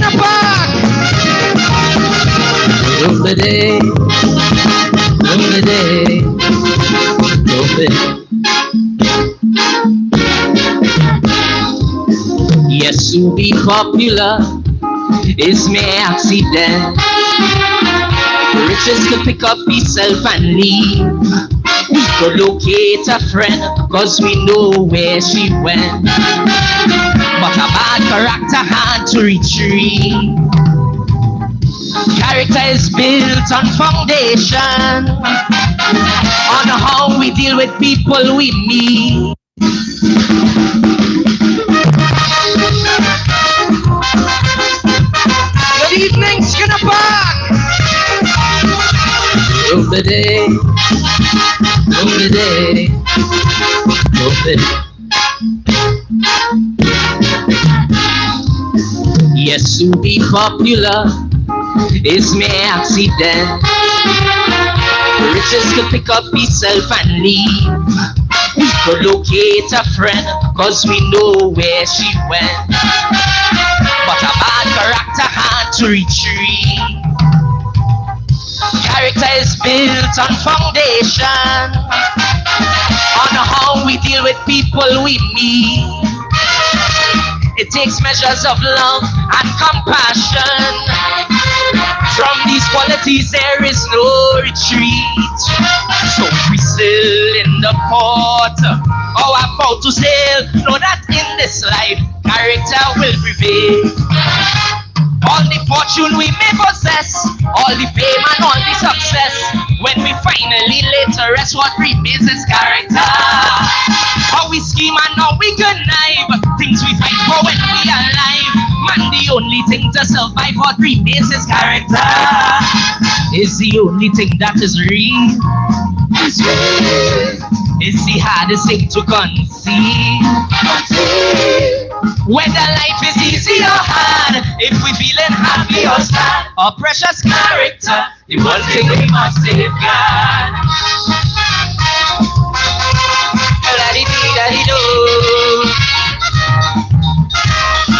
gonna bark. Nobody. Yes, to be popular is my accident. Riches could pick up himself and leave. We could locate a friend, cause we know where she went. But a bad character had to retreat. Character is built on foundation, on how we deal with people we meet. Good evening, Skinner Park. Nobody. Yes, to be popular is my accident. Riches could pick up himself and leave. We could locate a friend, cause we know where she went. But a bad character had to retreat. Character is built on foundation, on how we deal with people we meet. It takes measures of love and compassion. From these qualities there is no retreat. So we sail in the port, or about to sail, know that in this life character will prevail. All the fortune we may possess, all the fame and all the success, when we finally lay to rest, what remains is character. How we scheme and how we connive, things we fight for when we are alive. Man, the only thing to survive, what remains is character. Is the only thing that is real. It's the hardest thing to conceive. Whether life is easy or hard, if we feeling happy or sad, our precious character, the one thing we must safeguard. La-di-dee-da-dee-do.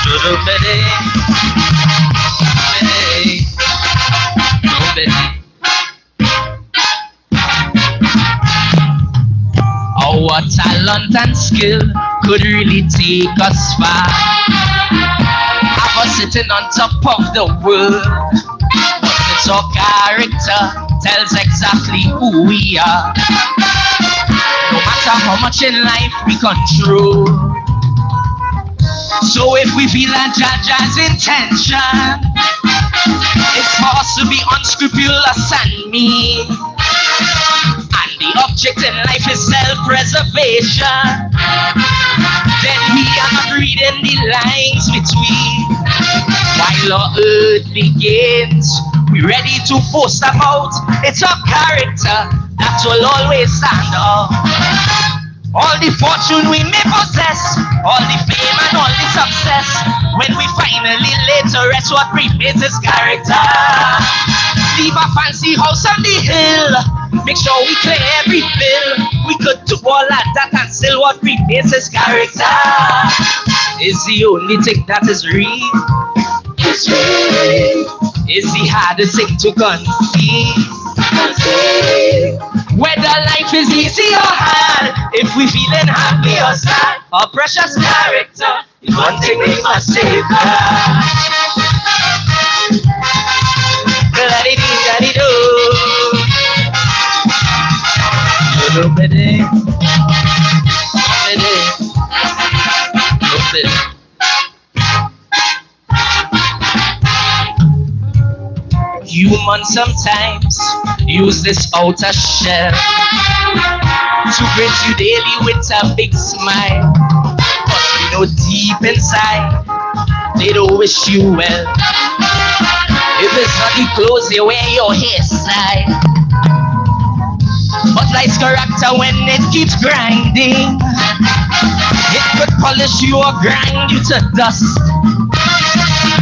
Do-do-ba-dee. Our talent and skill could really take us far. Have us sitting on top of the world, but it's our character tells exactly who we are. No matter how much in life we control. So if we feel a Jaja's intention, it's for us to be unscrupulous and mean. And the object in life is self-preservation. Then we are not reading the lines between. While our earthly gains, we ready to boast about. It's our character that will always stand up. All the fortune we may possess, all the fame and all the success, when we finally lay to rest, what remains is character. Leave a fancy house on the hill, make sure we clear every bill. We could do all of that and still what remains is character. Is the only thing that is real. It's real. Is the hardest thing to conceive. Whether life is easy or hard, if we feeling happy or sad, our precious character is one thing we must safeguard. La-di-dee-da-dee-do. Nobody. Humans sometimes use this outer shell to greet you daily with a big smile, but you know deep inside they don't wish you well. If it's not the clothes they wear, your hairstyle. But life's character, when it keeps grinding, it could polish you or grind you to dust.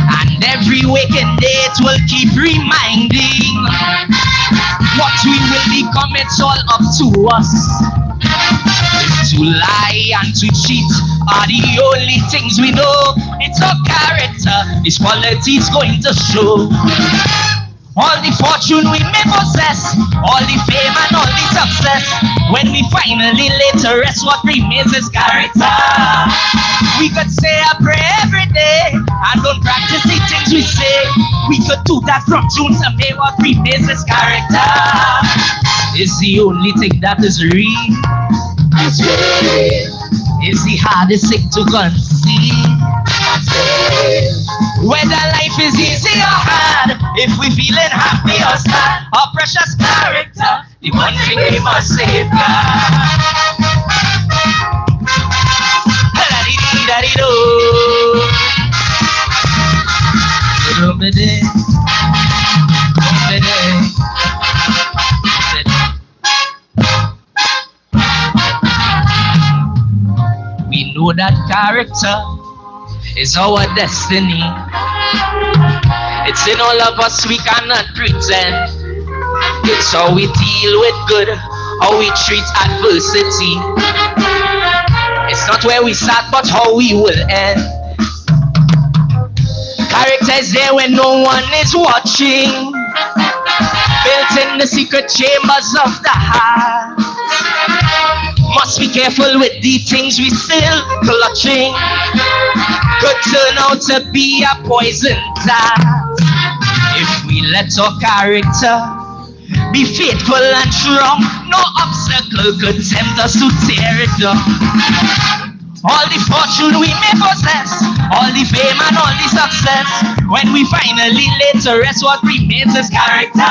And every waking day it will keep reminding what we will become. It's all up to us. It's To lie and to cheat are the only things we know. It's our character, this quality's going to show. All the fortune we may possess, all the fame and all the success, when we finally lay to rest, what remains is character. We could say a prayer every day and don't practice the things we say. We could do that from June to May, what remains is character. It's the only thing that is real. It's real. It's the hardest thing to conceive. Whether life is easy or hard, if we feeling happy or sad, our precious character, the one thing we must safeguard. Da-dee-dee-da-dee-do. Dum-ba-dee. Dum-ba-dee. We know that character is our destiny. It's in all of us, we cannot pretend. It's how we deal with good, how we treat adversity. It's not where we start, but how we will end. Character is there when no one is watching, built in the secret chambers of the heart. Must be careful with the things we still clutching. Could turn out to be a poison dart if we let our character be faithful and strong. No obstacle could tempt us to tear it down. All the fortune we may possess, all the fame and all the success, when we finally lay to rest, what remains is character.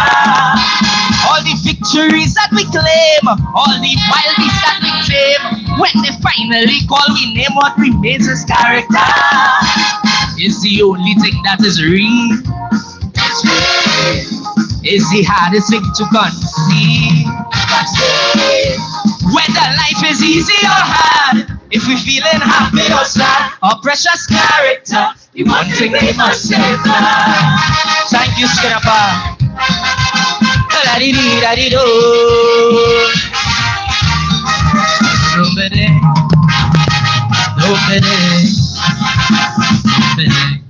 All the victories that we claim, all the wild beasts that we tame, when they finally call we name, what remains is character. It's the only thing that is real. It's the hardest thing to conceive. Whether life is easy or hard, if we feeling happy or sad, our precious character, the one thing we must save now. Thank you, Skinapa. Da-dee-dee-da-dee-do. Nobody, nobody, nobody.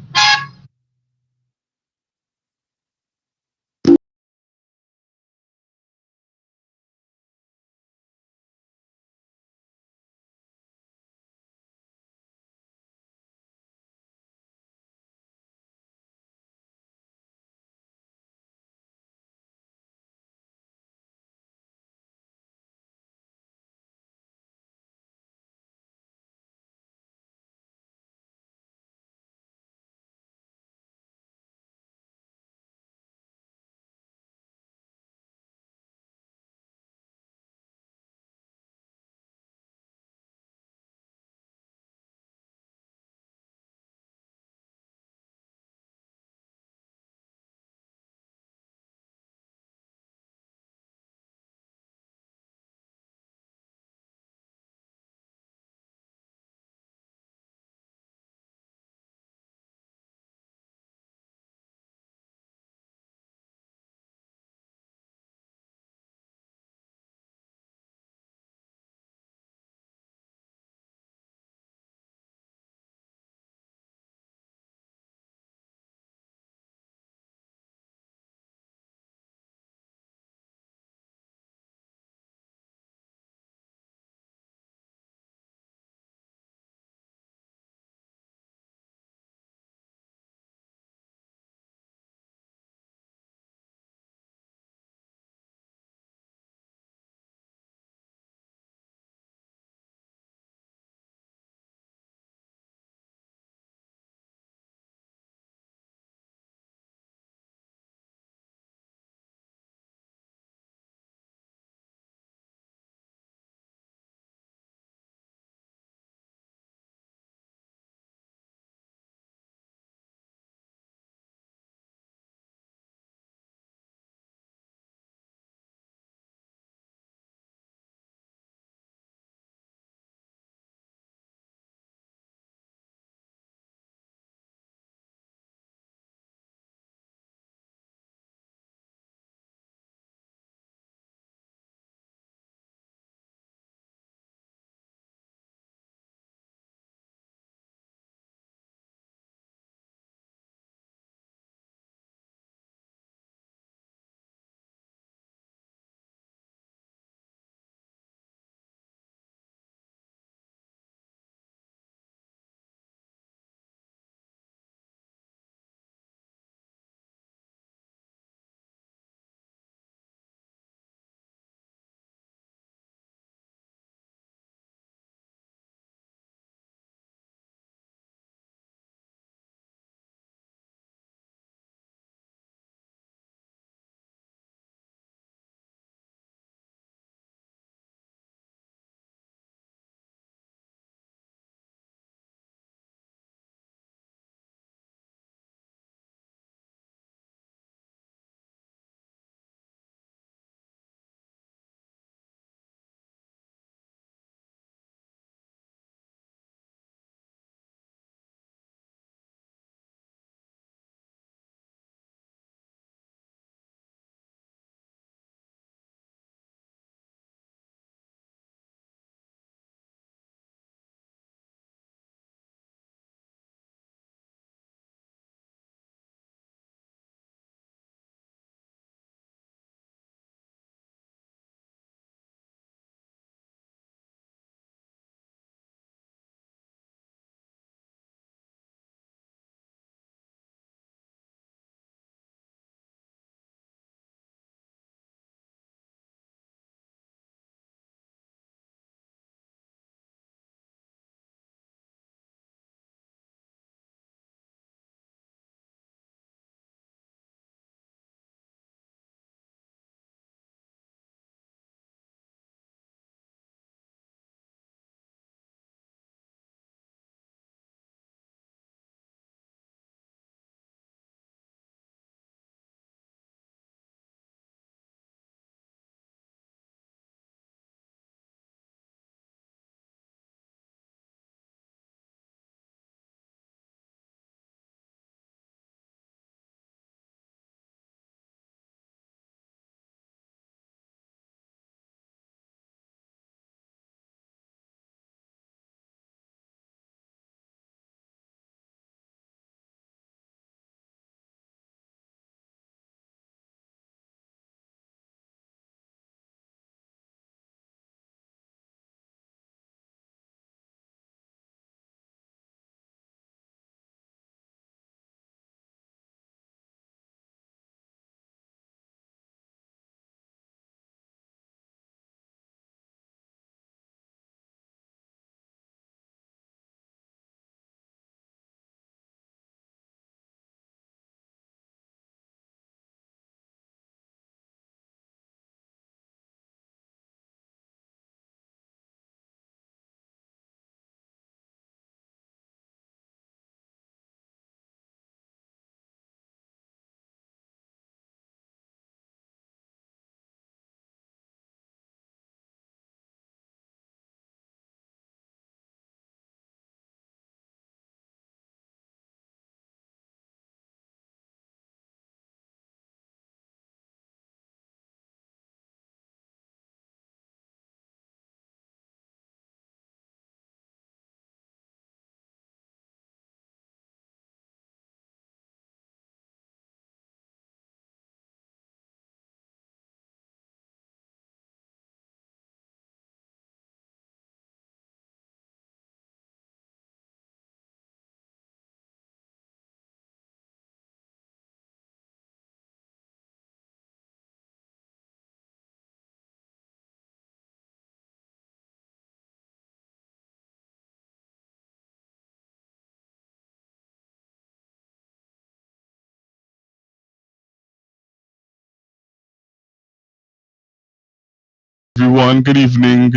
Everyone, good evening,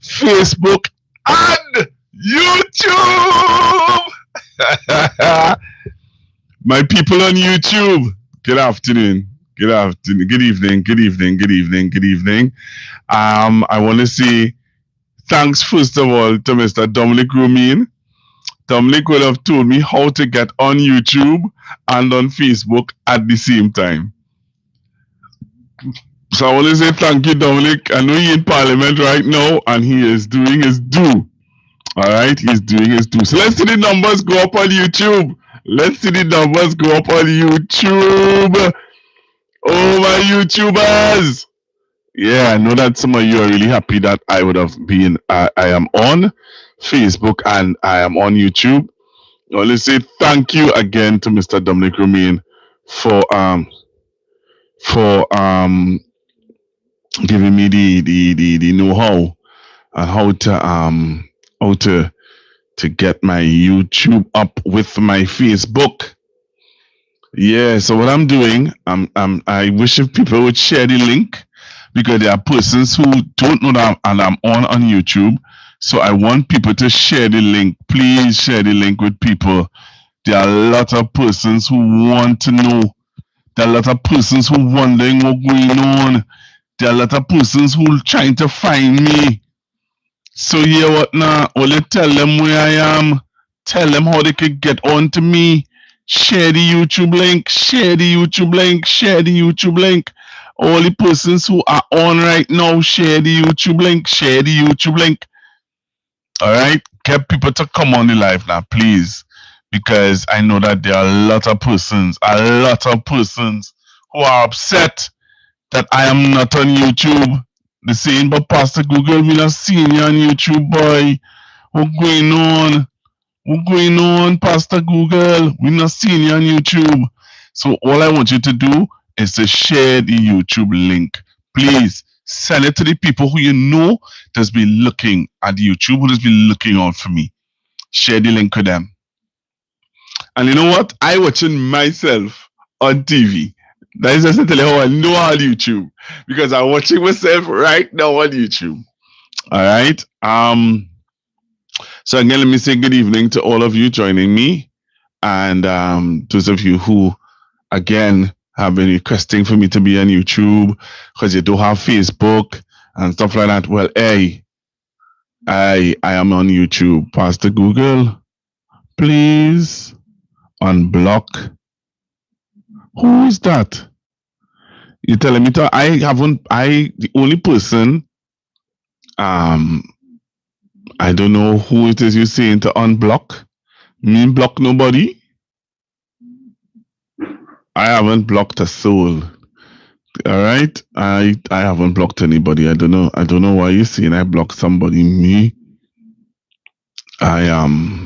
Facebook and YouTube. My people on YouTube, good afternoon, good evening. I want to say thanks first of all to Mr. Dominic Rumin. Dominic will have told me how to get on YouTube and on Facebook at the same time. So I want to say thank you, Dominic. I know he's in Parliament right now and he is doing his due. Alright, he's doing his due. So let's see the numbers go up on YouTube. Oh, my YouTubers. Yeah, I know that some of you are really happy that I would have been, I am on Facebook and I am on YouTube. I want to say thank you again to Mr. Dominic Romain for giving me the know-how and how to get my YouTube up with my Facebook. Yeah, so what I'm doing, I wish if people would share the link because there are persons who don't know that I'm on YouTube. So I want people to share the link. Please share the link with people. There are a lot of persons who want to know. There are a lot of persons who wondering what's going on. There are a lot of persons who trying to find me. So yeah, what now? Only tell them where I am. Tell them how they could get on to me. Share the YouTube link. All the persons who are on right now, share the YouTube link. Alright? Get people to come on the live now, please. Because I know that there are a lot of persons who are upset that I am not on YouTube. They saying, but Pastor Google, we not seeing you on YouTube, boy. What's going on, Pastor Google? We not seeing you on YouTube. So all I want you to do is to share the YouTube link. Please send it to the people who you know that's been looking at YouTube, who has been looking out for me. Share the link with them. And you know what? I watching myself on TV. That is just to tell you how I know on YouTube. Because I'm watching myself right now on YouTube. Alright. So again, let me say good evening to all of you joining me. And those of you who, again, have been requesting for me to be on YouTube because you do have Facebook and stuff like that. Well, hey, I am on YouTube. Pastor Google, please unblock. Who is that? You're telling me to, the only person, I don't know who it is you're saying to unblock. Me block nobody. I haven't blocked a soul. Alright? I haven't blocked anybody. I don't know why you're saying I blocked somebody. Me. I am.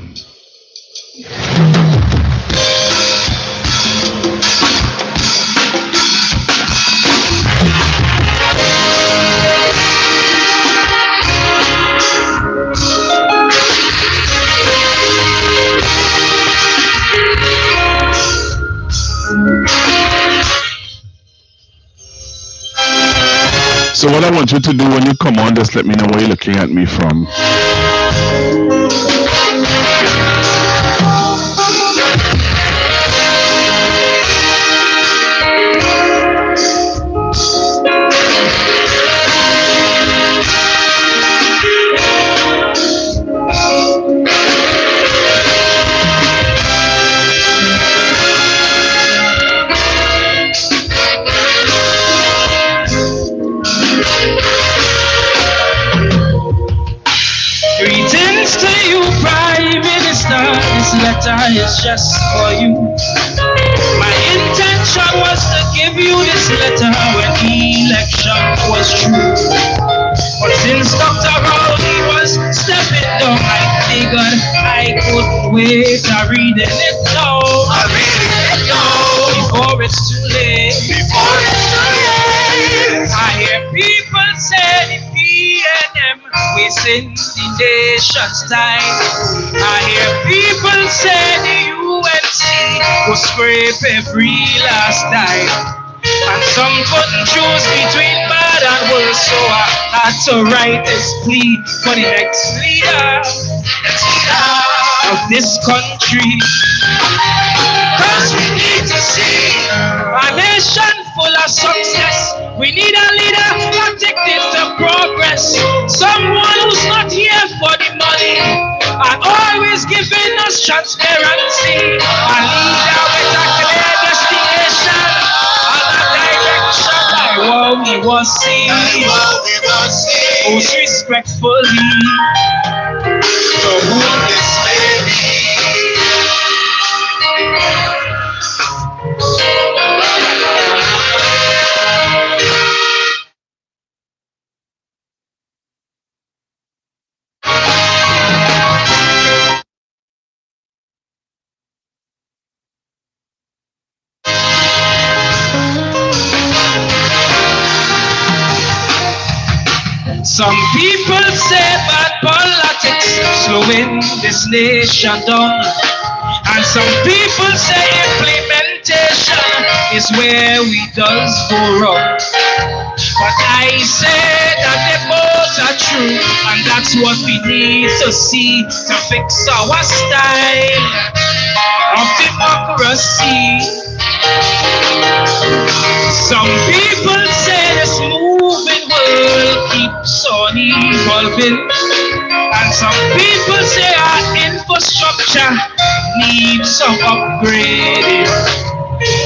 So what I want you to do when you come on, just let me know where you're looking at me from. Letter is just for you. My intention was to give you this letter when election was true. But since Dr. Rowley was stepping down, I figured I couldn't wait. I'm reading it now. Before it's too late. I hear people say the PNM wasting the nation's time. I hear people say the UNC will scrape every last dime. And some couldn't choose between bad and worse, so I had to write this plea for the next leader of this country. Cause we need to see a nation full of success. We need a leader addicted to progress. Someone who's not here for the money and always giving us transparency. A leader with a clear destination and a direction by what we will see. Most respectfully, to whom this may be. Some people say bad politics slowing this nation down. And some people say implementation is where we does go wrong. But I say that they both are true, and that's what we need to see to fix our style of democracy. Some people say this moving world keeps on evolving, and some people say our infrastructure needs some upgrading.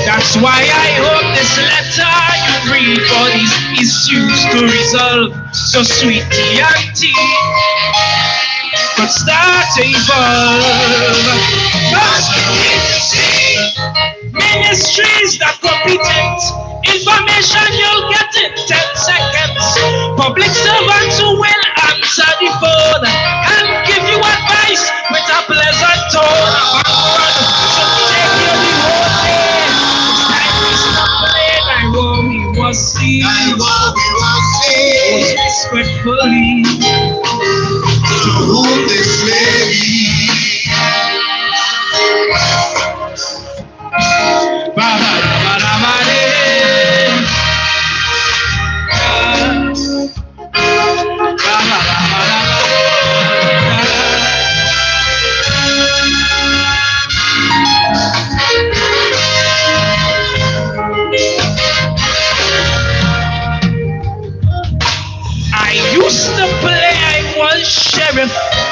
That's why I hope this letter you read for these issues to resolve, so sweetie auntie could start to evolve. Cause we need to see ministries that competent. Information you'll get in 10 seconds. Public servants who will answer the phone and give you advice with a pleasant tone. Background should take you the whole day. It's time we stop playing. I will we will see. Most respectfully, to whom this may be.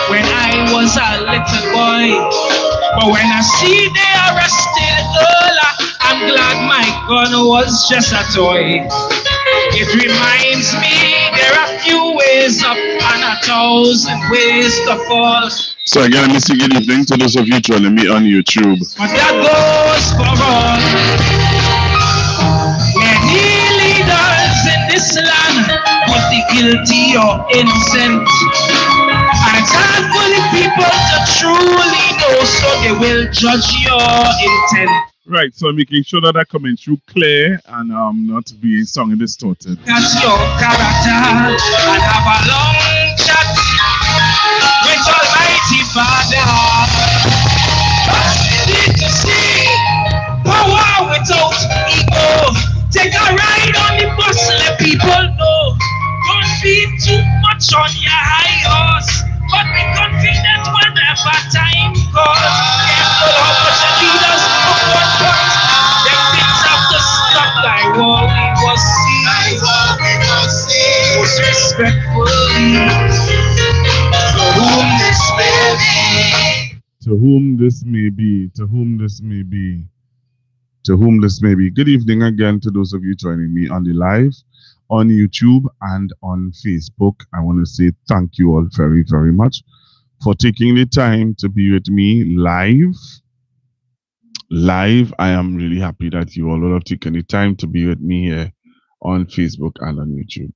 When I was a little boy, but when I see they arrested Ola, I'm glad my gun was just a toy. It reminds me there are few ways up and 1,000 ways to fall. So again, let me say good evening to those of you joining me on YouTube. But that goes for all. Many leaders in this land, but the guilty or innocent. And it's hard for the people to truly know, so they will judge your intent. Right, so making sure that I coming through clear and not being sung and distorted. That's your character and have a long chat with Almighty Father. But we need to see power without ego. Take a ride on the bus, let people know. Don't be too much on your high horse, but be confident whenever time calls. Careful how much the leaders of one part. Them things have to stop like what we must see. Most respectfully, to whom this may be. To whom this may be, to whom this may be, to whom this may be. Good evening again to those of you joining me on the live, on YouTube and on Facebook. I want to say thank you all very, very much for taking the time to be with me live. I am really happy that you all will have taken the time to be with me here on Facebook and on YouTube.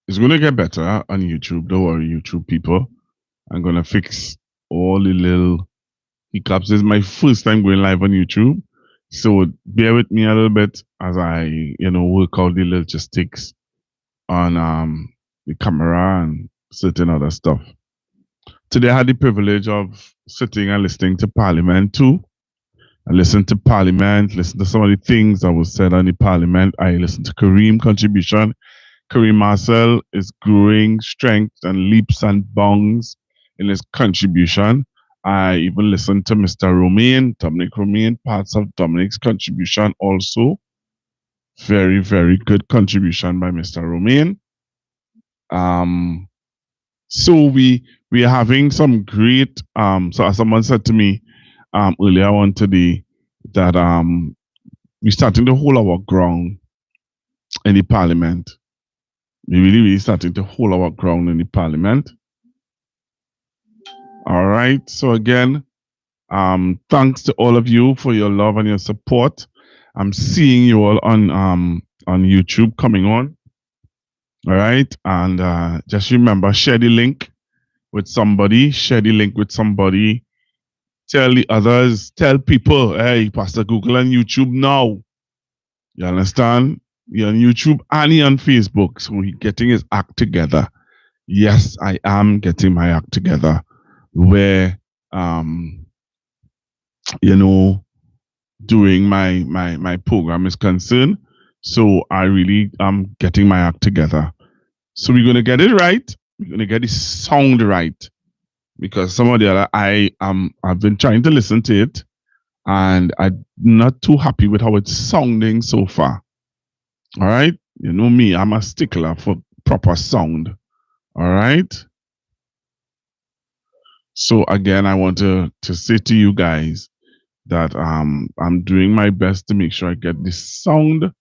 It's going to get better on YouTube. Don't worry, YouTube people. I'm going to fix all the little hiccups. This is my first time going live on YouTube. So bear with me a little bit as I, work out the logistics on the camera and certain other stuff. Today I had the privilege of sitting and listening to Parliament 2. I listened to Parliament, listened to some of the things that was said on the Parliament. I listened to Kareem contribution. Kareem Marcel is growing strength and leaps and bounds in his contribution. I even listened to Mr. Romain, Dominic Romain, parts of Dominic's contribution also. Very, very good contribution by Mr. Romain. Um, so we are having some great so as someone said to me earlier on today that we're starting to hold our ground in the parliament. We really starting to hold our ground in the parliament. All right. So again, thanks to all of you for your love and your support. I'm seeing you all on YouTube coming on. All right. And just remember, share the link with somebody, share the link with somebody, tell the others, tell people, hey, Pastor Google on YouTube now. You understand? You're on YouTube and you're on Facebook. So he's getting his act together. Yes, I am getting my act together where you know, doing my program is concerned. So I really am getting my act together. So we're gonna get it right. We're gonna get the sound right. Because some of the other I've been trying to listen to it and I'm not too happy with how it's sounding so far. All right. You know me, I'm a stickler for proper sound. All right. So again, I want to say to you guys that I'm doing my best to make sure I get this sound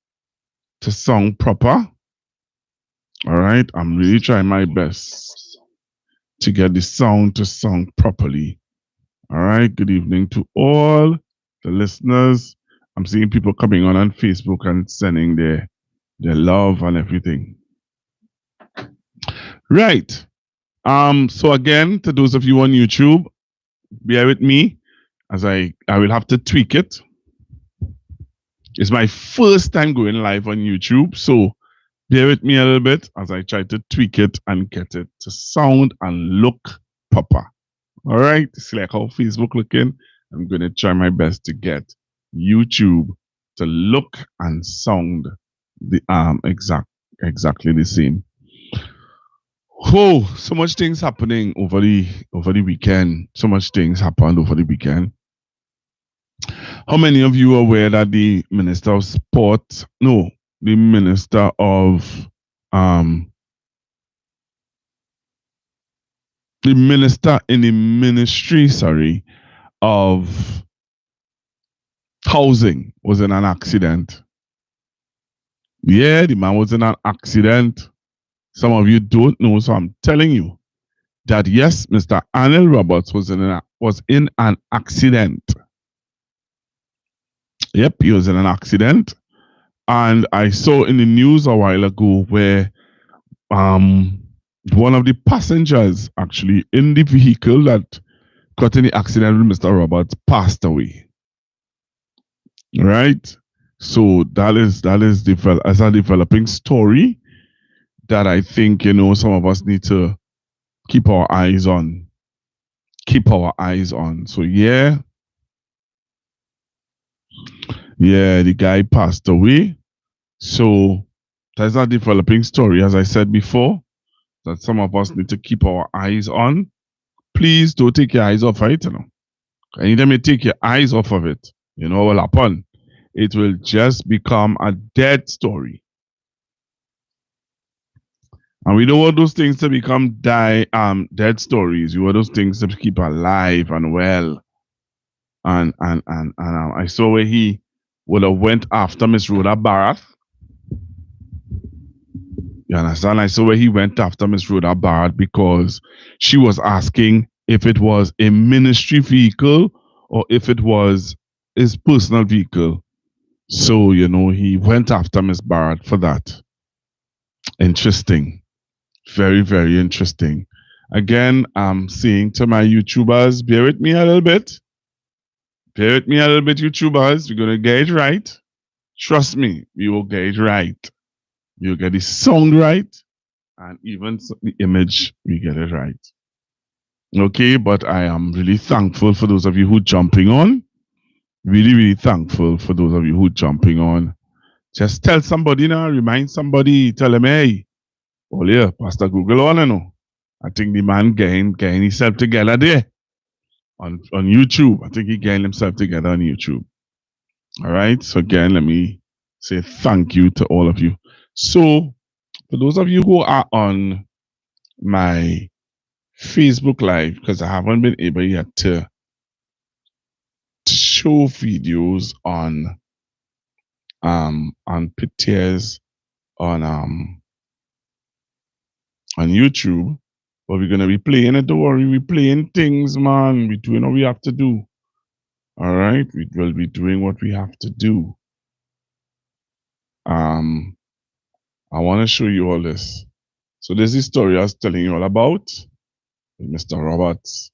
to sound proper. All right. I'm really trying my best to get the sound to sound properly. All right. Good evening to all the listeners. I'm seeing people coming on Facebook and sending their love and everything. Right. So again, to those of you on YouTube, bear with me as I will have to tweak it. It's my first time going live on YouTube, so bear with me a little bit as I try to tweak it and get it to sound and look proper. All right, see like how Facebook looking. I'm gonna try my best to get YouTube to look and sound the exactly the same. Oh, so much things happening over the weekend. So much things happened over the weekend. How many of you are aware that the Minister of Sport, no, the Minister of the Minister in the Ministry, sorry, of Housing was in an accident. Yeah, the man was in an accident. Some of you don't know, so I'm telling you that yes, Mr. Arnold Roberts was in an accident. Yep, he was in an accident. And I saw in the news a while ago where one of the passengers actually in the vehicle that got in the accident with Mr. Roberts passed away. Right? So that is as a developing story that I think, some of us need to keep our eyes on. Keep our eyes on. So yeah, the guy passed away. So that's a developing story, as I said before, that some of us need to keep our eyes on. Please don't take your eyes off it. Anytime you take your eyes off of it, what will happen? It will just become a dead story. And we don't want those things to become dead stories. We want those things to keep alive and well. And I saw where he would have went after Miss Rhoda Barrett. You understand? I saw where he went after Miss Rhoda Barrett because she was asking if it was a ministry vehicle or if it was his personal vehicle. So, he went after Miss Barrett for that. Interesting. Very, very interesting. Again, I'm saying to my YouTubers, bear with me a little bit. Bear with me a little bit, YouTubers. We're going to get it right. Trust me, we will get it right. You'll get the sound right. And even the image, we get it right. Okay, but I am really thankful for those of you who are jumping on. Really, really thankful for those of you who jumping on. Just tell somebody now, remind somebody, tell them, hey, oh yeah, Pastor Google on, you know. I think the man getting himself together there on YouTube. I think he getting himself together on YouTube. All right. So again, let me say thank you to all of you. So for those of you who are on my Facebook Live, because I haven't been able yet to show videos on pictures on YouTube, but we're gonna be playing it. Don't worry, we're playing things, man. We're doing what we have to do. All right, we will be doing what we have to do. Um, I want to show you all this. So this is the story I was telling you all about with Mr. Roberts.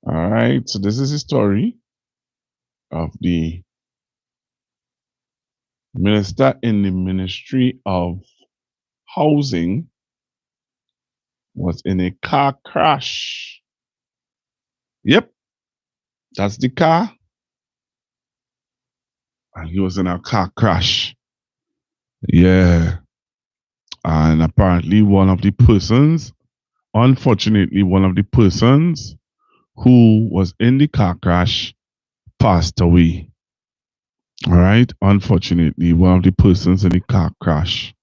All right, so this is the story of the minister in the Ministry of Housing was in a car crash. Yep, that's the car. And he was in a car crash. Yeah. And apparently unfortunately, one of the persons who was in the car crash passed away. All right. Unfortunately, one of the persons in the car crash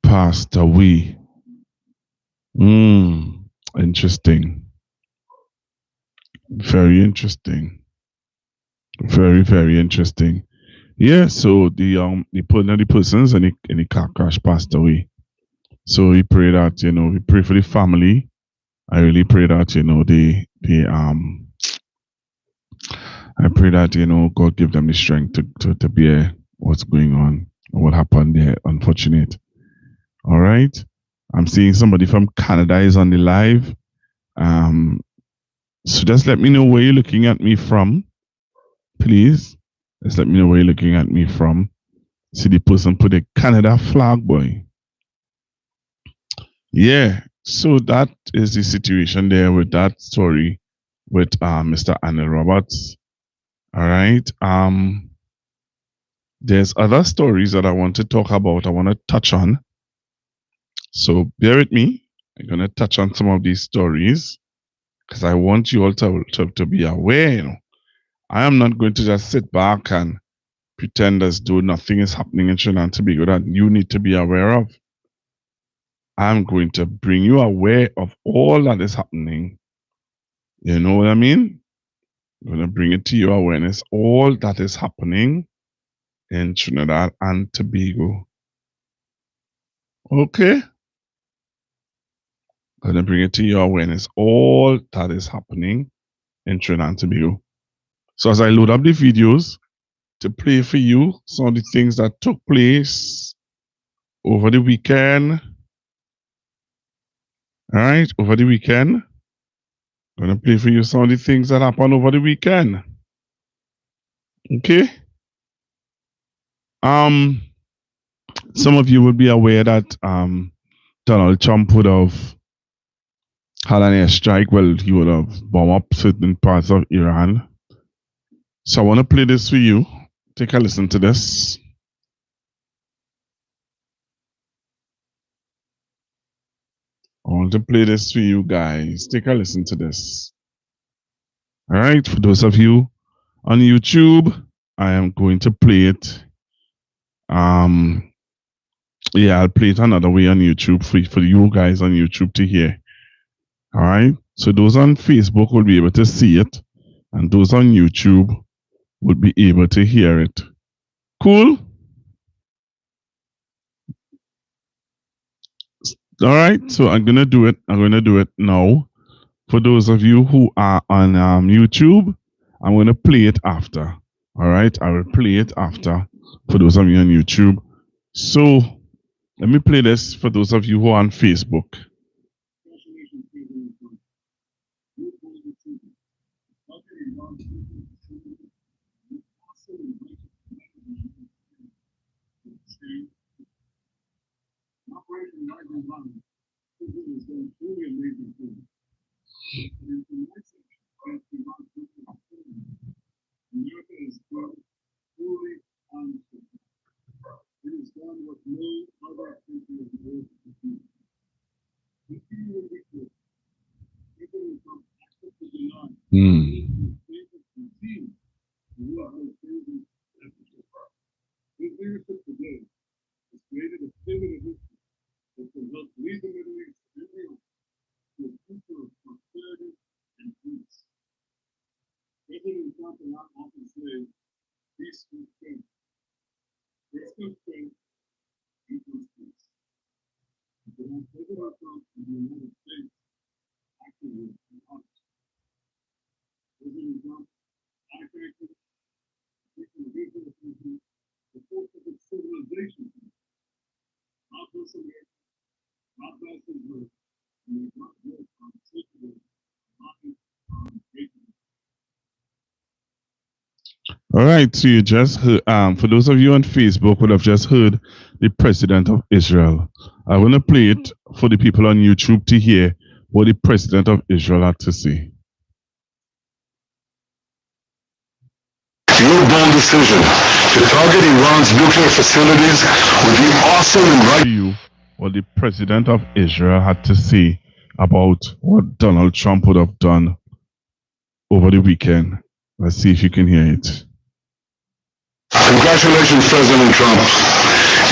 passed away. Interesting. Very interesting. Very, very interesting. Yeah, so the persons in the car crash passed away. So we pray that, we pray for the family. I really pray that, I pray that, God give them the strength to bear what's going on, what happened there. Unfortunate. All right. I'm seeing somebody from Canada is on the live. So just let me know where you're looking at me from, please. Just let me know where you're looking at me from. See the person put a Canada flag, boy. Yeah. So that is the situation there with that story with Mr. Anil Roberts. All right. There's other stories that I want to talk about. I want to touch on. So bear with me. I'm gonna touch on some of these stories because I want you all to be aware. I am not going to just sit back and pretend as though nothing is happening in Trinidad and Tobago that you need to be aware of. I'm going to bring you aware of all that is happening. You know what I mean? I'm going to bring it to your awareness, all that is happening in Trinidad and Tobago. Okay? I'm going to bring it to your awareness, all that is happening in Trinidad and Tobago. So as I load up the videos to play for you some of the things that took place over the weekend. All right, over the weekend. I'm going to play for you some of the things that happened over the weekend. Okay? Some of you would be aware that Donald Trump would have had an airstrike. Well, he would have bombed up certain parts of Iran. So I want to play this for you. Take a listen to this. I want to play this for you guys. Take a listen to this. All right, for those of you on YouTube, I am going to play it. Yeah, I'll play it another way on YouTube for you guys on YouTube to hear. All right. So those on Facebook will be able to see it, and those on YouTube would be able to hear it. Cool. All right. So I'm gonna do it. I'm gonna do it now. For those of you who are on YouTube, I'm gonna play it after. All right. I will play it after for those of you on YouTube. So let me play this for those of you who are on Facebook. Hmm. All right, so you just heard, for those of you on Facebook would have just heard the president of Israel. I want to play it for the people on YouTube to hear what the president of Israel had to say. Your bold decision to target Iran's nuclear facilities with the awesome and right. You what the president of Israel had to say about what Donald Trump would have done over the weekend. Let's see if you can hear it. Congratulations, President Trump.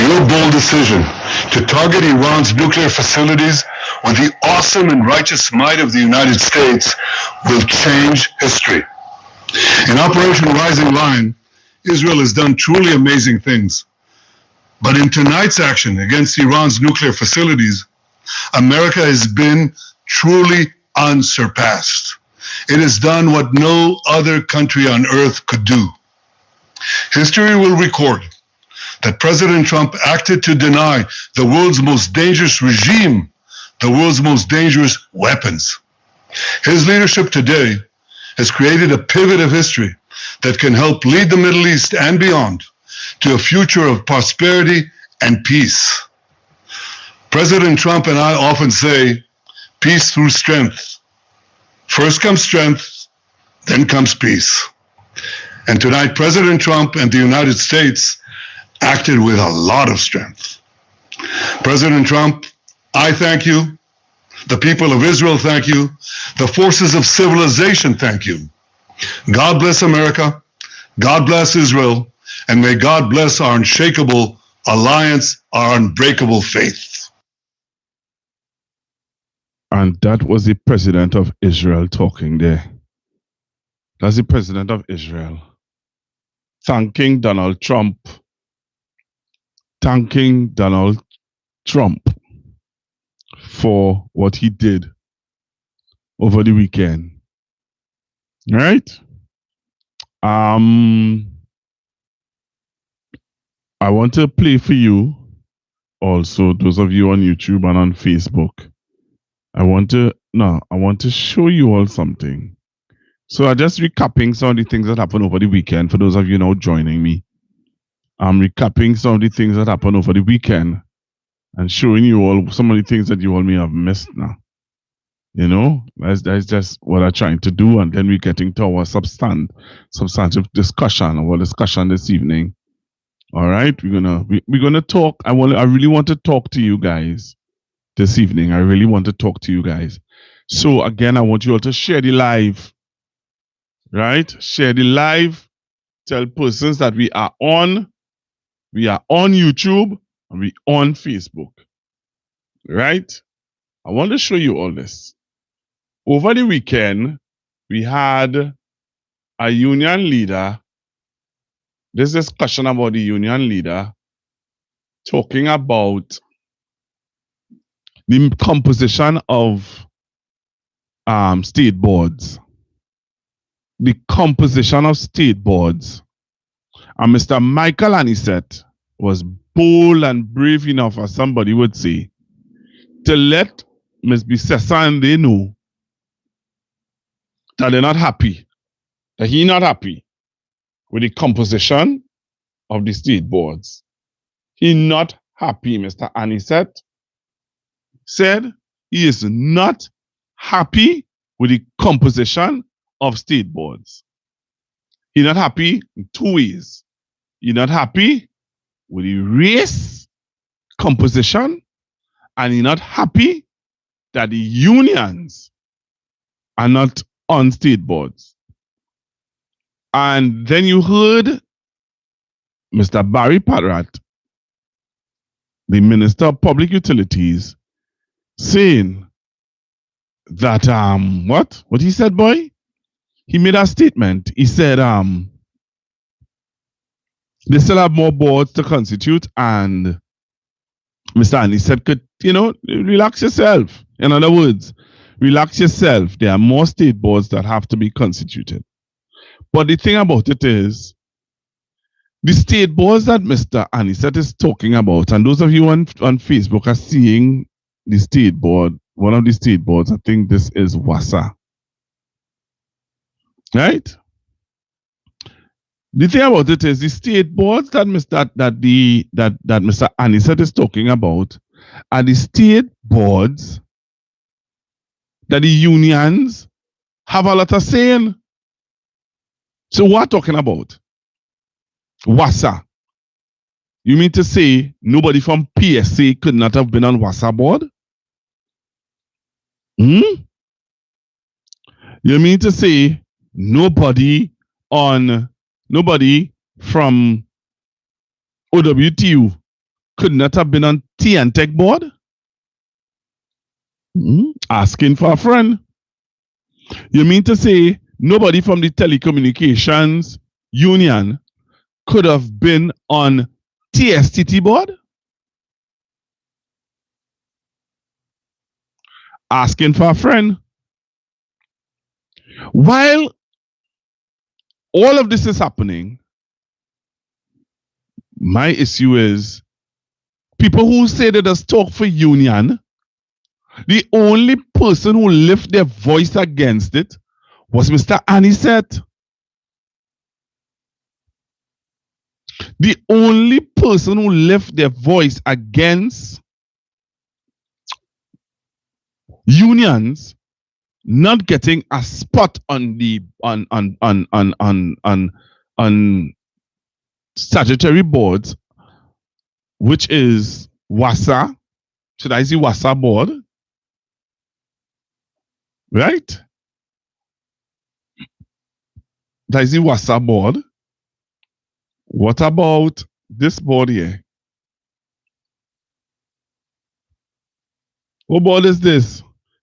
Your bold decision to target Iran's nuclear facilities with the awesome and righteous might of the United States will change history. In Operation Rising Lion, Israel has done truly amazing things. But in tonight's action against Iran's nuclear facilities, America has been truly unsurpassed. It has done what no other country on earth could do. History will record that President Trump acted to deny the world's most dangerous regime the world's most dangerous weapons. His leadership today has created a pivot of history that can help lead the Middle East and beyond to a future of prosperity and peace. President Trump and I often say, peace through strength. First comes strength, then comes peace. And tonight, President Trump and the United States acted with a lot of strength. President Trump, I thank you. The people of Israel thank you. The forces of civilization thank you. God bless America. God bless Israel. And may God bless our unshakable alliance, our unbreakable faith. And that was the president of Israel talking there. That's the president of Israel thanking Donald Trump. Thanking Donald Trump for what he did over the weekend. Right? I want to play for you also, those of you on YouTube and on Facebook. I want to show you all something. So I'm just recapping some of the things that happened over the weekend for those of you now joining me. I'm recapping some of the things that happened over the weekend and showing you all some of the things that you all may have missed now. You know, that's just what I'm trying to do, and then we're getting to our substantive discussion, our discussion this evening. All right, we're gonna talk. I really want to talk to you guys this evening. I really want to talk to you guys. So again, I want you all to share the live. Right, share the live. Tell persons that we are on YouTube and we on Facebook. Right? I want to show you all this. Over the weekend, we had a union leader, this discussion about the union leader, talking about the composition of state boards. The composition of state boards. And Mr. Michael Anisette was bold and brave enough, as somebody would say, to let Ms. Bissessa and they know that they're not happy, that he's not happy with the composition of the state boards. He's not happy, Mr. Anisette said he is not happy with the composition of state boards. He's not happy in two ways. He's not happy with the race composition, and he's not happy that the unions are not on state boards. And then you heard Mr. Barry Patrat, the Minister of Public Utilities, saying that what he said, boy? He made a statement. He said they still have more boards to constitute, and Mr. Andy said, relax yourself. In other words, relax yourself. There are more state boards that have to be constituted. But the thing about it is, the state boards that Mr. Anisette is talking about, and those of you on Facebook are seeing the state board, one of the state boards, I think this is WASA. Right? The thing about it is the state boards that Mr. Anisette is talking about are the state boards that the unions have a lot of say in. So what are talking about? WASA. You mean to say nobody from PSA could not have been on WASA board? You mean to say nobody from OWTU could not have been on T&Tech board? Asking for a friend. You mean to say nobody from the telecommunications union could have been on TSTT board? Asking for a friend. While all of this is happening, my issue is people who say they just talk for union, the only person who lifted their voice against it was Mr. Anisette. The only person who lifted their voice against unions not getting a spot on the on statutory boards, which is WASA. Should I say WASA board? Right? That is the WASA board. What about this board here? What board is this?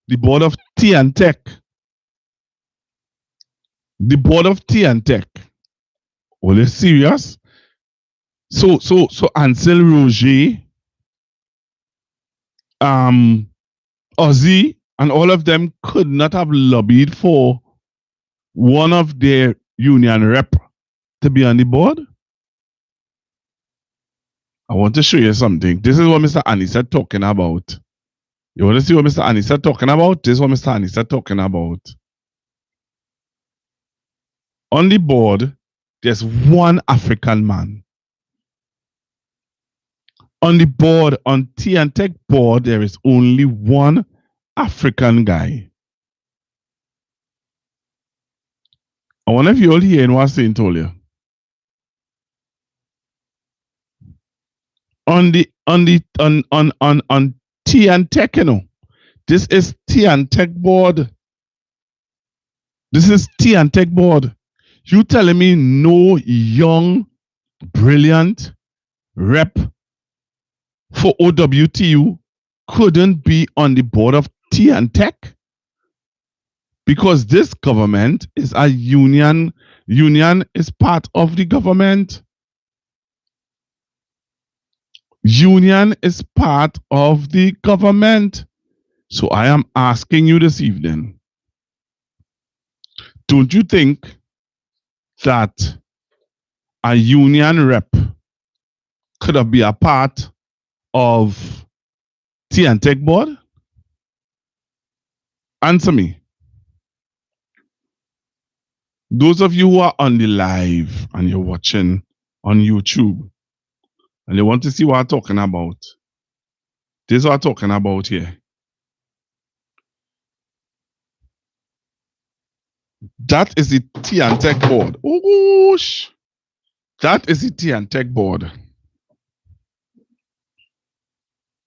The board of T&Tech. The board of T&Tech. Oh, they're serious? So Ansel Roger, Ozzy, and all of them could not have lobbied for one of their union rep to be on the board? I want to show you something. This is what Mr. Anisette talking about. You want to see what Mr. Anisette talking about? This is what Mr. Anisette talking about. On the board, there's one African man. On the board, on T&Tech board, there is only one African guy. I wonder if you all hear what I'm saying, told you. On T&Tech, this is T&Tech board. This is T&Tech board. You telling me no young, brilliant rep for OWTU couldn't be on the board of T&Tech? Because this government is a union. Union is part of the government. Union is part of the government. So I am asking you this evening, don't you think that a union rep could have been a part of T&Tech board? Answer me. Those of you who are on the live and you're watching on YouTube and you want to see what I'm talking about, this is what I'm talking about here. That is the Tea and Tech board. Oosh. That is the Tea and Tech board.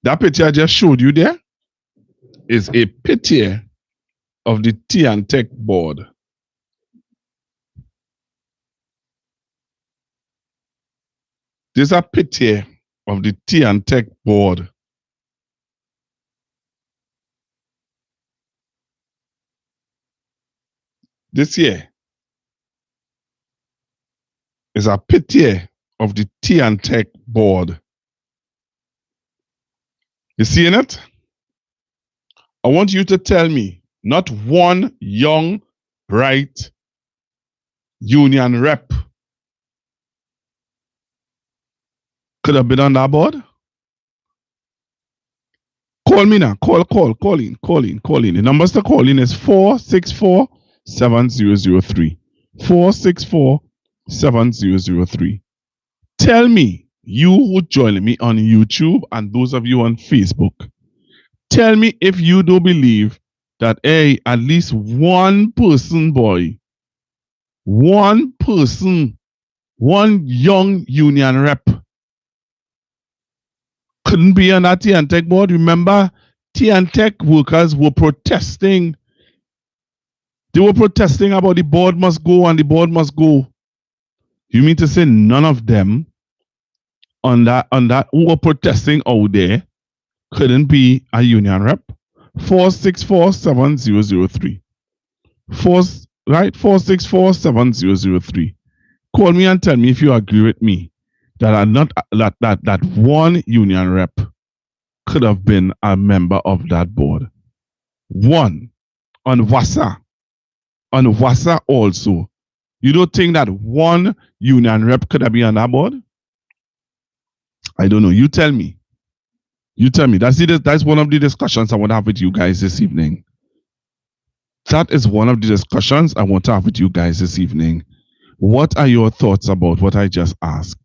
That picture I just showed you there is a picture of the Tea and Tech board. There's a picture of the Tea and Tech board. This here is a picture of the Tea and Tech board. You seeing it? I want you to tell me, not one young, bright union rep could have been on that board. Call me now. Call in. The numbers to call in is 464-7003. 464-7003. Tell me, you who join me on YouTube and those of you on Facebook, tell me if you do believe that at least one person, boy, one person, one young union rep couldn't be on that Tea and Tech board. Remember, Tea and Tech workers were protesting. They were protesting about the board must go and the board must go. You mean to say none of them on that who were protesting out there couldn't be a union rep? 464-7003. 464-7003. Call me and tell me if you agree with me that one union rep could have been a member of that board. One on WASA. On WASA also. You don't think that one union rep could have been on that board? I don't know. You tell me. That's one of the discussions I want to have with you guys this evening. That is one of the discussions I want to have with you guys this evening. What are your thoughts about what I just asked?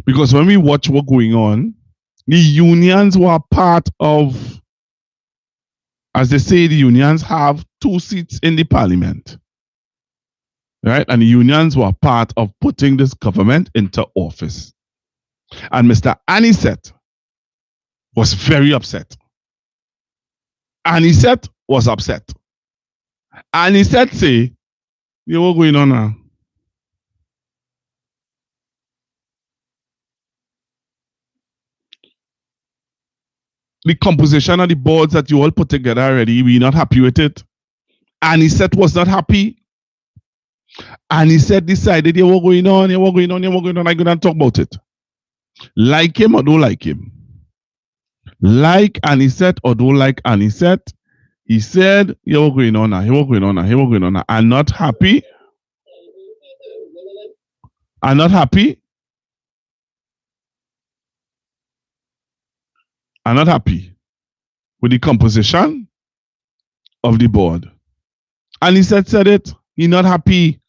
Because when we watch what's going on, the unions were part of, as they say, the unions have 2 seats in the parliament. Right? And the unions were part of putting this government into office. And Mr. Anisette was very upset. Anisette was upset. Anisette say, "Yeah, what's going on now?" The composition of the boards that you all put together already, we're not happy with it. Anisette was not happy. Anisette decided, "Yeah, what's going on? I'm going to talk about it." Like him or don't like him. Like Anisette or don't like Anisette, he said, "Yeah, what's going on now? I'm not happy. I'm not happy. I'm not happy with the composition of the board." Anisette said it. He's not happy.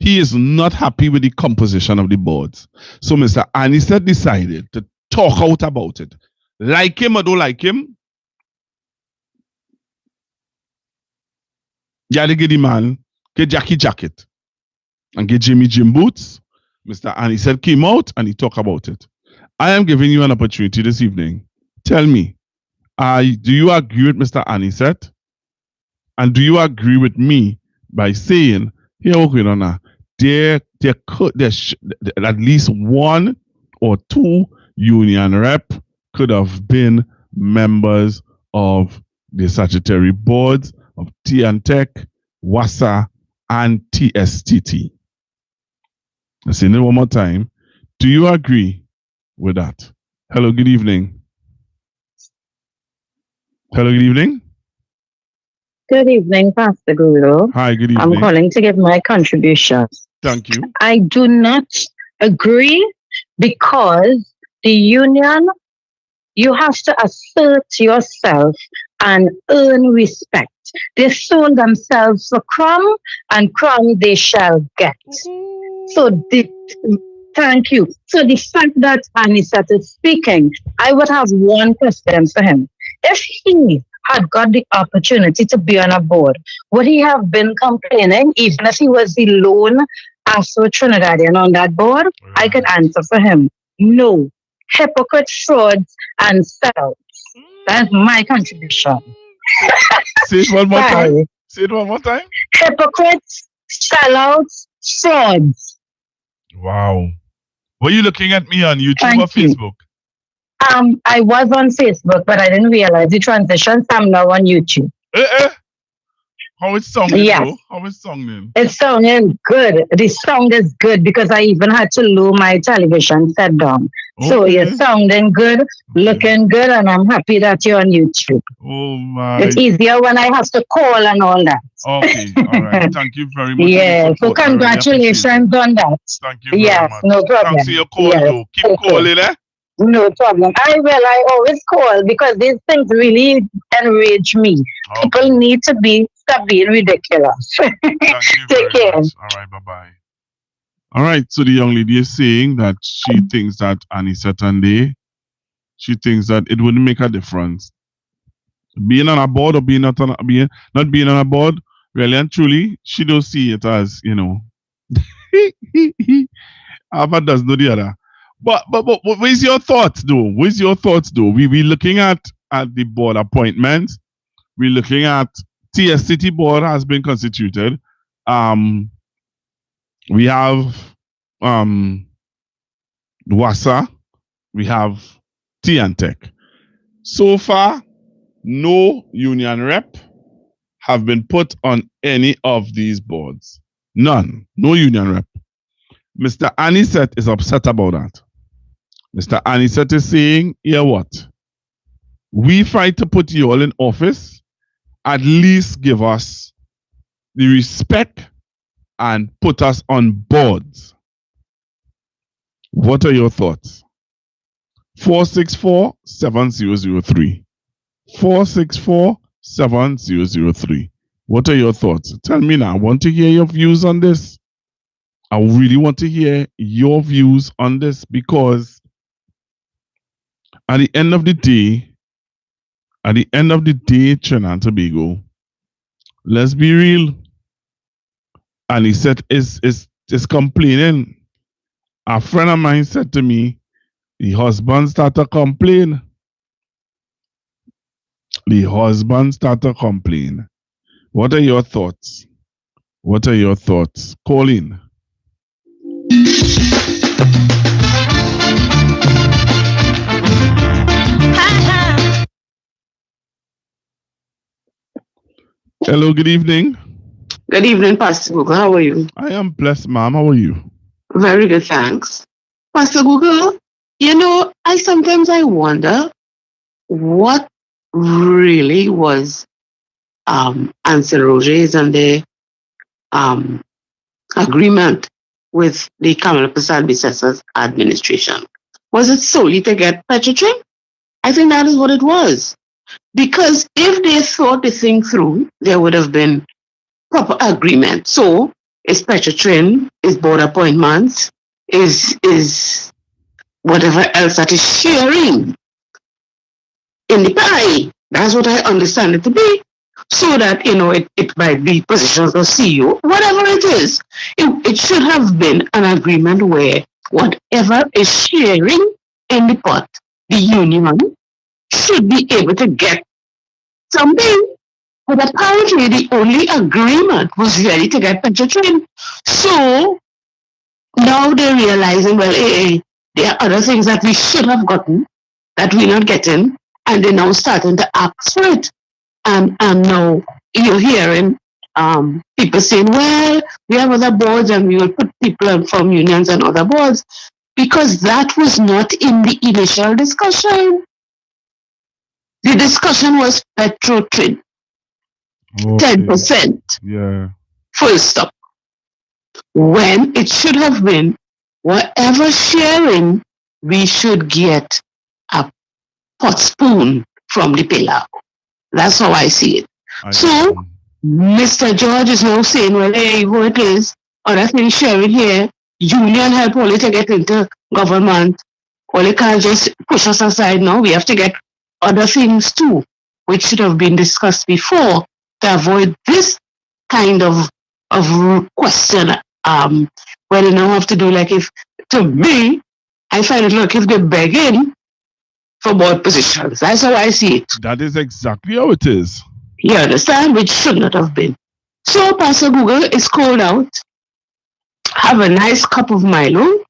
He is not happy with the composition of the boards. So Mr. Anisette decided to talk out about it. Like him or don't like him, you had to get the man, get Jackie jacket, and get Jimmy Jim boots. Mr. Anisette came out and he talked about it. I am giving you an opportunity this evening. Tell me, do you agree with Mr. Anisette? And do you agree with me by saying, here what's going on now? There at least 1 or 2 union rep could have been members of the statutory boards of Tea and Tech, WASA, and TSTT. I'll say it one more time. Do you agree with that? Hello, good evening. Hello, good evening. Good evening, Pastor Guru. Hi, good evening. I'm calling to give my contributions. Thank you. I do not agree because the union, you have to assert yourself and earn respect. They sold themselves for crumb, and crumb they shall get. Thank you. So the fact that Anisette is speaking, I would have one question for him. If he had got the opportunity to be on a board, would he have been complaining even if he was the lone Afro Trinidadian on that board? I could answer for him. No. Hypocrites, frauds, and sellouts. That's my contribution. Say it one more time. Bye. Say it one more time. Hypocrites, sellouts, frauds. Wow. Were you looking at me on YouTube or Thank you. Facebook? I was on Facebook, but I didn't realize the transition. So I'm now on YouTube. How it's sounding, Yes. though? How it's sounding? It's sounding good. The sound is good because I even had to lower my television set down. So Okay. you're sounding good, looking good, and I'm happy that you're on YouTube. Oh my. It's easier when I have to call and all that. Okay. All right. Thank you very much. Yeah. for the So support. I really appreciate congratulations on that. it. Thank you very Yes, much. no problem. Thanks for your call, Yes. though. Keep Okay. calling, eh? No problem. I always call because these things really enrage me. Okay. People need to stop being ridiculous. Thank you Take very care. much. All right. Bye bye. All right. So the young lady is saying that she thinks that Anissa Tande, she thinks that it wouldn't make a difference being on a board or being not being on a board. Really and truly, she don't see it as Harvard does know the other. But where's your thoughts though? Where's your thoughts though? We looking at the board appointments. We're looking at TSCT board has been constituted. We have WASA. We have T&Tech. So far, no union rep have been put on any of these boards. None. No union rep. Mr. Anisette is upset about that. Mr. Anisette is saying, yeah, what? We fight to put you all in office. At least give us the respect and put us on boards. What are your thoughts? 464-7003. 464-7003. What are your thoughts? Tell me now. I want to hear your views on this. I really want to hear your views on this because at the end of the day, Trinidad and Tobago, let's be real. And he said is complaining. A friend of mine said to me, the husband started to complain. What are your thoughts? Call in. Hello, good evening. Good evening, Pastor Google. How are you? I am blessed, ma'am. How are you? Very good, thanks. Pastor Google, I sometimes wonder what really was Ansel Roger's and the agreement with the Kamala Prasad Bissasa's administration. Was it solely to get Petrotrin? I think that is what it was. Because if they thought the thing through, there would have been proper agreement. So, is Petrotrin, is board appointments, is whatever else that is sharing in the pie. That's what I understand it to be. So that, it might be positions of CEO, whatever it is. It should have been an agreement where whatever is sharing in the pot, the union should be able to get something. But apparently the only agreement was ready to get Petrotrin. So now they're realizing, well, there are other things that we should have gotten that we're not getting, and they're now starting to ask for it. And now you're hearing people saying, well, we have other boards and we will put people from unions and other boards, because that was not in the initial discussion. The discussion was Petrotrin, 10%. Yeah. Full stop. When it should have been, whatever sharing, we should get a pot spoon from the pillar. That's how I see it. So, Mr. George is now saying, well, hey, what it is, other things sharing here, union help only to get into government. Only can't just push us aside now. We have to get other things too. which should have been discussed before to avoid this kind of question. Where they now have to do like if to me, I find it like if they're begging for board positions. That's how I see it. That is exactly how it is. You understand? Which should not have been. So Pastor Google is called out. Have a nice cup of Milo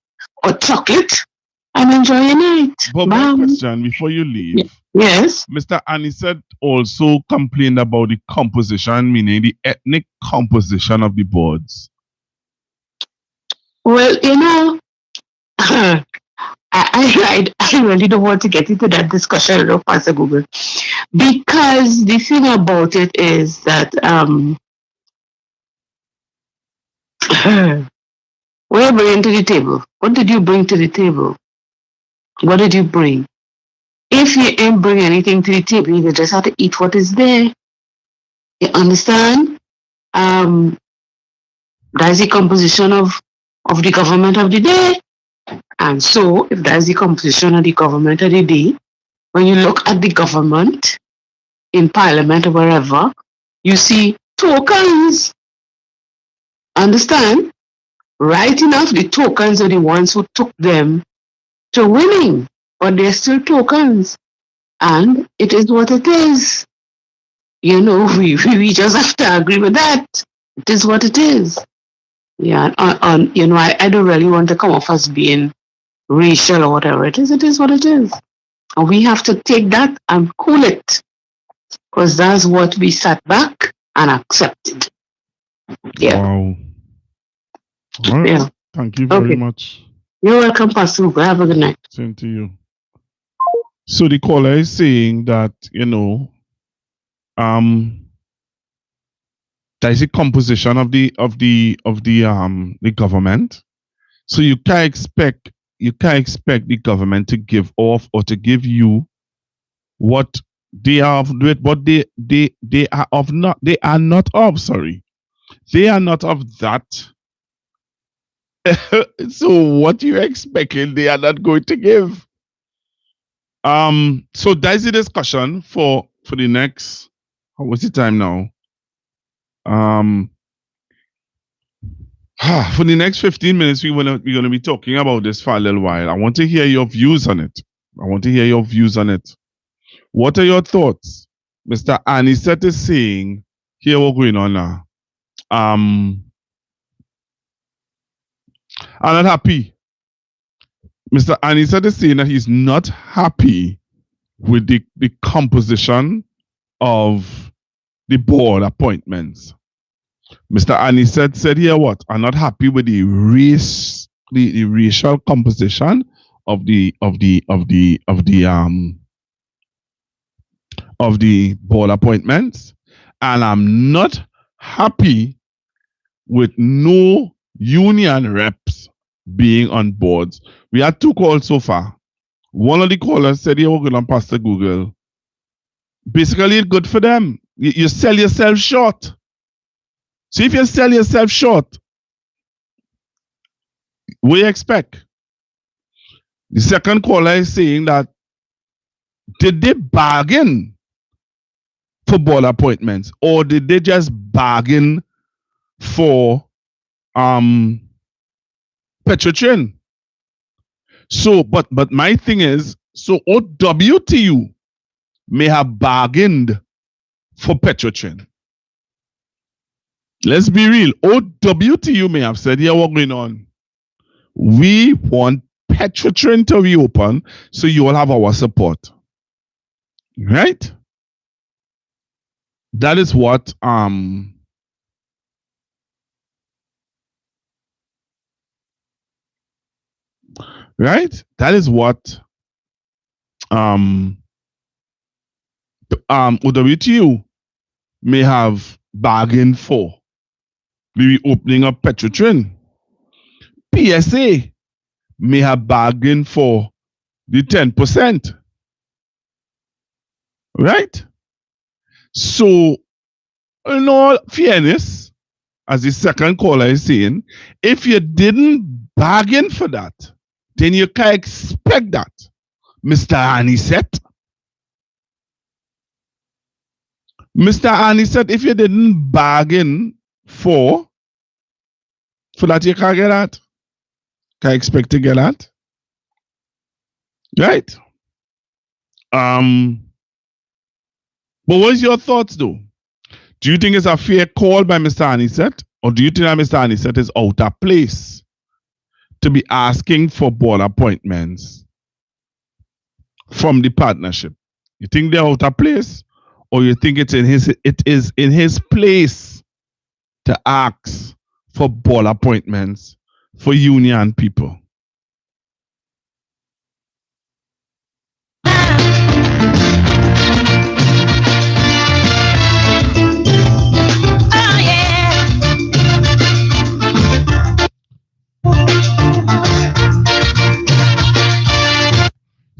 or chocolate and enjoy your night. But my question before you leave. Yes. Mr. Anisette also complained about the composition, meaning the ethnic composition of the boards. Well, I really don't want to get into that discussion of Pastor Google, because the thing about it is that what are you bringing to the table? What did you bring to the table? What did you bring? If you ain't bring anything to the table, you just have to eat what is there. You understand? That's the composition of the government of the day. And so, if that's the composition of the government of the day, when you look at the government in Parliament or wherever, you see tokens. Understand? Right enough, the tokens are the ones who took them to winning, but they're still tokens. And it is what it is. We just have to agree with that. It is what it is. Yeah, I don't really want to come off as being racial or whatever it is what it is. And we have to take that and cool it. Because that's what we sat back and accepted. Yeah. Wow. All right. Yeah. Thank you very much. You're welcome, Pastor Hugo. Have a good night. Same to you. So the caller is saying that, that is the composition of the government. So you can't expect the government to give off or to give you what they are of, what they are of not. They are not of. Sorry, they are not of that. So what you expecting? They are not going to give. So that's the discussion for the next. What's the time now? For the next 15 minutes, we're gonna be talking about this for a little while. I want to hear your views on it. What are your thoughts? Mr. Anisette is saying, here what's going on now. I'm not happy. Mr. Anisette is saying that he's not happy with the composition of the board appointments. Mr. Anisette said here what? I'm not happy with the racial composition of the board appointments, and I'm not happy with no union reps being on boards. We had 2 calls so far. One of the callers said, "Yeah, we're going on Pastor Google." Basically, it's good for them. You sell yourself short. So if you sell yourself short, what do you expect? The second caller is saying that did they bargain for board appointments, or did they just bargain for Petrotrin? So, but my thing is, so OWTU may have bargained for Petrotrin. Let's be real. OWTU may have said, yeah, what's going on? We want Petrotrin to reopen, so you will have our support. Right? That is what right? That is what OWTU may have bargained for. The reopening of Petrotrin. PSA may have bargained for the 10%. Right? So, in all fairness, as the second caller is saying, if you didn't bargain for that, then you can expect that, Mr. Anisette. Mr. Annie said if you didn't bargain for that you can't get that. Can expect to get that. Right? But what's your thoughts though? Do you think it's a fair call by Mr. Anisette? Or do you think that Mr. Anisette is out of place to be asking for board appointments from the partnership? You think they're out of place? Or you think it is in his place to ask for board appointments for union people?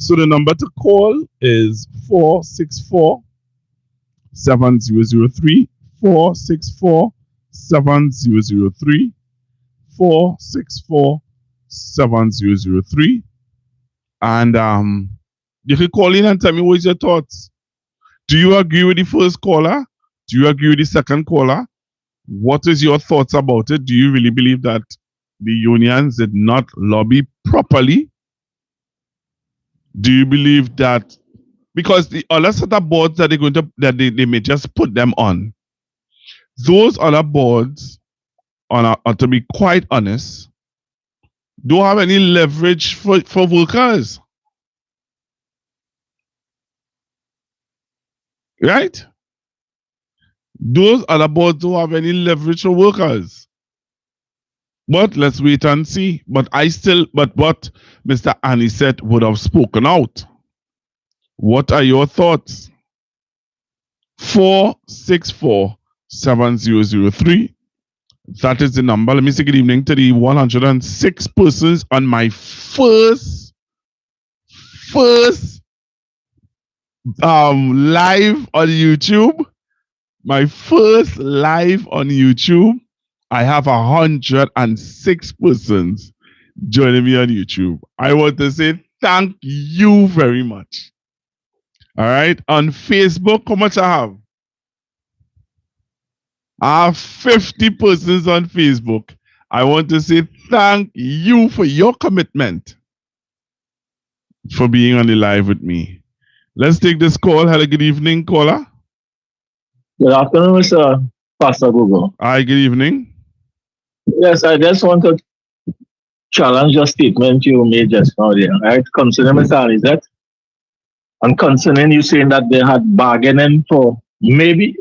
So the number to call is 464-7003, 464-7003, 464-7003. And you can call in and tell me what's your thoughts. Do you agree with the first caller? Do you agree with the second caller? What is your thoughts about it? Do you really believe that the unions did not lobby properly? Do you believe that because the other set of boards that they're going to they may just put them on, those other boards, to be quite honest, don't have any leverage for workers. Right? Those other boards don't have any leverage for workers. But let's wait and see. But what Mr. Anisette would have spoken out. What are your thoughts? 464-7003. That is the number. Let me say good evening to the 106 persons on my first live on YouTube. My first live on YouTube. I have 106 persons joining me on YouTube. I want to say thank you very much. All right. On Facebook, how much I have? I have 50 persons on Facebook. I want to say thank you for your commitment for being on the live with me. Let's take this call. Hello, good evening, caller. Good afternoon, Mr. Pastor Google. Hi, good evening. Yes, I just want to challenge your statement you made just now there, right? Concerning Mr. Anisette, and concerning you saying that they had bargaining for maybe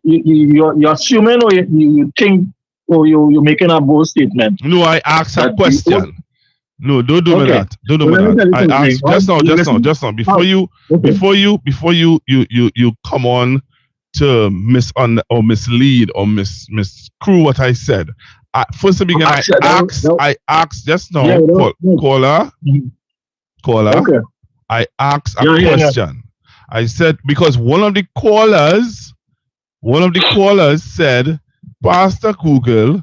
you're assuming or you think or you're making a bold statement. No, I asked a question. No, don't do me that. Don't do me that. I asked just now. Before you come on to mislead or miscrew what I said. First to begin, I asked just now, caller. Okay. I asked a question. I said because one of the callers said, Pastor Google,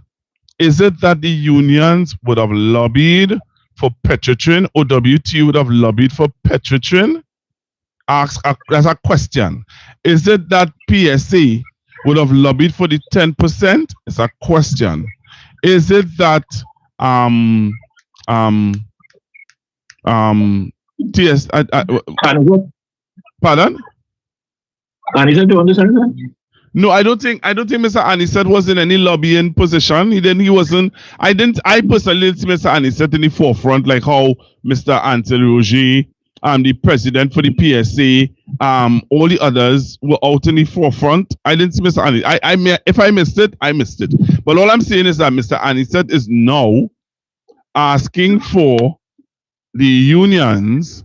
is it that the unions would have lobbied for Petrotrin or WT would have lobbied for Petrotrin? That's a question. Is it that PSA would have lobbied for the 10%? It's a question. Is it that pardon? Anisette, you understand that? No, I don't think Mr. Anisette was in any lobbying position. I personally didn't see Mr. Anisette in the forefront, like how Mr. Ansel Roger, the president for the PSA, all the others were out in the forefront. I didn't see Mr. Anisette. If I missed it, I missed it. But all I'm saying is that Mr. Anisette is now asking for the unions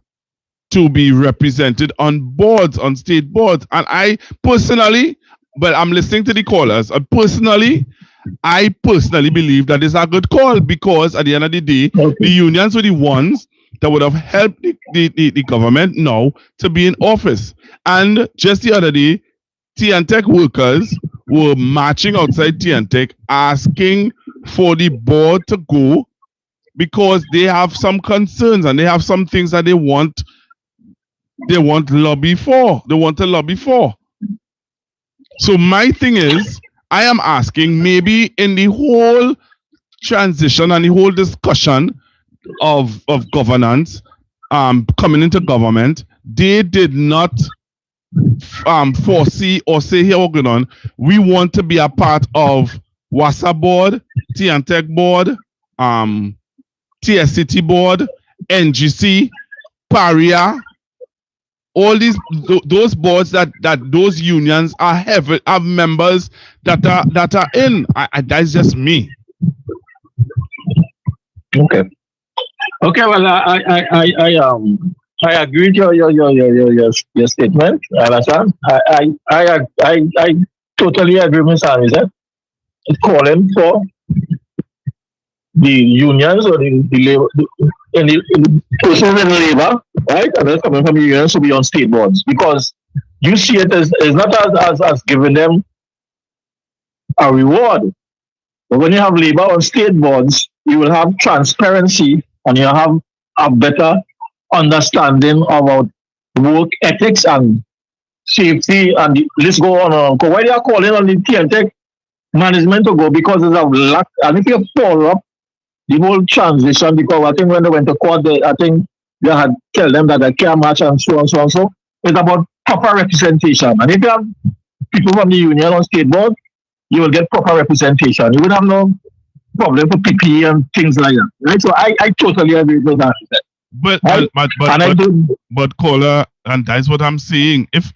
to be represented on boards, on state boards. And I personally, but I'm listening to the callers, I personally believe that is a good call because at the end of the day, the unions were the ones that would have helped the government now to be in office. And just the other day, TNTech workers were marching outside TNTech asking for the board to go because they have some concerns and they have some things that they want to lobby for. So my thing is, I am asking, maybe in the whole transition and the whole discussion of governance, coming into government, they did not foresee or say, here we're going on, we want to be a part of WASA board, Tech board, TSCT board, NGC, Paria, all those boards that those unions are have members that are in. That's just me. Okay. Okay. Well, I agree with your statement. I understand. I totally agree with Sammy said. Calling for the unions or the labor, in the persons in labor, right? And that's coming from the unions to be on state boards, because you see it as not as giving them a reward. But when you have labor on state boards, you will have transparency and you have a better understanding about work ethics and safety, and the list go on and on. Why they are calling on the TNTech management to go? Because there's a lack, and if you follow up the whole transition, because I think when they went to court, I think they had tell them that they can't match and so on, so on. So it's about proper representation. And if you have people from the union on state board, you will get proper representation. You would have no problem for PPE and things like that. Right? So I totally agree with that. But caller, and that's what I'm saying. If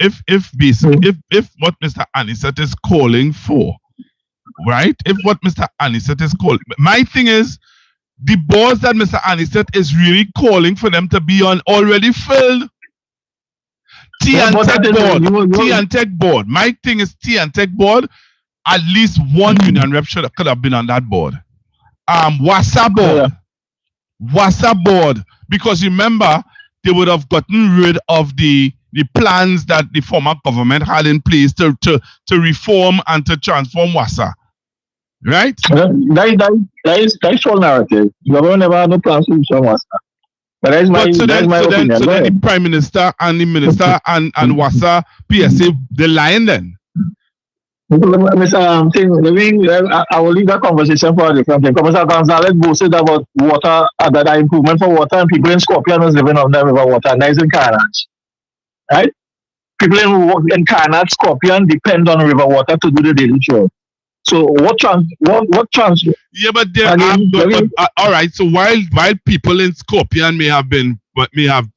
what Mr. Anisette is calling for, right? If what Mr. Anisette is calling, my thing is, the boards that Mr. Anisette is really calling for them to be on already filled. Tech board. My thing is Tech board. At least one union rep could have been on that board. WASA board. WASA board. Because remember, they would have gotten rid of the plans that the former government had in place to reform and to transform WASA. Right? That is full narrative. The government never had no plans to reform WASA. But that's my opinion. So then the Prime Minister and the Minister and WASA PSA, they're lying then. Mr. I will leave that conversation for a different thing. Mr. Gonzalez boasted about water, that improvement for water, and people in Scorpion is living on the river water, and that is in Carnage. Right? People in Carnage, Scorpion depend on river water to do the daily chore. So what chance? Yeah, but there all right. So while people in Scorpion may have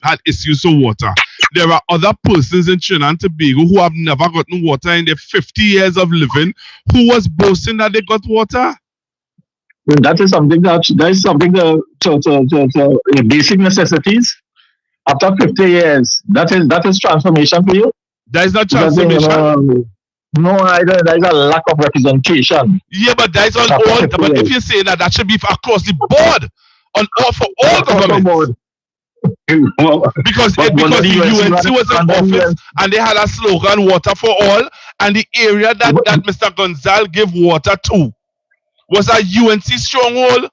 had issues with water, there are other persons in Trinidad and Tobago who have never gotten water in their 50 years of living, who was boasting that they got water. That is something to basic necessities. After 50 years, that is transformation for you. That is not transformation. No, there is a lack of representation. Yeah, but that is on all. But if you say that should be across the board, for all governments. Because the UNC was in office and they had a slogan, water for all, and the area that Mr. Gonzalez gave water to was a UNC stronghold.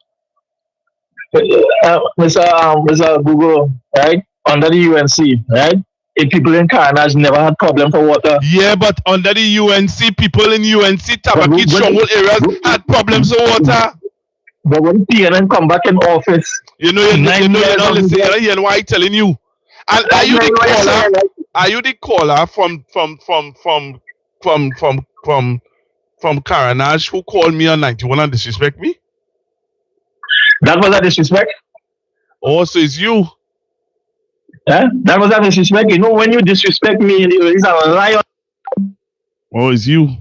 Mr. Google, right? Under the UNC, right? If people in Carnage never had problem for water. Yeah, but under the UNC, people in UNC, Tabaki stronghold areas had problems with water. But when PNN come back in office, you're not listening. You know why I'm telling you. And are you the caller? Are you the caller from Carnage who called me on 91 and disrespect me? That was a disrespect. Oh, so it's you. Yeah, that was a disrespect. You know, when you disrespect me, it's a lie. Oh, it's you.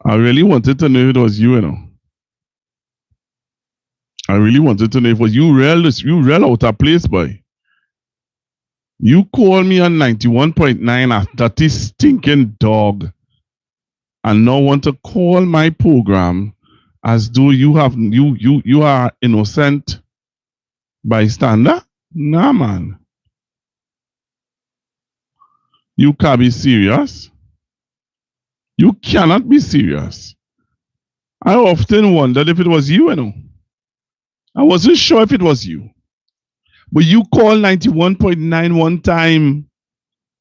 I really wanted to know if it was you, I really wanted to know if it was you real out of place, boy. You call me on 91.9 a dirty stinking dog and now want to call my program as though you are innocent bystander? Nah, man. You can't be serious. You cannot be serious. I often wondered if it was you, I wasn't sure if it was you. But you called 91.9 one time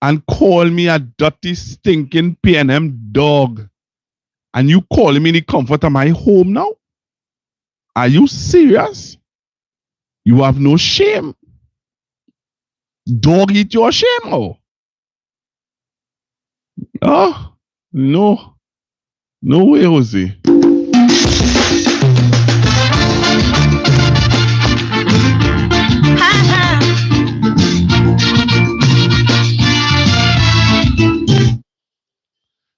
and call me a dirty, stinking PNM dog. And you calling me in the comfort of my home now? Are you serious? You have no shame. Dog eat your shame, oh? Oh, no. No way, Jose.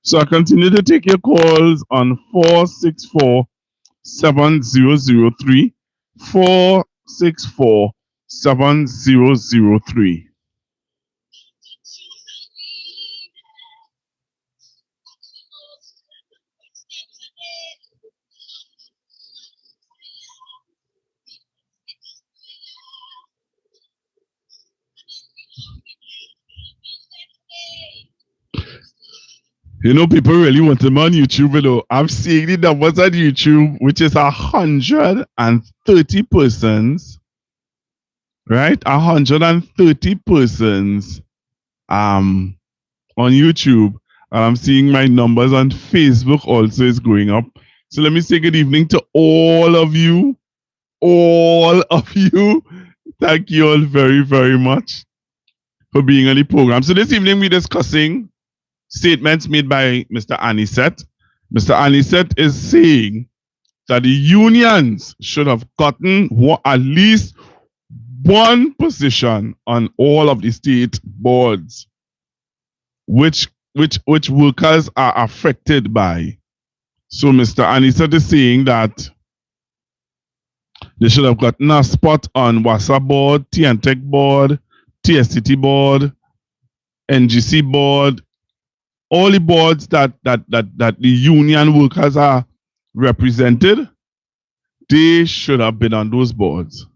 So I continue to take your calls on 464-7003. 464-7003. You know, people really want them on YouTube, you know. I'm seeing the numbers on YouTube, which is 130 persons, right? 130 persons on YouTube. And I'm seeing my numbers on Facebook also is going up. So let me say good evening to all of you. All of you. Thank you all very, very much for being on the program. So this evening we're discussing statements made by Mr. Anisette. Mr. Anisette is saying that the unions should have gotten at least one position on all of the state boards, which workers are affected by. So Mr. Anisette is saying that they should have gotten a spot on WASA board, TNTech board, TSTT board, NGC board, all the boards that the union workers are represented, they should have been on those boards.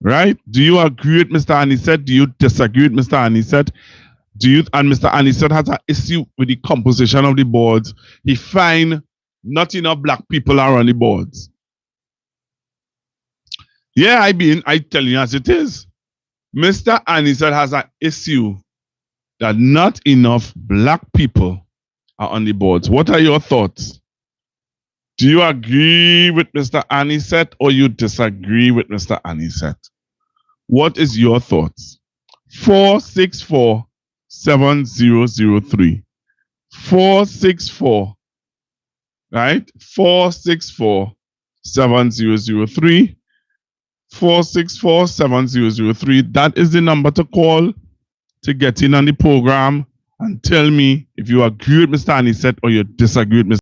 Right? Do you agree with Mr. Anisette? Do you disagree with Mr. Anisette? And Mr. Anisette has an issue with the composition of the boards. He find not enough black people are on the boards. Yeah, I tell you as it is. Mr. Anisette has an issue that not enough black people are on the boards. What are your thoughts? Do you agree with Mr. Anisette or you disagree with Mr. Anisette? What is your thoughts? 464-7003. 464, right? 464-7003. 464-7003. That is the number to call to get in on the program and tell me if you agree with Mr. Anisette or you disagree with Mr.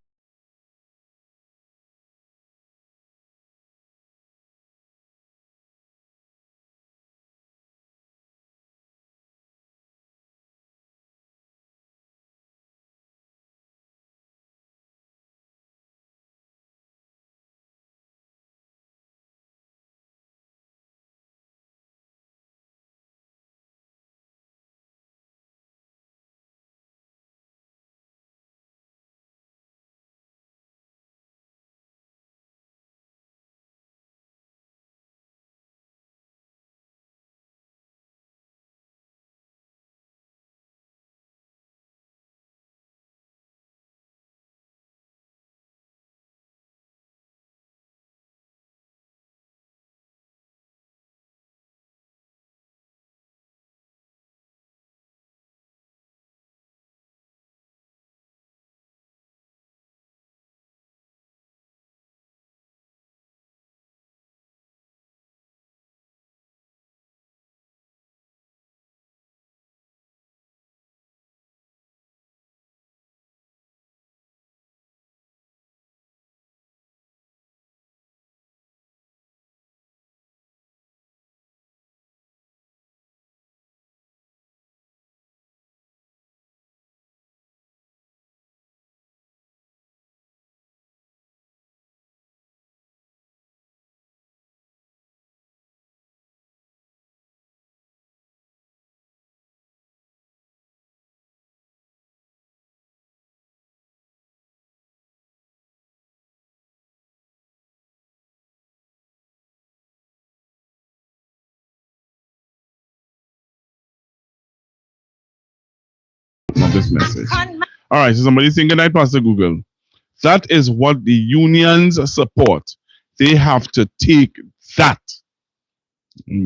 this message. All right, so somebody's saying, good night, Pastor Google. That is what the unions support. They have to take that.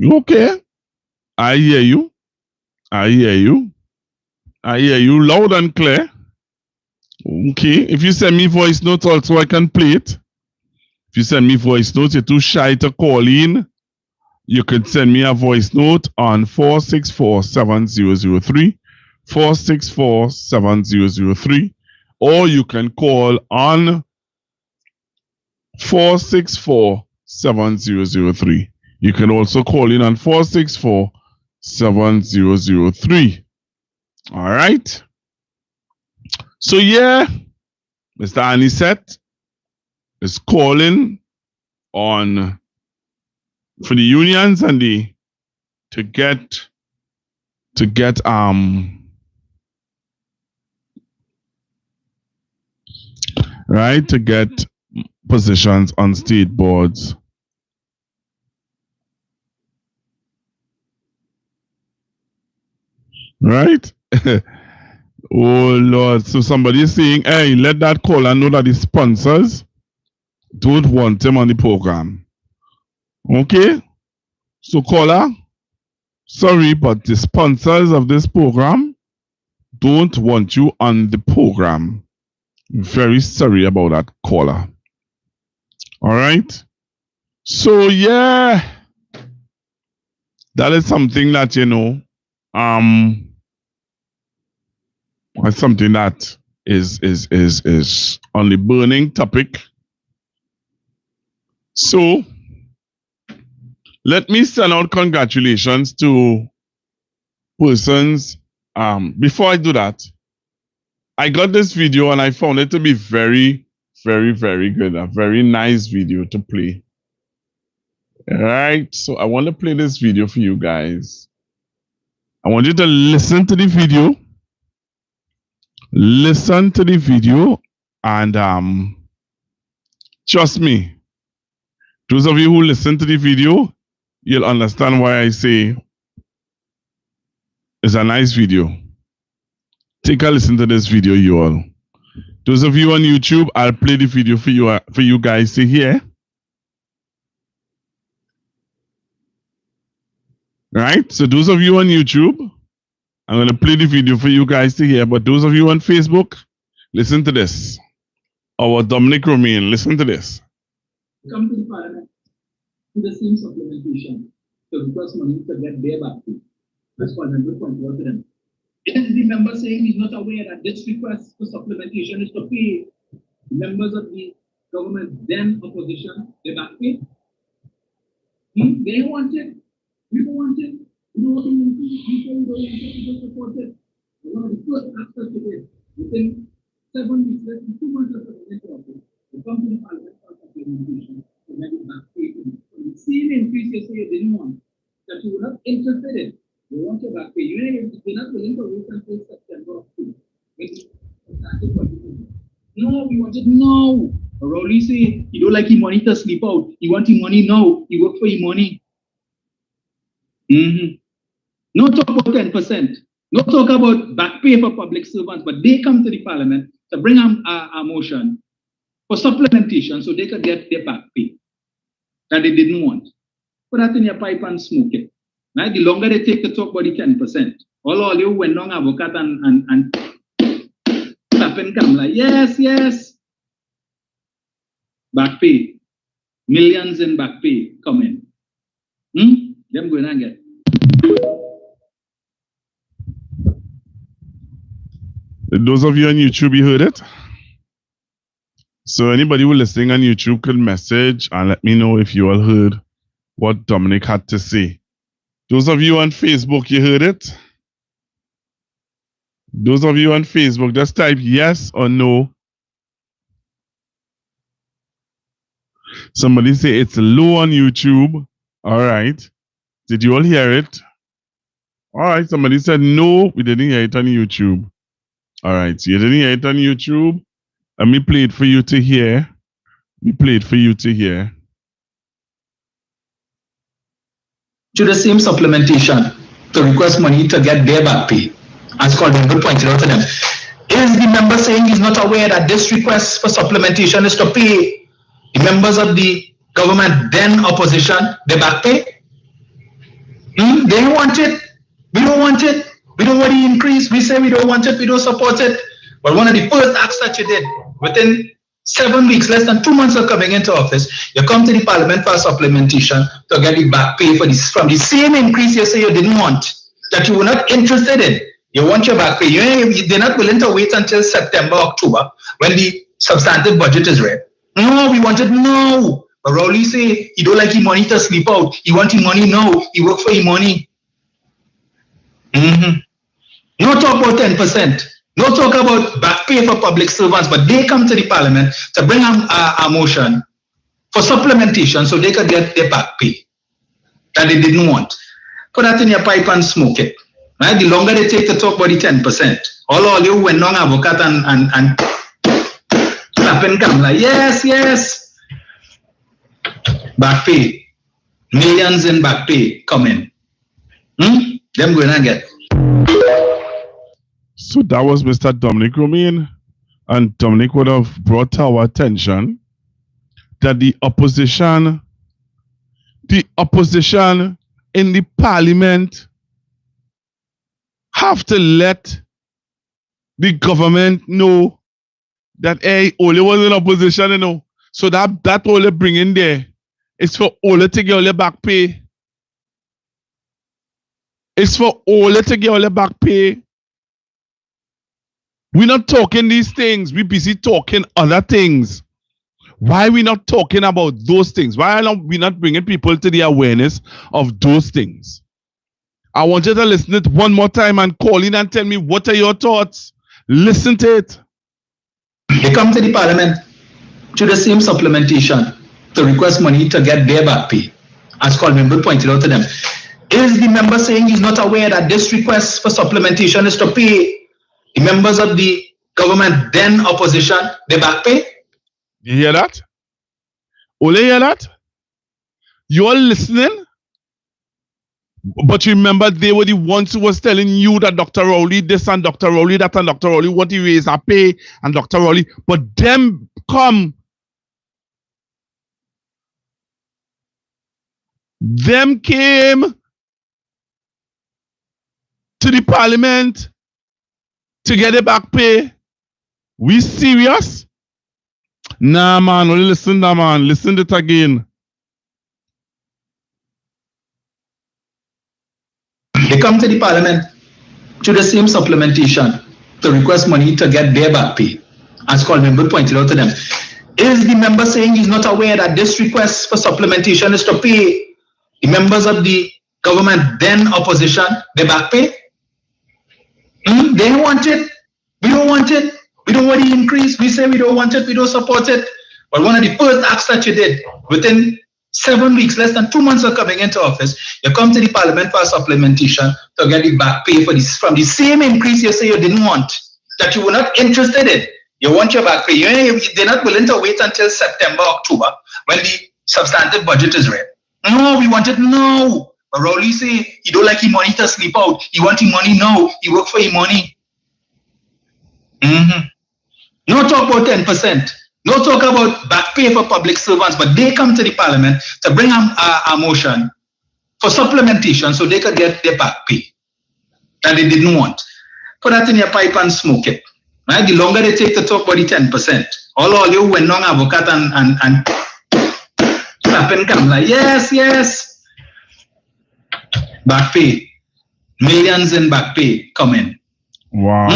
Okay. I hear you. I hear you. I hear you loud and clear. Okay. If you send me voice notes also, I can play it. If you send me voice notes, you're too shy to call in, you could send me a voice note on 464-7003, 464-7003, or you can call on 464-7003. You can also call in on 464-7003. All right. So yeah, Mr. Anisette is calling on for the unions and the to get right, to get positions on state boards. Right? Oh Lord. So somebody is saying, hey, let that caller know that the sponsors don't want him on the program. Okay? So caller, sorry, but the sponsors of this program don't want you on the program. Very sorry about that, caller. All right? So yeah, that is something that, you know, that's something that is on the burning topic. So let me send out congratulations to persons. Before I do that, I got this video and I found it to be very, very, very good. A very nice video to play. All right, so I want to play this video for you guys. I want you to listen to the video. Listen to the video and trust me, those of you who listen to the video, you'll understand why I say it's a nice video. Take a listen to this video, you all. Those of you on YouTube, I'll play the video for you guys to hear. Right? So those of you on YouTube, I'm going to play the video for you guys to hear. But those of you on Facebook, listen to this. Our Dominic Romain, listen to this. Come to the Parliament to the same supplementation. So because money to get their back to. That's what I'm going to to them. Is the member saying he's not aware that this request for supplementation is to pay members of the government, then opposition, their back pay? They want it. We don't want it. We don't want to increase people. We don't want to support it. One of the first aspects of it, within 7 weeks, less than 2 months after the next office, the company Parliament for supplementation to make it back pay. So the same increase you say you didn't want, that you were not interested in. You want your back pay. You're not willing to wait until September of 2. No, we want it now. Rowley say he don't like his money to sleep out. He want his money now. He work for his money. No talk about 10%. No talk about back pay for public servants, but they come to the Parliament to bring a motion for supplementation so they could get their back pay that they didn't want. Put that in your pipe and smoke it. Right? The longer they take to talk about the 10%, all you went long advocate and tapping come like, yes. Back pay. Millions in back pay coming. Them going to get. Those of you on YouTube, you heard it? So anybody who listening on YouTube could message and let me know if you all heard what Dominic had to say. Those of you on Facebook, you heard it? Those of you on Facebook, just type yes or no. Somebody say it's low on YouTube. All right. Did you all hear it? All right. Somebody said no, we didn't hear it on YouTube. All right. So you didn't hear it on YouTube. Let me play it for you to hear. To the same supplementation to request money to get their back pay. as Colvin Good pointed out to them. Is the member saying he's not aware that this request for supplementation is to pay the members of the government, then opposition, the back pay? They want it. We don't want it. We don't want the increase. We say we don't want it. We don't support it. But one of the first acts that you did within 7 weeks, less than 2 months of coming into office, you come to the parliament for supplementation to get the back pay for this from the same increase you say you didn't want, that you were not interested in. You want your back pay. They're not willing to wait until September, October, when the substantive budget is read. No, we want it now. But Rowley say he don't like his money to sleep out. He want his money now. He work for his money. No talk about 10%. No talk about back pay for public servants. But they come to the parliament to bring a motion for supplementation so they could get their back pay that they didn't want. Put that in your pipe and smoke it. Right? The longer they take to talk about the 10%, all you went long advocate and clapping come like, yes. Back pay. Millions in back pay coming. Them going to get. So that was Mr. Dominic Romain, and Dominic would have brought to our attention that the opposition in the parliament have to let the government know that Ole was in opposition, you know. So that Ole bring in there is for Ole to get Ole back pay. It's for Ole to get Ole back pay. We're not talking these things. We're busy talking other things. Why are we not talking about those things? Why are we not bringing people to the awareness of those things? I want you to listen to it one more time and call in and tell me what are your thoughts. Listen to it. They come to the parliament to the same supplementation to request money to get their back pay, as Colvin Good pointed out to them. Is the member saying he's not aware that this request for supplementation is to pay the members of the government, then opposition, their back pay? You hear that? Ole, hear that? You are listening? But remember, they were the ones who was telling you that Dr. Rowley this and Dr. Rowley that and Dr. Rowley want to raise a pay and Dr. Rowley. But them come. Them came to the parliament to get a back pay. We serious? Nah, man. Only listen, nah, man. Listen to it again. They come to the parliament to the same supplementation to request money to get their back pay, as Colvin Good pointed out to them. Is the member saying he's not aware that this request for supplementation is to pay the members of the government, then opposition, their back pay? They want it. We don't want it. We don't want the increase. We say we don't want it. We don't support it. But one of the first acts that you did within 7 weeks, less than 2 months of coming into office, you come to the parliament for supplementation to get the back pay for this from the same increase you say you didn't want, that you were not interested in. You want your back pay. They're not willing to wait until September, October, when the substantive budget is read. No, we want it now. But Rowley say he don't like his money to sleep out. He want his money now. He work for his money. No talk about 10%. No talk about back pay for public servants. But they come to the parliament to bring a motion for supplementation so they could get their back pay that they didn't want. Put that in your pipe and smoke it. Right? The longer they take to talk about the 10%, all you went long advocate and clapping come like, yes. Back pay. Millions in back pay coming. Wow.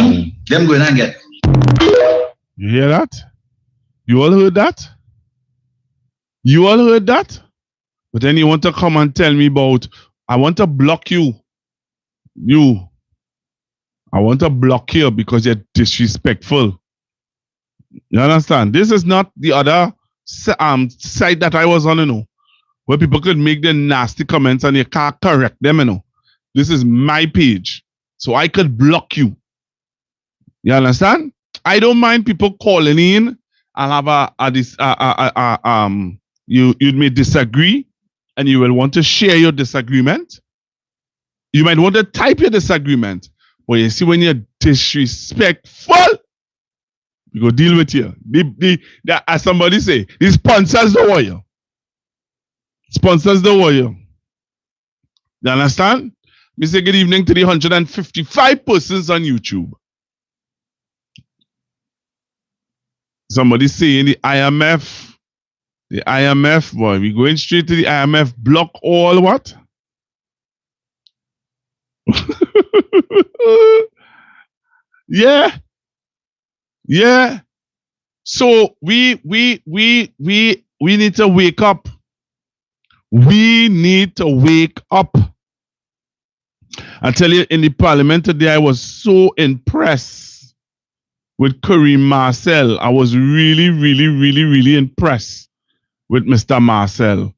Them going to get. You hear that? You all heard that? You all heard that? But then you want to come and tell me about, I want to block you. I want to block you because you're disrespectful. You understand? This is not the other site that I was on, you know, where people could make the nasty comments and you can't correct them, you know. This is my page. So I could block you. You understand? I don't mind people calling in and have you may disagree and you will want to share your disagreement. You might want to type your disagreement, But you see, when you're disrespectful, we go deal with you. As somebody say, the sponsors don't want you. Sponsors don't want you. You understand? We say good evening to the 155 persons on YouTube. Somebody saying the IMF, boy, we going straight to the IMF, block all what? Yeah. So we need to wake up. We need to wake up. I tell you, in the parliament today, I was so impressed with Kareem Marcel. I was really impressed with Mr. Marcel.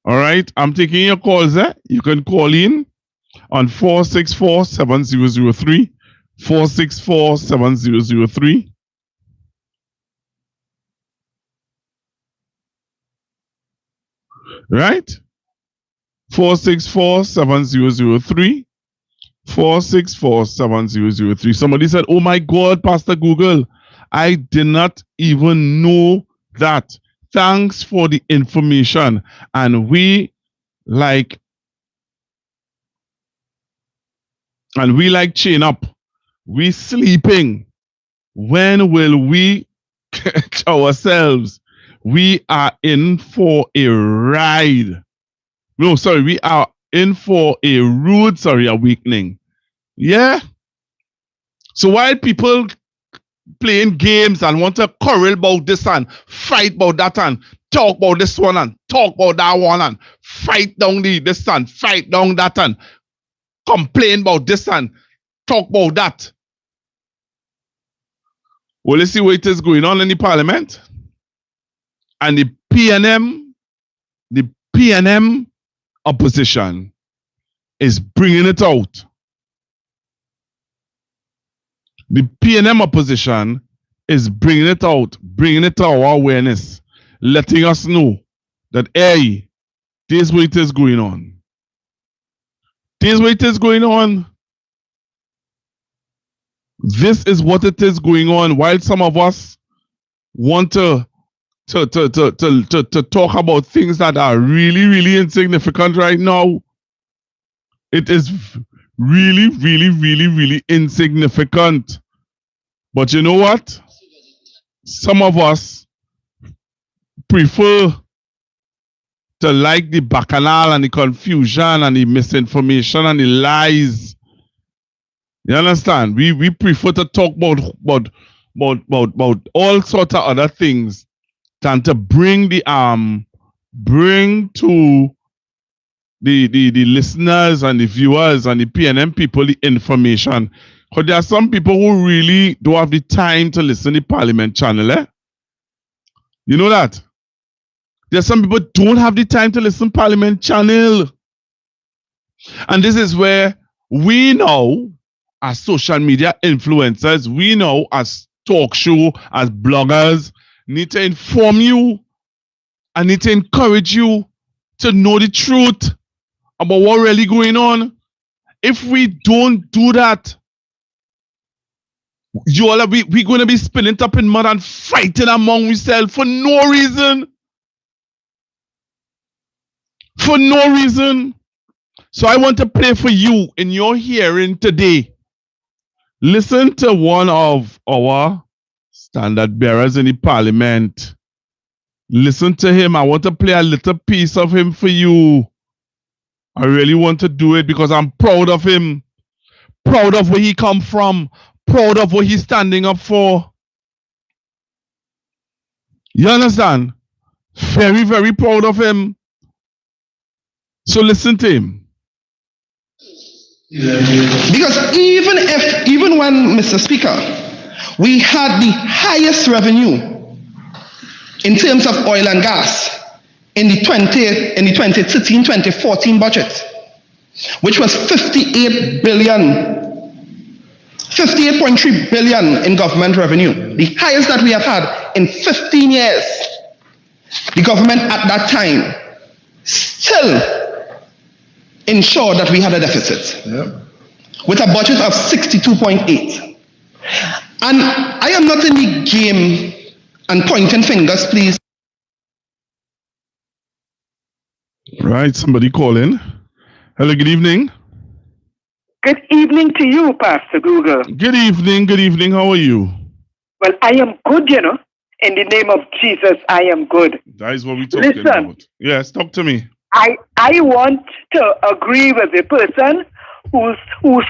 All right, I'm taking your calls there. You can call in on 464-7003, 464-7003. Right? 464-7003, 464-7003. Somebody said, oh my God, Pastor Google, I did not even know that. Thanks for the information. And we like chain up. We sleeping. When will we catch ourselves? We are in for a ride. No, sorry, we are in for a rude, awakening. Yeah. So while people playing games and want to quarrel about this and fight about that and talk about this one and talk about that one and fight down this and fight down that and complain about this and talk about that. Well, let's see what is going on in the parliament. And the PNM opposition is bringing it out. The PNM opposition is bringing it out, bringing it to our awareness, letting us know that, hey, this is what it is going on. This is what it is going on. This is what it is going on. While some of us want to talk about things that are really insignificant right now, it is really insignificant. But you know what? Some of us prefer to like the bacchanal and the confusion and the misinformation and the lies. You understand? We prefer to talk about all sorts of other things than to bring to the listeners and the viewers and the PNM people the information. Because there are some people who really don't have the time to listen to the Parliament channel. You know that? There are some people who don't have the time to listen to Parliament channel. And this is where we know, as social media influencers, we know as talk show, as bloggers, need to inform you and need to encourage you to know the truth about what really going on. If we don't do that, we're going to be spinning up in mud and fighting among ourselves for no reason. For no reason. So I want to pray for you in your hearing today. Listen to one of our standard bearers in the parliament. Listen to him. I want to play a little piece of him for you. I really want to do it because I'm proud of him. Proud of where he come from. Proud of what he's standing up for. You understand? Very proud of him. So listen to him. Because even when, Mr. Speaker, we had the highest revenue in terms of oil and gas in the 2013-2014 budget, which was 58.3 billion in government revenue, the highest that we have had in 15 years. The government at that time still ensured that we had a deficit. Yep. with a budget of 62.8. And I am not in the game and pointing fingers, please. Right, somebody call in. Hello, good evening. Good evening to you, Pastor Google. Good evening, how are you? Well, I am good, you know. In the name of Jesus, I am good. That is what we're talking about. Yes, talk to me. I want to agree with the person who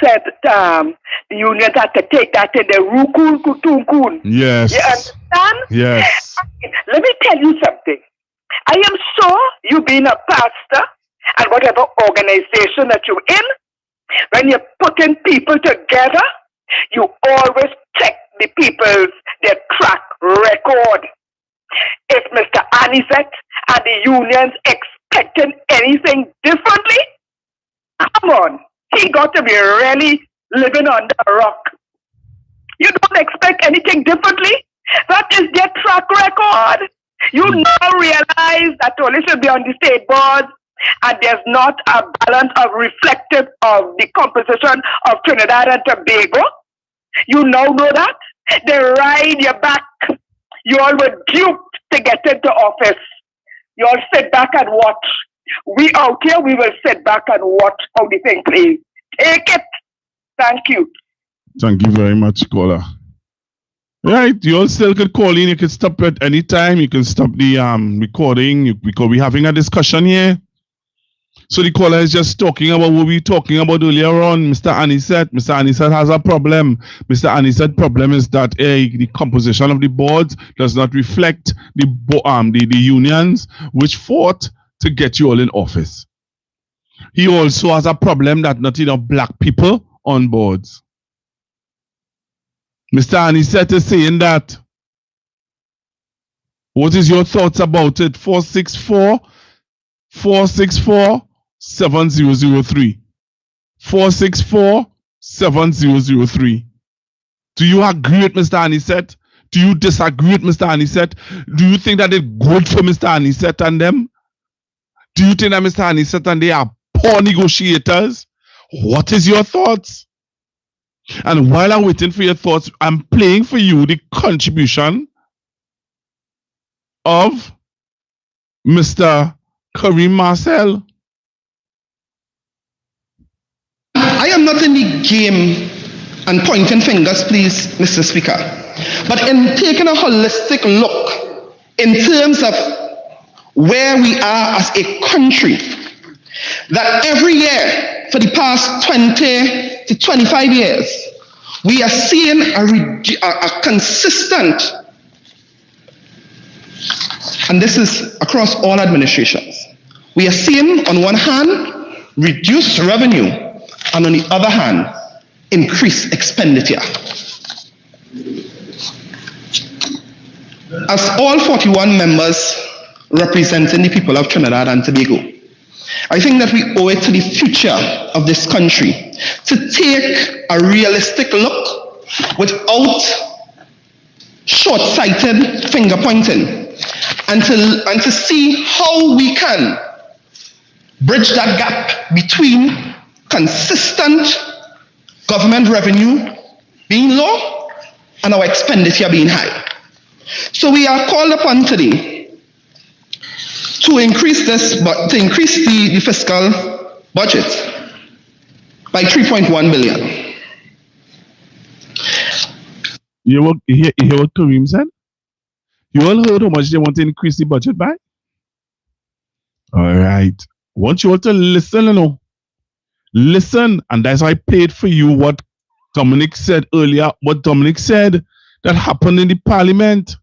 said the unions had to take that in the rukun kutunkun. Yes. You understand? Yes. Let me tell you something. I am sure you being a pastor and whatever organization that you're in, when you're putting people together, you always check the their track record. If Mr. Anisette and the unions expecting anything differently, come on, he got to be really living under a rock. You don't expect anything differently? That is their track record. You now realize that only should be on the state board, and there's not a balance of reflective of the composition of Trinidad and Tobago. You now know that. They ride your back. You all were duped to get into office. You all sit back and watch. We out here, we will sit back and watch how the thing plays. Take it. Thank you. Thank you very much, caller. Right, you all still could call in. You can stop at any time. You can stop the recording because we're having a discussion here. So the caller is just talking about what we were talking about earlier on. Mr. Anisette. Mr. Anisette has a problem. Mr. Anissette's problem is that the composition of the boards does not reflect the unions which fought to get you all in office. He also has a problem that not enough black people on boards. Mr. Anisette is saying that. What is your thoughts about it? 464-7003. 464-7003. Do you agree with Mr. Anisette? Do you disagree with Mr. Anisette? Do you think that it's good for Mr. Anisette and them? Do you think that Mr. Anisette and they are poor negotiators? What is your thoughts? And while I'm waiting for your thoughts, I'm playing for you the contribution of Mr. Kareem Marcel. I am not in the game and pointing fingers, please, Mr. Speaker, but in taking a holistic look in terms of where we are as a country, that every year for the past 20 to 25 years, we are seeing a consistent, and this is across all administrations, we are seeing on one hand reduced revenue and on the other hand increased expenditure. As all 41 members representing the people of Trinidad and Tobago, I think that we owe it to the future of this country to take a realistic look without short-sighted finger pointing and to see how we can bridge that gap between consistent government revenue being low and our expenditure being high. So we are called upon today to increase the fiscal budget by 3.1 billion. You hear what Kareem said? You all heard how much they want to increase the budget by? All right. I want you all to listen, Listen, and that's why I played for you what Dominic said earlier, what Dominic said that happened in the parliament.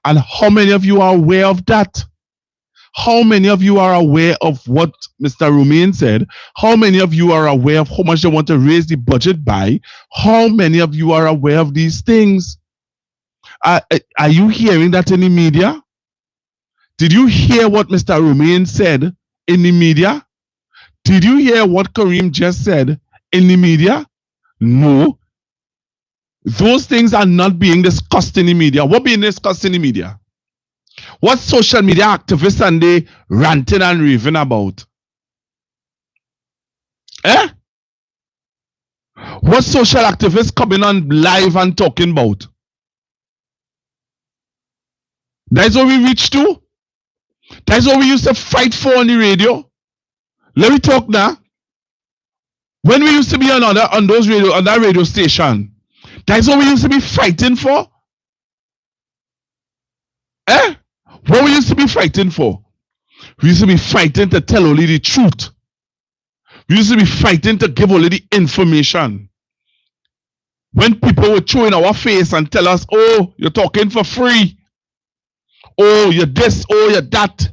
And how many of you are aware of that? How many of you are aware of what Mr. Romain said? How many of you are aware of how much they want to raise the budget by? How many of you are aware of these things? Are you hearing that in the media? Did you hear what Mr. Romain said in the media? Did you hear what Kareem just said in the media? No. Those things are not being discussed in the media. What being discussed in the media? What social media activists and they ranting and raving about? What social activists coming on live and talking about? That's what we reached to. That's what we used to fight for on the radio. Let me talk now. When we used to be on that radio station, that's what we used to be fighting for. What we used to be fighting for? We used to be fighting to tell only the truth. We used to be fighting to give only the information. When people would throw in our face and tell us, oh, you're talking for free. Oh, you're this, oh, you're that.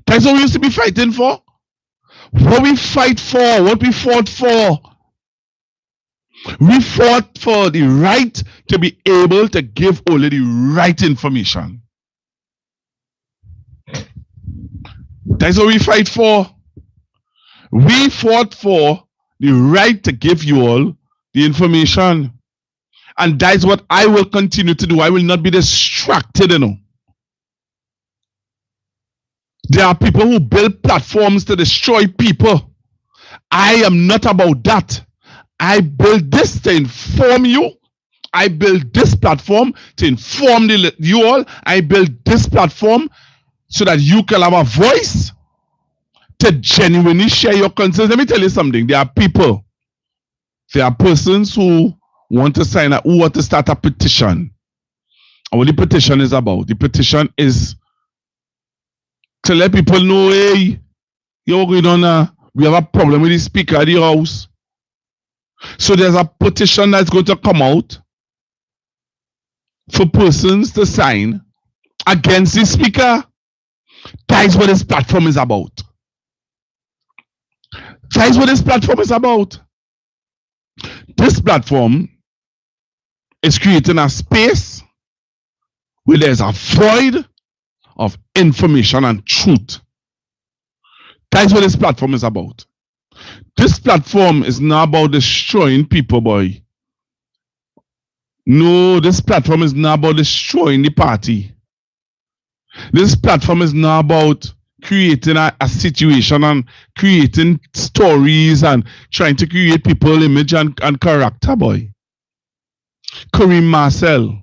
That's what we used to be fighting for. What we fight for, what we fought for. We fought for the right to be able to give only the right information. That's what we fight for. We fought for the right to give you all the information. And that's what I will continue to do. I will not be distracted, There are people who build platforms to destroy people. I am not about that. I build this to inform you. I build this platform to inform you all. I build this platform so that you can have a voice to genuinely share your concerns. Let me tell you something. There are persons who want to sign up, who want to start a petition. And what the petition is about? The petition is to let people know, hey, you're going on, we have a problem with the Speaker of the House. So there's a petition that's going to come out for persons to sign against the Speaker. That is what this platform is about. That is what this platform is about. This platform is creating a space where there's a void of information and truth. That is what this platform is about. This platform is not about destroying people, boy. No, this platform is not about destroying the party. This platform is not about creating a situation and creating stories and trying to create people image and character, boy. Kareem Marcel,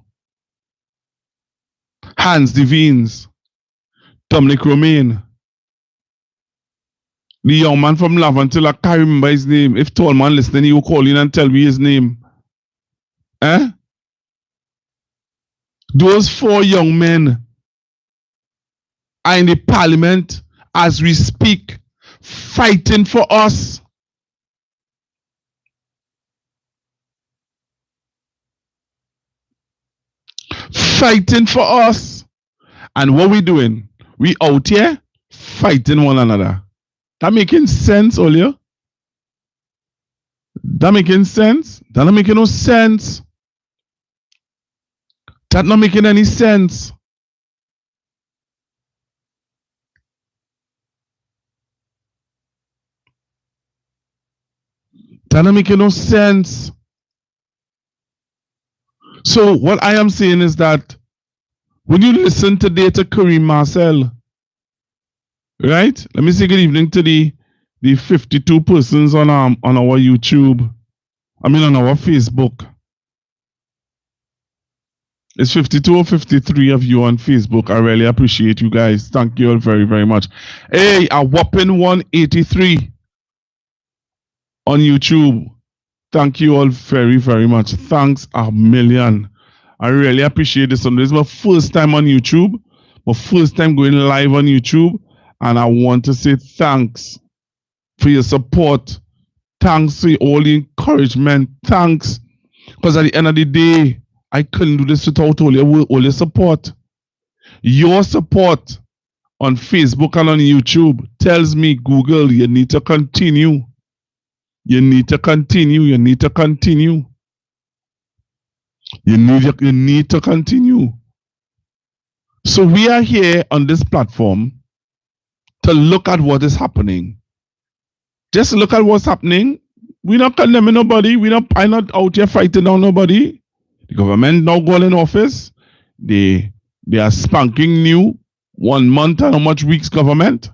Hans Devines, Dominic Romaine, the young man from Laventille, I can't remember his name. If tall man listening, he will call in and tell me his name. Those 4 young men are in the parliament as we speak, fighting for us. Fighting for us. And what we doing? We out here fighting one another. That making sense, Olio? That making sense? That not making no sense. That not making any sense. That not making no sense. So what I am saying is that when you listen today to Kareem Marcel, right? Let me say good evening to the 52 persons on our YouTube. I mean on our Facebook. It's 52 or 53 of you on Facebook. I really appreciate you guys. Thank you all very, very much. Hey, a whopping 183 on YouTube. Thank you all very, very much. Thanks a million. I really appreciate this. This is my first time on YouTube. My first time going live on YouTube. And I want to say thanks for your support. Thanks for all the encouragement. Thanks. Because at the end of the day, I couldn't do this without all your support. Your support on Facebook and on YouTube tells me, Google, you need to continue. You need to continue. You need to continue. You need to continue. So we are here on this platform to look at what is happening. Just look at what's happening. We're not condemning nobody. I'm not out here fighting down nobody. The government now going in office. They are spanking new 1 month and how much weeks government.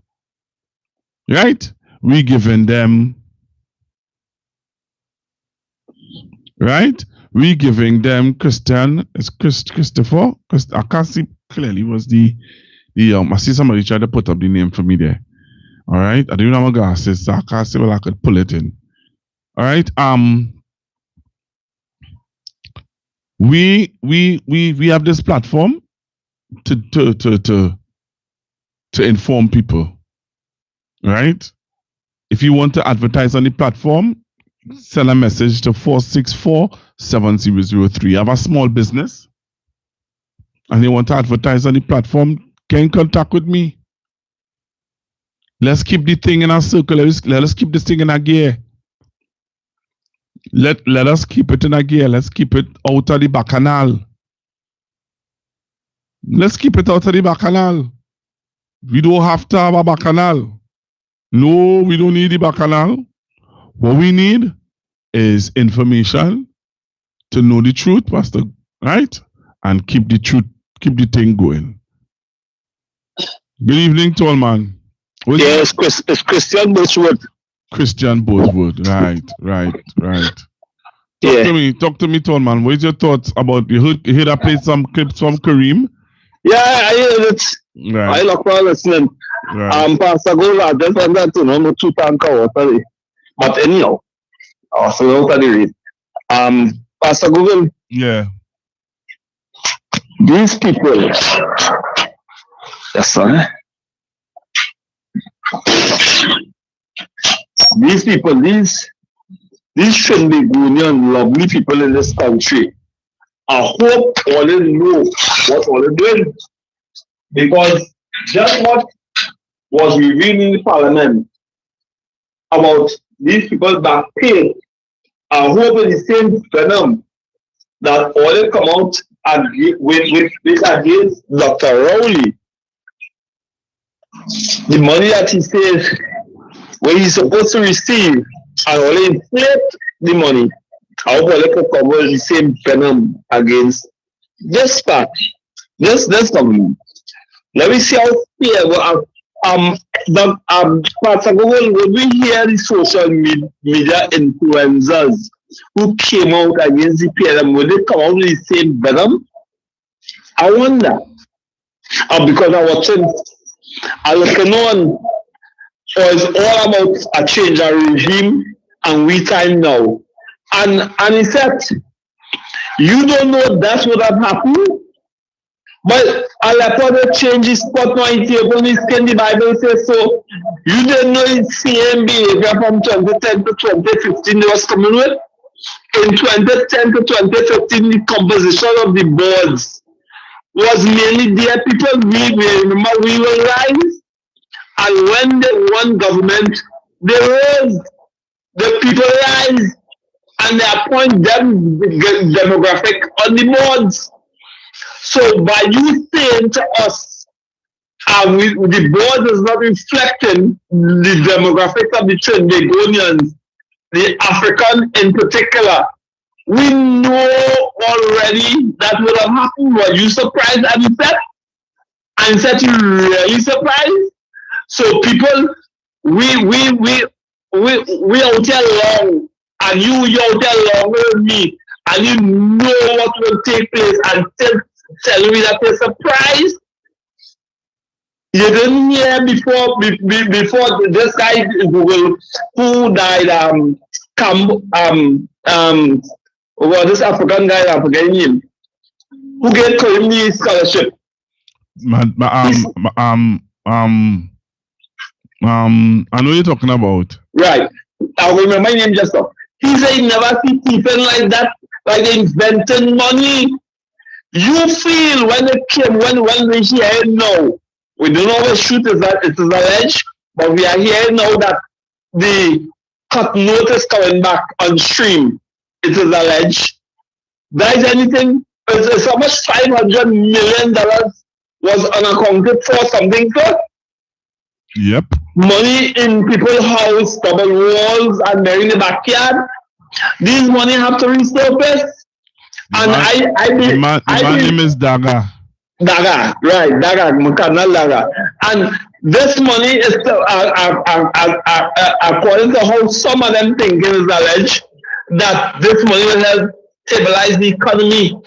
right? We giving them, right? We giving them Christian, is Christopher? I can't see clearly was the I see somebody try to put up the name for me there. All right. I don't have my glasses, so I can't see, well, I could pull it in. All right. We have this platform to inform people. Right? If you want to advertise on the platform, send a message to 464-7003. You have a small business and you want to advertise on the platform, get in contact with me. Let's keep the thing in our circle. Let us keep this thing in our gear. Let us keep it in our gear. Let's keep it out of the bacchanal. Let's keep it out of the bacchanal. We don't have to have a bacchanal. No, we don't need the bacchanal. What we need is information to know the truth, Pastor, right? And keep the truth, keep the thing going. Good evening, tall man. Yes, it's Christian Bushwood. Christian Bushwood, right. Talk to me, tall man. What is your thoughts about, you heard I played some clips from Kareem? Yeah, I heard it. Right. I look for listening. Right. Pastor Gold, I just wanted to know 2 tank of water. But anyhow, so out of the read. Pastor Google. Yeah. These people. Yes, sir. These people, these shouldn't be union lovely people in this country. I hope all they know what all they're doing. Because just what was revealed in the parliament about these people back paid, I hope in the same venom that all they come out and with against Dr. Rowley. The money that he says when he's supposed to receive and only inflate the money. I hope they could cover the same venom against this part. This government. Let me see how fair. Pastor Google, when we hear the social media influencers who came out against the PLM, will they come out with the same venom? I wonder. Because I'm watching, I looking on, so it's all about a change of regime, and we time now. And he said, you don't know that's what have happened? But I'll the changes spot my table in the Bible says so. You didn't know it's same behavior from 2010 to 2015 they was coming with. In 2010 to 2015, the composition of the boards was mainly there. People we remember we will rise. And when they won government, they rose. The people rise and they appoint them demographic on the boards. So by you saying to us, the board is not reflecting the demographics of the Trinbagonians, the African in particular, we know already that would have happened. Were you surprised at that? And said you really surprised? So people, we out here long, and you out here longer than me, and you know what will take place, and still tell me that you're surprised. You didn't hear before this guy Google who died this African guy, I'm forgetting him, who gave Kareem scholarship. I know you're talking about. Right. I remember my name just now. He said he never see people like that, like inventing money. You feel when it came, when we hear now, we don't know what shoot is that it is alleged, but we are hearing now that the cut note is coming back on stream. It is alleged. There is anything, it's how much $500 million was unaccounted for something for? Yep. Money in people's house, double walls, and they're in the backyard. These money have to resurface. And my name is Daga. Daga, right, Daga, Mukana Daga. And This money is, according to how some of them thinking is alleged, that this money will help stabilize the economy.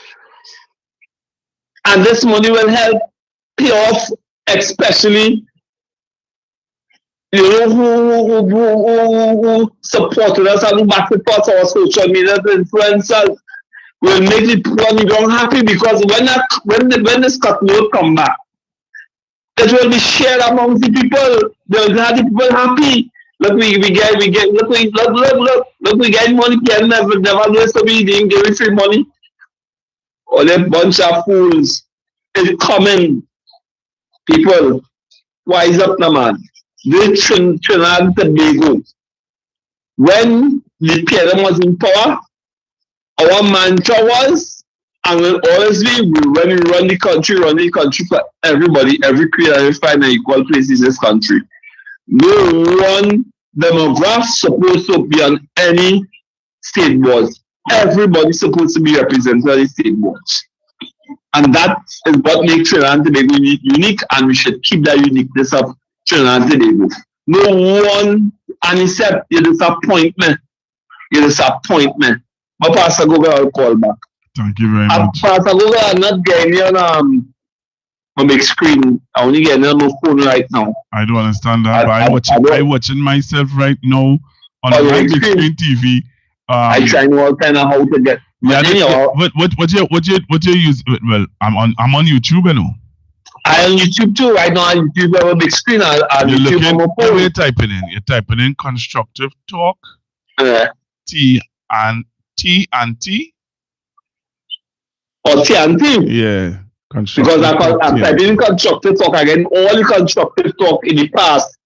And this money will help pay off, especially who supported us and who back support our social media influencers. Will make the poor and young happy, because when this cut note come back, it will be shared among the people. They will have the people happy. Look, we get money. Can never do so we didn't give free money. All a bunch of fools is coming. People, wise up now, man. This Trinidad and Tobago, when the PLM was in power, our mantra was, and will always be, when we run the country for everybody, every creed, every find an equal place in this country. No one demographic supposed to be on any state boards. Everybody's supposed to be represented on the state boards. And that is what makes Trinidad and Tobago unique, and we should keep that uniqueness of Trinidad and Tobago. No one, and he said, you disappoint me. But Pastor Google, I'll call back. Thank you very much. Pastor Google, I'm not getting on a big screen. I only get on my phone right now. I don't understand that. I'm watching myself right now on my big screen TV. I try to all kind of how to get. Yeah, what you use? Well, I'm on YouTube, you know. I'm on YouTube too. Right now on YouTube, I have a big screen. You're typing in. You're typing in Constructive Talk. T and T. Or TNT? Yeah. Because I'm typing in Constructive Talk. I get all the Constructive Talk in the past,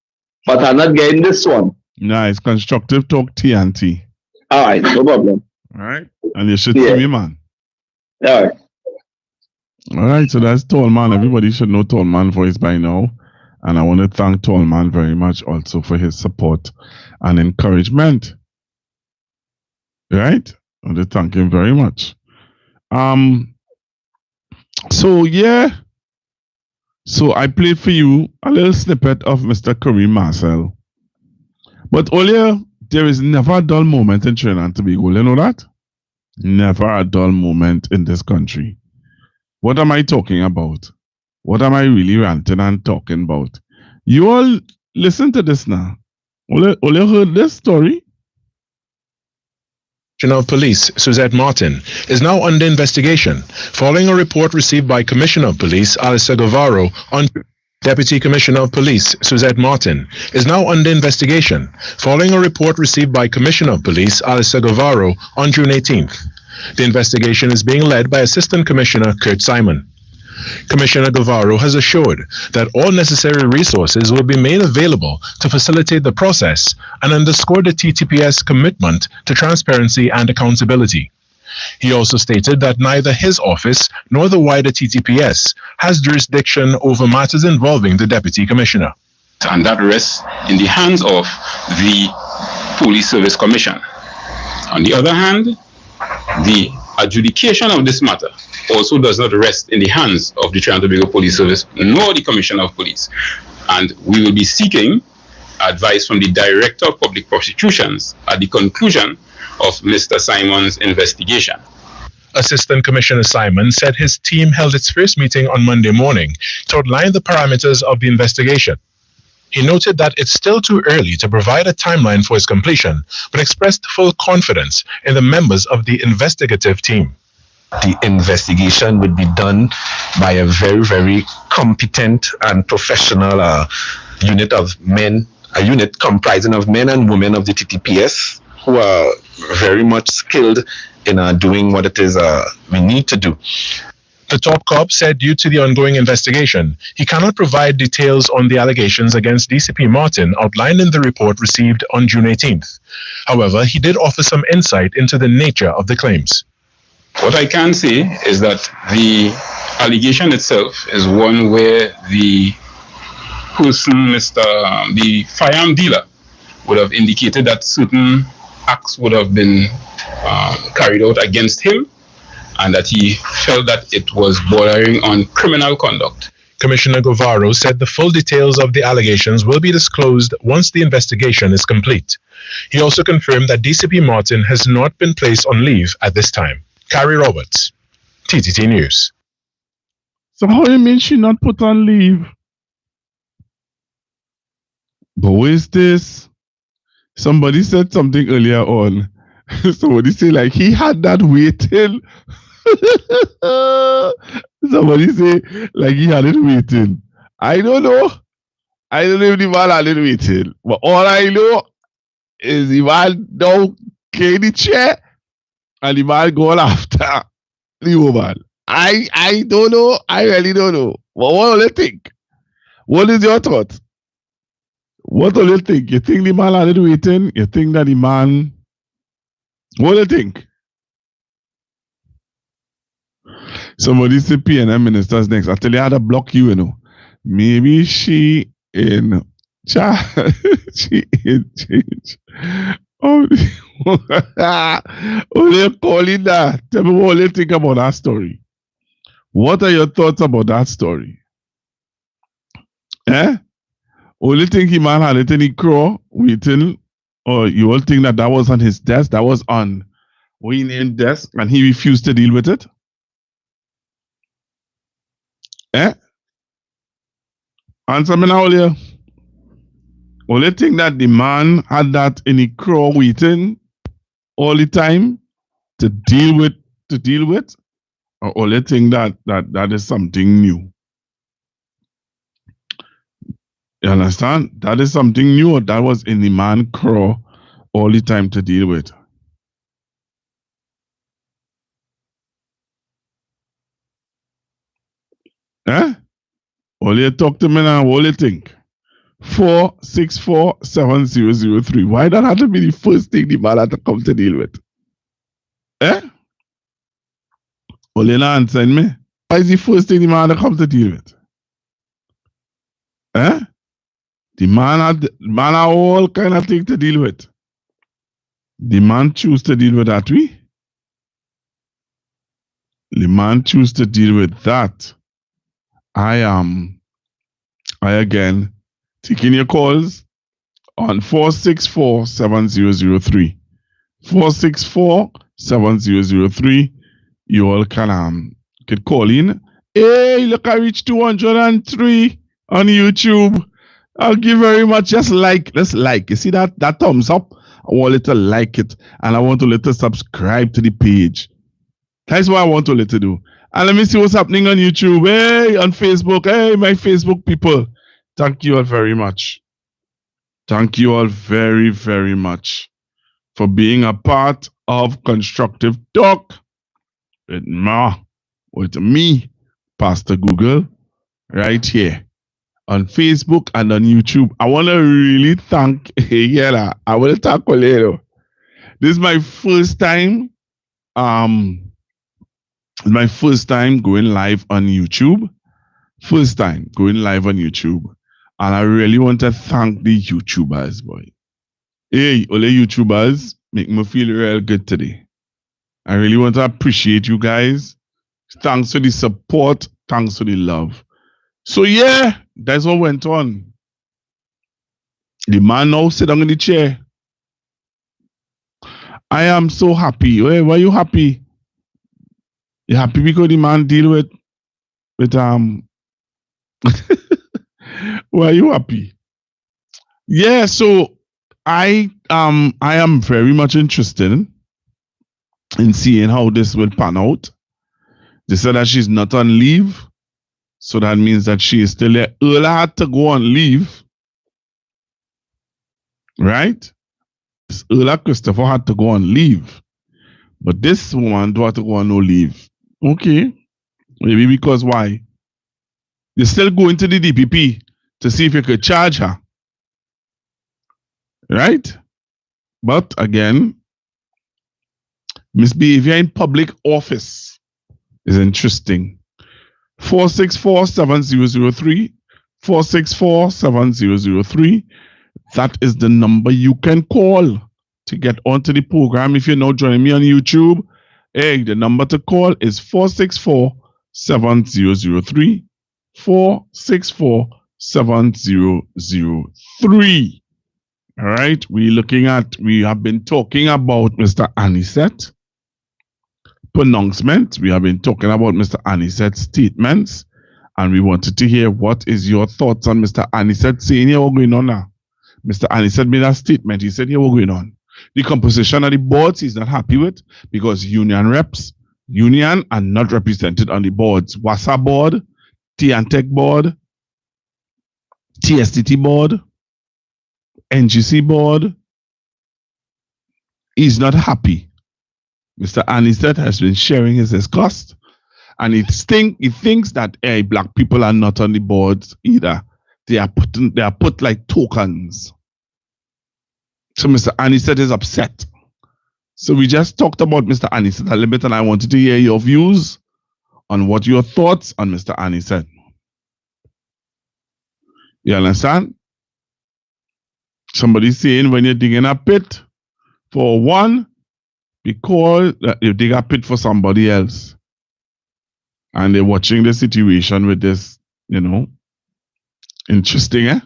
but I'm not getting this one. Nice. Constructive Talk TNT. All right, no problem. All right. And you should see me, man. All right. All right. So that's Tall Man. Everybody should know Tall Man voice by now. And I want to thank Tall Man very much also for his support and encouragement. Right? I want to thank him very much. So yeah. So I played for you a little snippet of Mr. Kareem Marcel. But earlier, there is never a dull moment in Trinidad and Tobago. You know that? Never a dull moment in this country. What am I talking about? What am I really ranting and talking about? You all listen to this now. All you heard this story? Of Police, Suzette Martin, is now under investigation following a report received by Commissioner of Police, Alistair Guevara, on Deputy Commissioner of Police, Suzette Martin, is now under investigation following a report received by Commissioner of Police, Alistair Guevara, on June 18th. The investigation is being led by Assistant Commissioner Kurt Simon. Commissioner Guevara has assured that all necessary resources will be made available to facilitate the process and underscored the TTPS commitment to transparency and accountability. He also stated that neither his office nor the wider TTPS has jurisdiction over matters involving the Deputy Commissioner. And that rests in the hands of the Police Service Commission. On the other hand, the adjudication of this matter also does not rest in the hands of the Trinidad and Tobago Police Service nor the Commissioner of Police. And we will be seeking advice from the Director of Public Prosecutions at the conclusion of Mr. Simon's investigation. Assistant Commissioner Simon said his team held its first meeting on Monday morning to outline the parameters of the investigation. He noted that it's still too early to provide a timeline for its completion, but expressed full confidence in the members of the investigative team. The investigation would be done by a very, very competent and professional unit of men, a unit comprising of men and women of the TTPS who are very much skilled in doing what it is we need to do. The top cop said due to the ongoing investigation, he cannot provide details on the allegations against DCP Martin outlined in the report received on June 18th. However, he did offer some insight into the nature of the claims. What I can say is that the allegation itself is one where the person, the firearm dealer, would have indicated that certain acts would have been carried out against him, and that he felt that it was bordering on criminal conduct. Commissioner Guevara said the full details of the allegations will be disclosed once the investigation is complete. He also confirmed that DCP Martin has not been placed on leave at this time. Carrie Roberts, TTT News. So how you mean she not put on leave? But where is this? Somebody said something earlier on. Somebody say like he had that waiting. Somebody say like he had it waiting. I don't know. I don't know if the man had it waiting. But all I know is the man now came the chair and the man going after the woman. I don't know. I really don't know. But what do you think? What is your thought? What do you think? You think the man had it waiting? You think that the man... What do you think? Somebody say PNM ministers next. I tell you how to block you, you know. Maybe she in... she in change. Oh, they're calling that. Tell me what you think about that story. What are your thoughts about that story? Eh? Only think he man had it in the crow waiting, or you all think that that was on his desk, that was on Wayne's desk, and he refused to deal with it? Eh? Answer me now, Olia. Only think that the man had that in the crow waiting all the time to deal with, or only think that is something new? You understand? That is something new, or that was in the man crow all the time to deal with. Eh? All you talk to me now, what do you think? 464-7003. Why that have to be the first thing the man had to come to deal with? Eh? All you not answering me? Why is the first thing the man had to come to deal with? Eh? The man had all kind of things to deal with. The man choose to deal with that, we? The man choose to deal with that. I again taking your calls on 464-7003. 464-7003. You all can call in. Hey, look, I reached 203 on YouTube. Thank you very much. Just like, let's like. You see that thumbs up? I want you to like it, and I want you to subscribe to the page. That's what I want you to do. And let me see what's happening on YouTube. Hey, on Facebook. Hey, my Facebook people. Thank you all very much. Thank you all very, very much for being a part of Constructive Talk with me, Pastor Google, right here on Facebook and on YouTube. I want to really thank I want to thank Olero. This is my first time. My first time going live on YouTube. First time going live on YouTube. And I really want to thank the YouTubers, boy. Hey, all the YouTubers make me feel real good today. I really want to appreciate you guys. Thanks for the support. Thanks for the love. So yeah, that's what went on. The man now sit down in the chair. I am so happy. Hey, why are you happy? You happy because the man deal with why are you happy? Yeah, so I am very much interested in seeing how this will pan out. They said that she's not on leave, so that means that she is still there. Ella had to go on leave, right? Ella Christopher had to go on leave, but this woman don't have to go on no leave. Okay, maybe because why? You're still going to the DPP to see if you could charge her, right? But again, misbehavior in public office is interesting. 464-7003. 464-7003. That is the number you can call to get onto the program. If you're now joining me on YouTube, hey, the number to call is 464-7003. 464-7003. All right, we have been talking about Mr. Anisette pronouncement. We have been talking about Mr. Anisette's statements, and we wanted to hear what is your thoughts on Mr. Anisette saying here what's going on now. Mr. Anisette made a statement. He said here what's going on. The composition of the boards he's not happy with because union are not represented on the boards. WASA board, T&Tech board, TSTT board, NGC board. He's not happy. Mr. Anisette has been sharing his disgust, and he thinks that black people are not on the boards either. They are put like tokens. So Mr. Anisette is upset. So we just talked about Mr. Anisette a little bit, and I wanted to hear your views on what your thoughts on Mr. Anisette. You understand? Somebody saying when you're digging a pit for one, because you dig a pit for somebody else. And they're watching the situation with this, interesting, eh?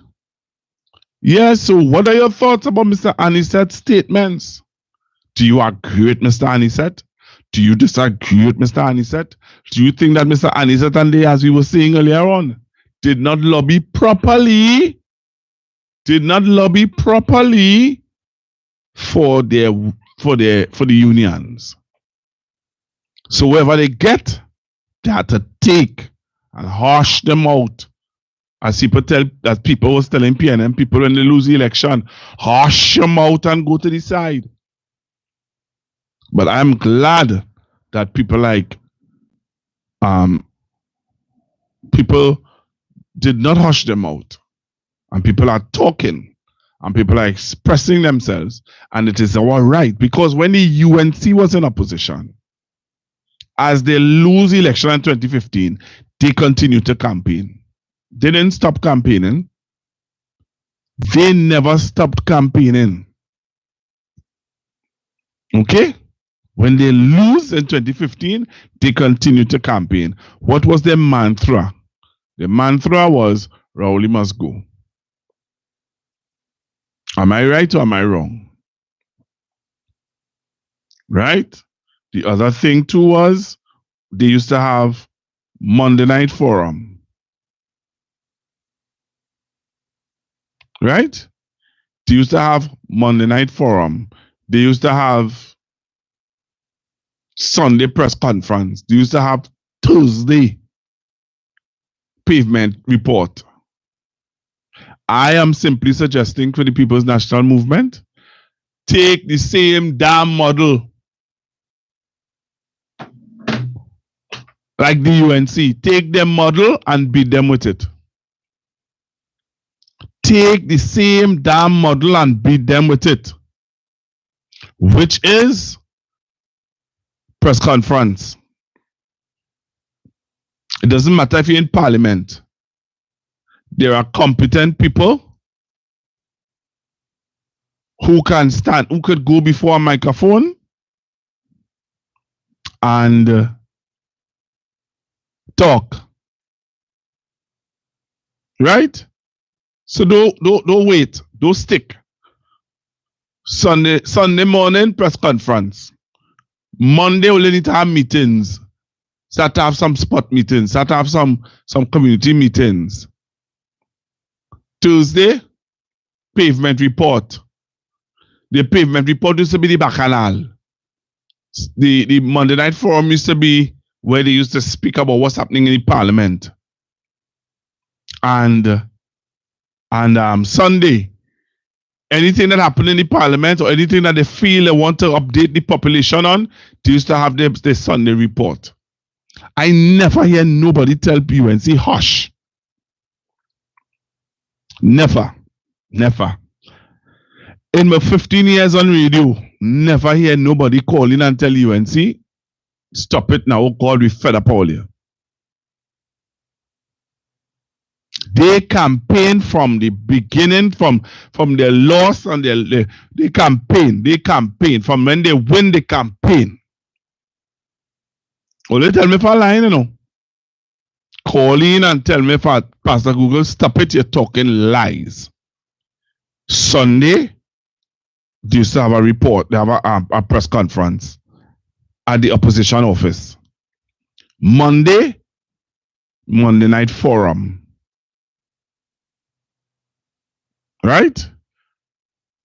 Yeah, so what are your thoughts about Mr. Anisette's statements? Do you agree with Mr. Anisette? Do you disagree with Mr. Anisette? Do you think that Mr. Anisette and they, as we were saying earlier on, did not lobby properly for the unions? So wherever they get, they had to take and harsh them out. As people was telling PNM people when they lose the election, harsh them out and go to the side. But I'm glad that people did not hush them out. And people are talking. And people are expressing themselves. And it is our right. Because when the UNC was in opposition, as they lose the election in 2015, they continue to campaign. They didn't stop campaigning. They never stopped campaigning. Okay? When they lose in 2015, they continue to campaign. What was their mantra? The mantra was, Rowley must go. Am I right or am I wrong? Right? The other thing too was, they used to have Monday Night Forum. Right? They used to have Monday Night Forum. They used to have Sunday press conference. They used to have Thursday pavement report. I am simply suggesting for the People's National Movement, take the same damn model like the UNC. Take their model and beat them with it. Take the same damn model and beat them with it. Which is press conference. It doesn't matter if you're in Parliament. There are competent people who could go before a microphone and talk. Right? So don't wait. Don't stick. Sunday morning press conference. Monday only need to have meetings. Start to have some spot meetings. Start to have some community meetings. Tuesday, pavement report. The pavement report used to be the bacchanal. The Monday Night Forum used to be where they used to speak about what's happening in the Parliament. And Sunday, anything that happened in the Parliament or anything that they feel they want to update the population on, they used to have the Sunday report. I never hear nobody tell UNC hush. Never. In my 15 years on radio, never hear nobody calling and tell UNC, stop it now, oh God, we fed up all here. They campaign from the beginning, from their loss and they campaign. From when they win, they campaign. Oh, they tell me for lying, call in and tell me, Pastor Google, stop it, you're talking lies. Sunday, they used to have a report, they have a press conference at the opposition office. Monday night forum. Right?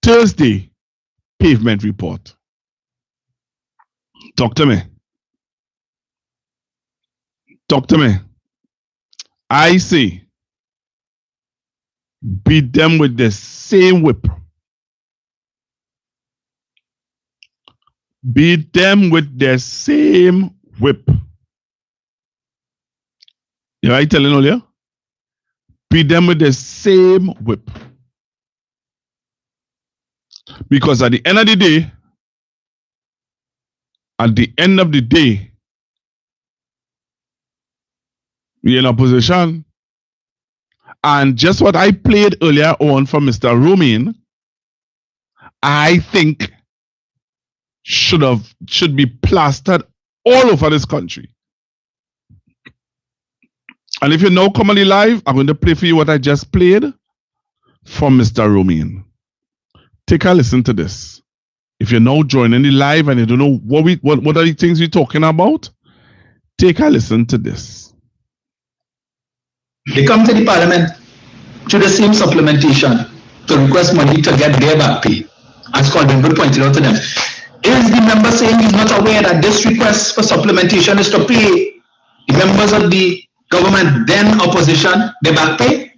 Thursday, pavement report. Talk to me. Talk to me. I say, beat them with the same whip. Beat them with the same whip. You know what I'm telling earlier? Beat them with the same whip. Because at the end of the day, we're in opposition. And just what I played earlier on from Mr. Romain, I think should be plastered all over this country. And if you know Comedy Live, I'm going to play for you what I just played from Mr. Romain. Take a listen to this. If you're now joining the live and you don't know what are the things we're talking about, take a listen to this. They come to the parliament to the same supplementation to request money to get their back pay. As Colvin Good pointed out to them. Is the member saying he's not aware that this request for supplementation is to pay the members of the government, then opposition, their back pay?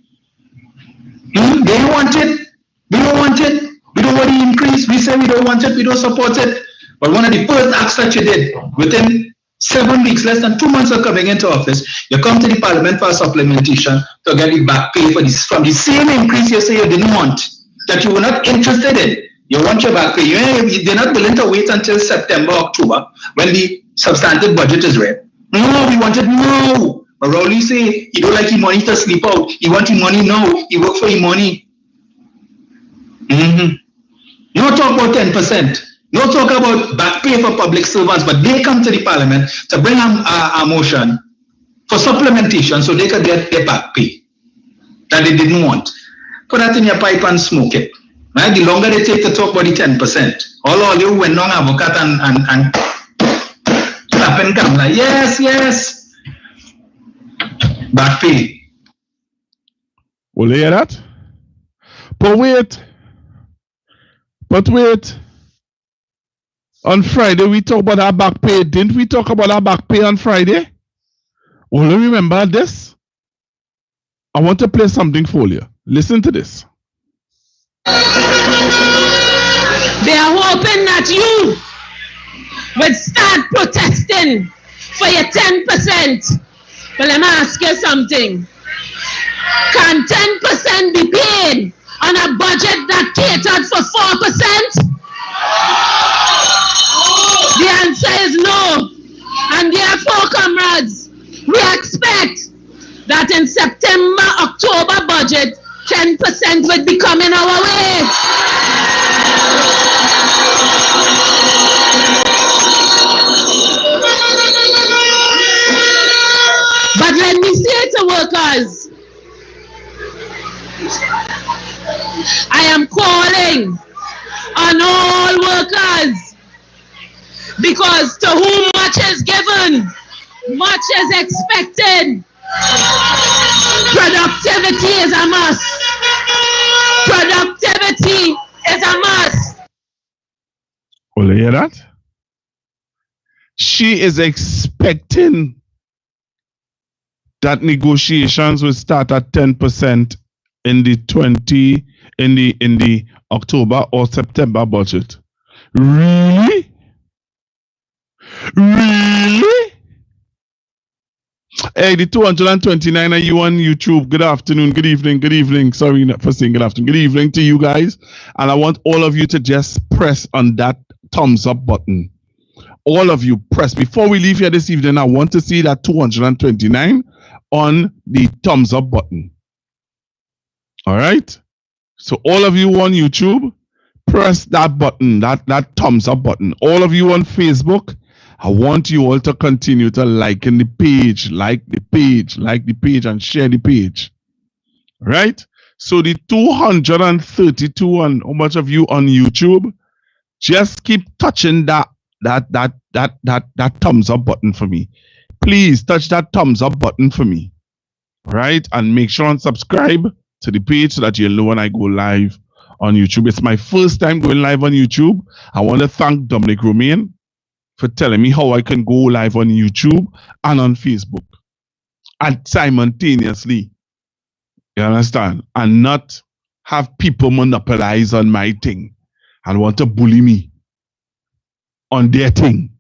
They want it. We don't want it. We don't want the increase. We say we don't want it. We don't support it. But one of the first acts that you did within 7 weeks, less than 2 months of coming into office, you come to the parliament for a supplementation to get the back pay for this from the same increase you say you didn't want, that you were not interested in. You want your back pay. They're not willing to wait until September, October, when the substantive budget is read. No, we want it now. But Rowley say he don't like his money to sleep out. He want his money now. He work for his money. No talk about 10%. No talk about back pay for public servants, but they come to the parliament to bring a motion for supplementation so they could get their back pay that they didn't want. Put that in your pipe and smoke it. Right? The longer they take to talk about the 10%, all you went on advocate and clapping camera. Yes. Back pay. Will you hear that? But wait. On Friday, we talk about our back pay. Didn't we talk about our back pay on Friday? Will you remember this? I want to play something for you. Listen to this. They are hoping that you would start protesting for your 10%. But let me ask you something. Can 10% be paid on a budget that catered for 4%? The answer is no. And therefore, comrades, we expect that in September, October budget, 10% would be coming our way. But let me say to workers, I am calling on all workers, because to whom much is given, much is expected. Productivity is a must. Productivity is a must. Will you hear that? She is expecting that negotiations will start at 10% in the October or September budget. Really? Hey, the 229 are you on YouTube? Good afternoon, good evening. Sorry for saying good afternoon. Good evening to you guys. And I want all of you to just press on that thumbs up button. All of you press. Before we leave here this evening, I want to see that 229 on the thumbs up button. All right? So all of you on YouTube, press that button, that thumbs up button. All of you on Facebook, I want you all to continue to like the page, and share the page. Right? So the 232 and how much of you on YouTube, just keep touching that thumbs up button for me. Please touch that thumbs up button for me. Right? And make sure and subscribe to the page so that you'll know when I go live on YouTube. It's my first time going live on YouTube. I want to thank Dominic Romain for telling me how I can go live on YouTube and on Facebook and simultaneously. You understand? And not have people monopolize on my thing and want to bully me on their thing.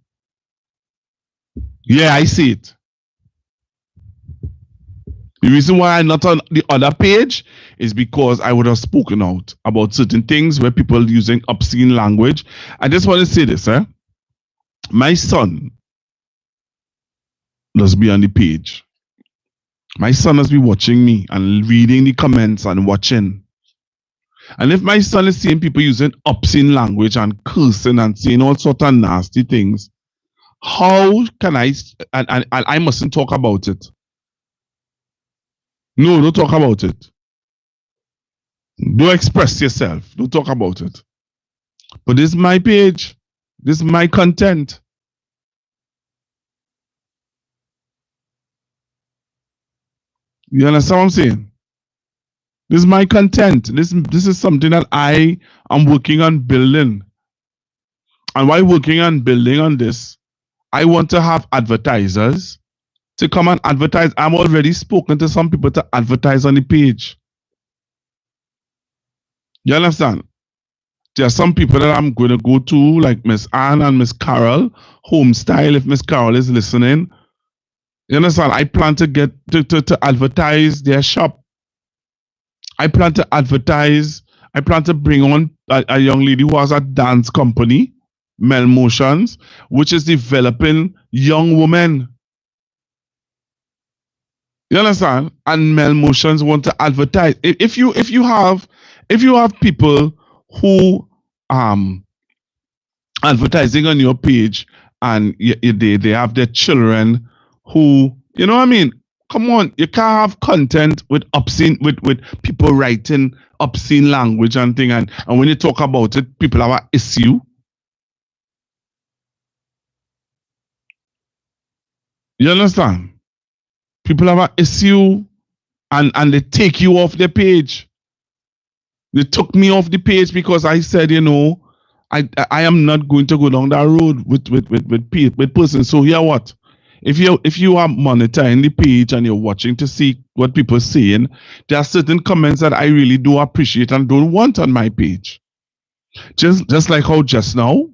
Yeah, I see it. The reason why I'm not on the other page is because I would have spoken out about certain things where people using obscene language. I just want to say this, my son must be on the page. My son must be watching me and reading the comments and watching. And if my son is seeing people using obscene language and cursing and saying all sorts of nasty things, how can and I mustn't talk about it. No, don't talk about it. Don't express yourself. Don't talk about it. But this is my page. This is my content. You understand what I'm saying? This is my content. This is something that I am working on building. And while working on building on this, I want to have advertisers to come and advertise. I'm already spoken to some people to advertise on the page. You understand? There are some people that I'm going to go to, like Miss Anne and Miss Carol, Homestyle, if Miss Carol is listening. You understand? I plan to get to advertise their shop. I plan to advertise. I plan to bring on a young lady who has a dance company, Mel Motions, which is developing young women. You understand? And Mel Motions want to advertise. If you have people who advertising on your page and they have their children who, you know what I mean? Come on, you can't have content with obscene with people writing obscene language and thing, and when you talk about it, people have an issue. You understand? People have an issue and they take you off their page. They took me off the page because I said, you know, I am not going to go down that road with persons. So here what? If you are monitoring the page and you're watching to see what people are saying, there are certain comments that I really do appreciate and don't want on my page. Just like just now,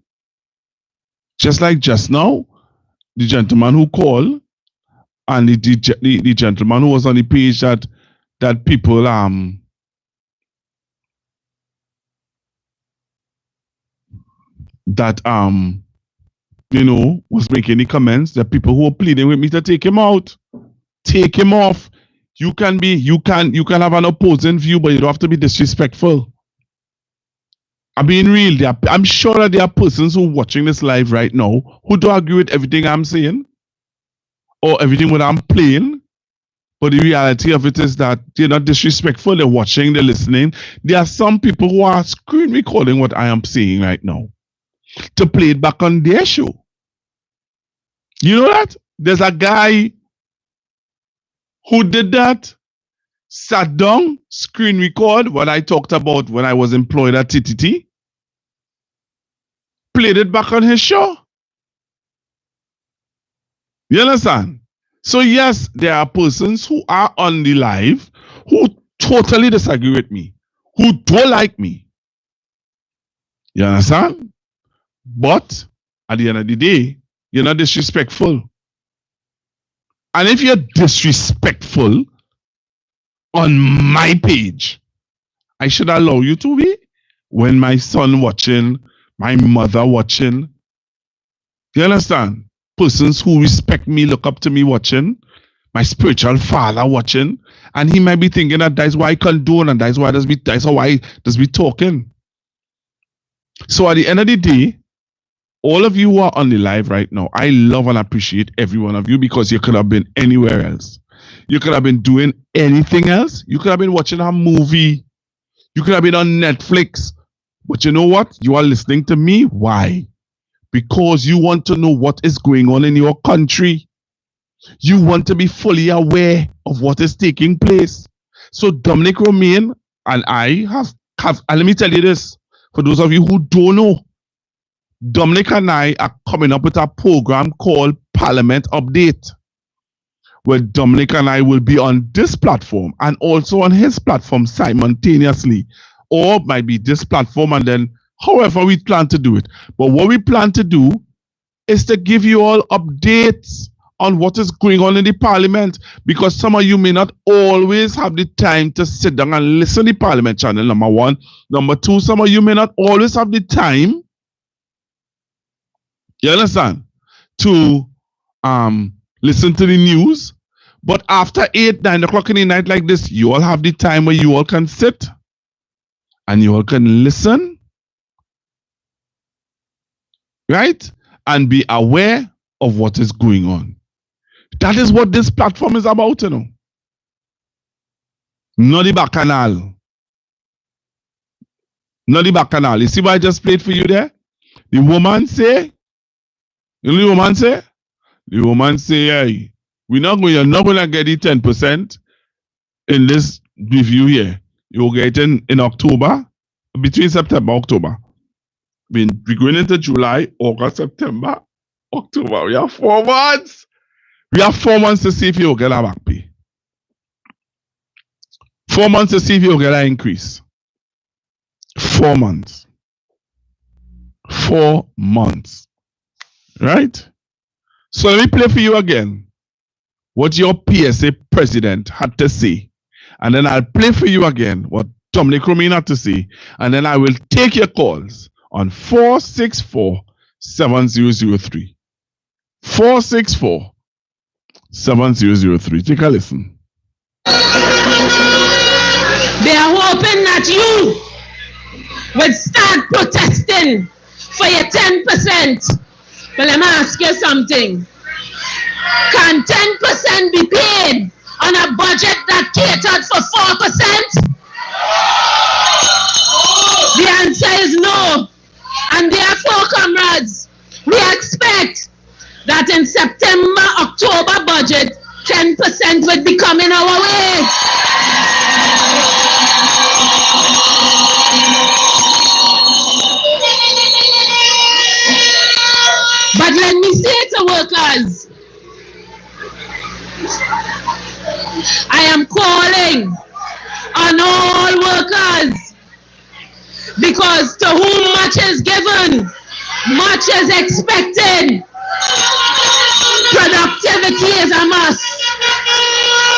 the gentleman who called and the gentleman who was on the page that people you know, was making the comments. There are people who are pleading with me to take him out, take him off. You can have an opposing view, but you don't have to be disrespectful. I'm being real. I'm sure that there are persons who are watching this live right now who don't agree with everything I'm saying or everything what I'm playing. But the reality of it is that they're not disrespectful. They're watching, they're listening. There are some people who are screen recording what I am saying right now to play it back on their show. You know that? There's a guy who did that, sat down, screen record what I talked about when I was employed at TTT, played it back on his show. You understand? So yes, there are persons who are on the live who totally disagree with me, who don't like me. You understand? But at the end of the day, you're not disrespectful. And if you're disrespectful on my page, I should allow you to be. When my son watching, my mother watching. You understand? Persons who respect me, look up to me watching, my spiritual father watching, and he might be thinking that that's why I condone and that's how I does be talking. So at the end of the day, all of you who are on the live right now, I love and appreciate every one of you because you could have been anywhere else. You could have been doing anything else. You could have been watching a movie. You could have been on Netflix. But you know what? You are listening to me. Why? Because you want to know what is going on in your country. You want to be fully aware of what is taking place. So Dominic Romain and I have and let me tell you this, for those of you who don't know, Dominic and I are coming up with a program called Parliament Update, where Dominic and I will be on this platform and also on his platform simultaneously, or might be this platform and then however we plan to do it. But what we plan to do is to give you all updates on what is going on in the parliament, because some of you may not always have the time to sit down and listen to the parliament channel, number one. Number two, some of you may not always have the time, you understand, to listen to the news. But after 8, 9 o'clock in the night like this, you all have the time where you all can sit and you all can listen, right? And be aware of what is going on. That is what this platform is about, you know. Not the bacchanal. Not the bacchanal. You see what I just played for you there? The woman say, you know the woman say? The woman say, hey, you're not going to get the 10% in this review here. You'll get it in October, between September and October. We're going into July, August, September, October. We have 4 months. We have 4 months to see if you'll get a back pay. 4 months to see if you'll get an increase. 4 months. 4 months. Right? So let me play for you again what your PSA president had to say. And then I'll play for you again what Dominic Romain had to say. And then I will take your calls on 464-7003. 464-7003. Take a listen. They are hoping that you would start protesting for your 10%. But let me ask you something. Can 10% be paid on a budget that catered for 4%? The answer is no. And therefore, comrades, we expect that in September, October budget, 10% would be coming our way. But let me say to workers, I am calling on all workers, because to whom much is given, much is expected. Productivity is a must.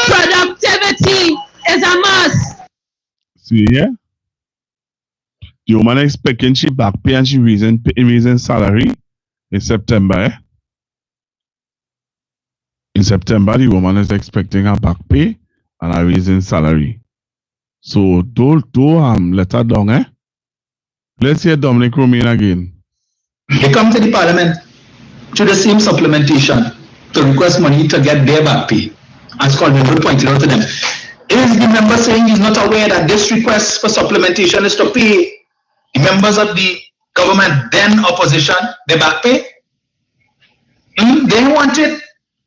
Productivity is a must. See here? The woman expecting she back pay and she raising salary in September. Eh? In September, the woman is expecting a back pay and a raising salary. So don't let her down, eh? Let's hear Dominic Romain again. They come to the parliament to the same supplementation to request money to get their back pay, as Colvin pointed out to them. Is the member saying he's not aware that this request for supplementation is to pay the members of the government, then opposition, their back pay? They want it.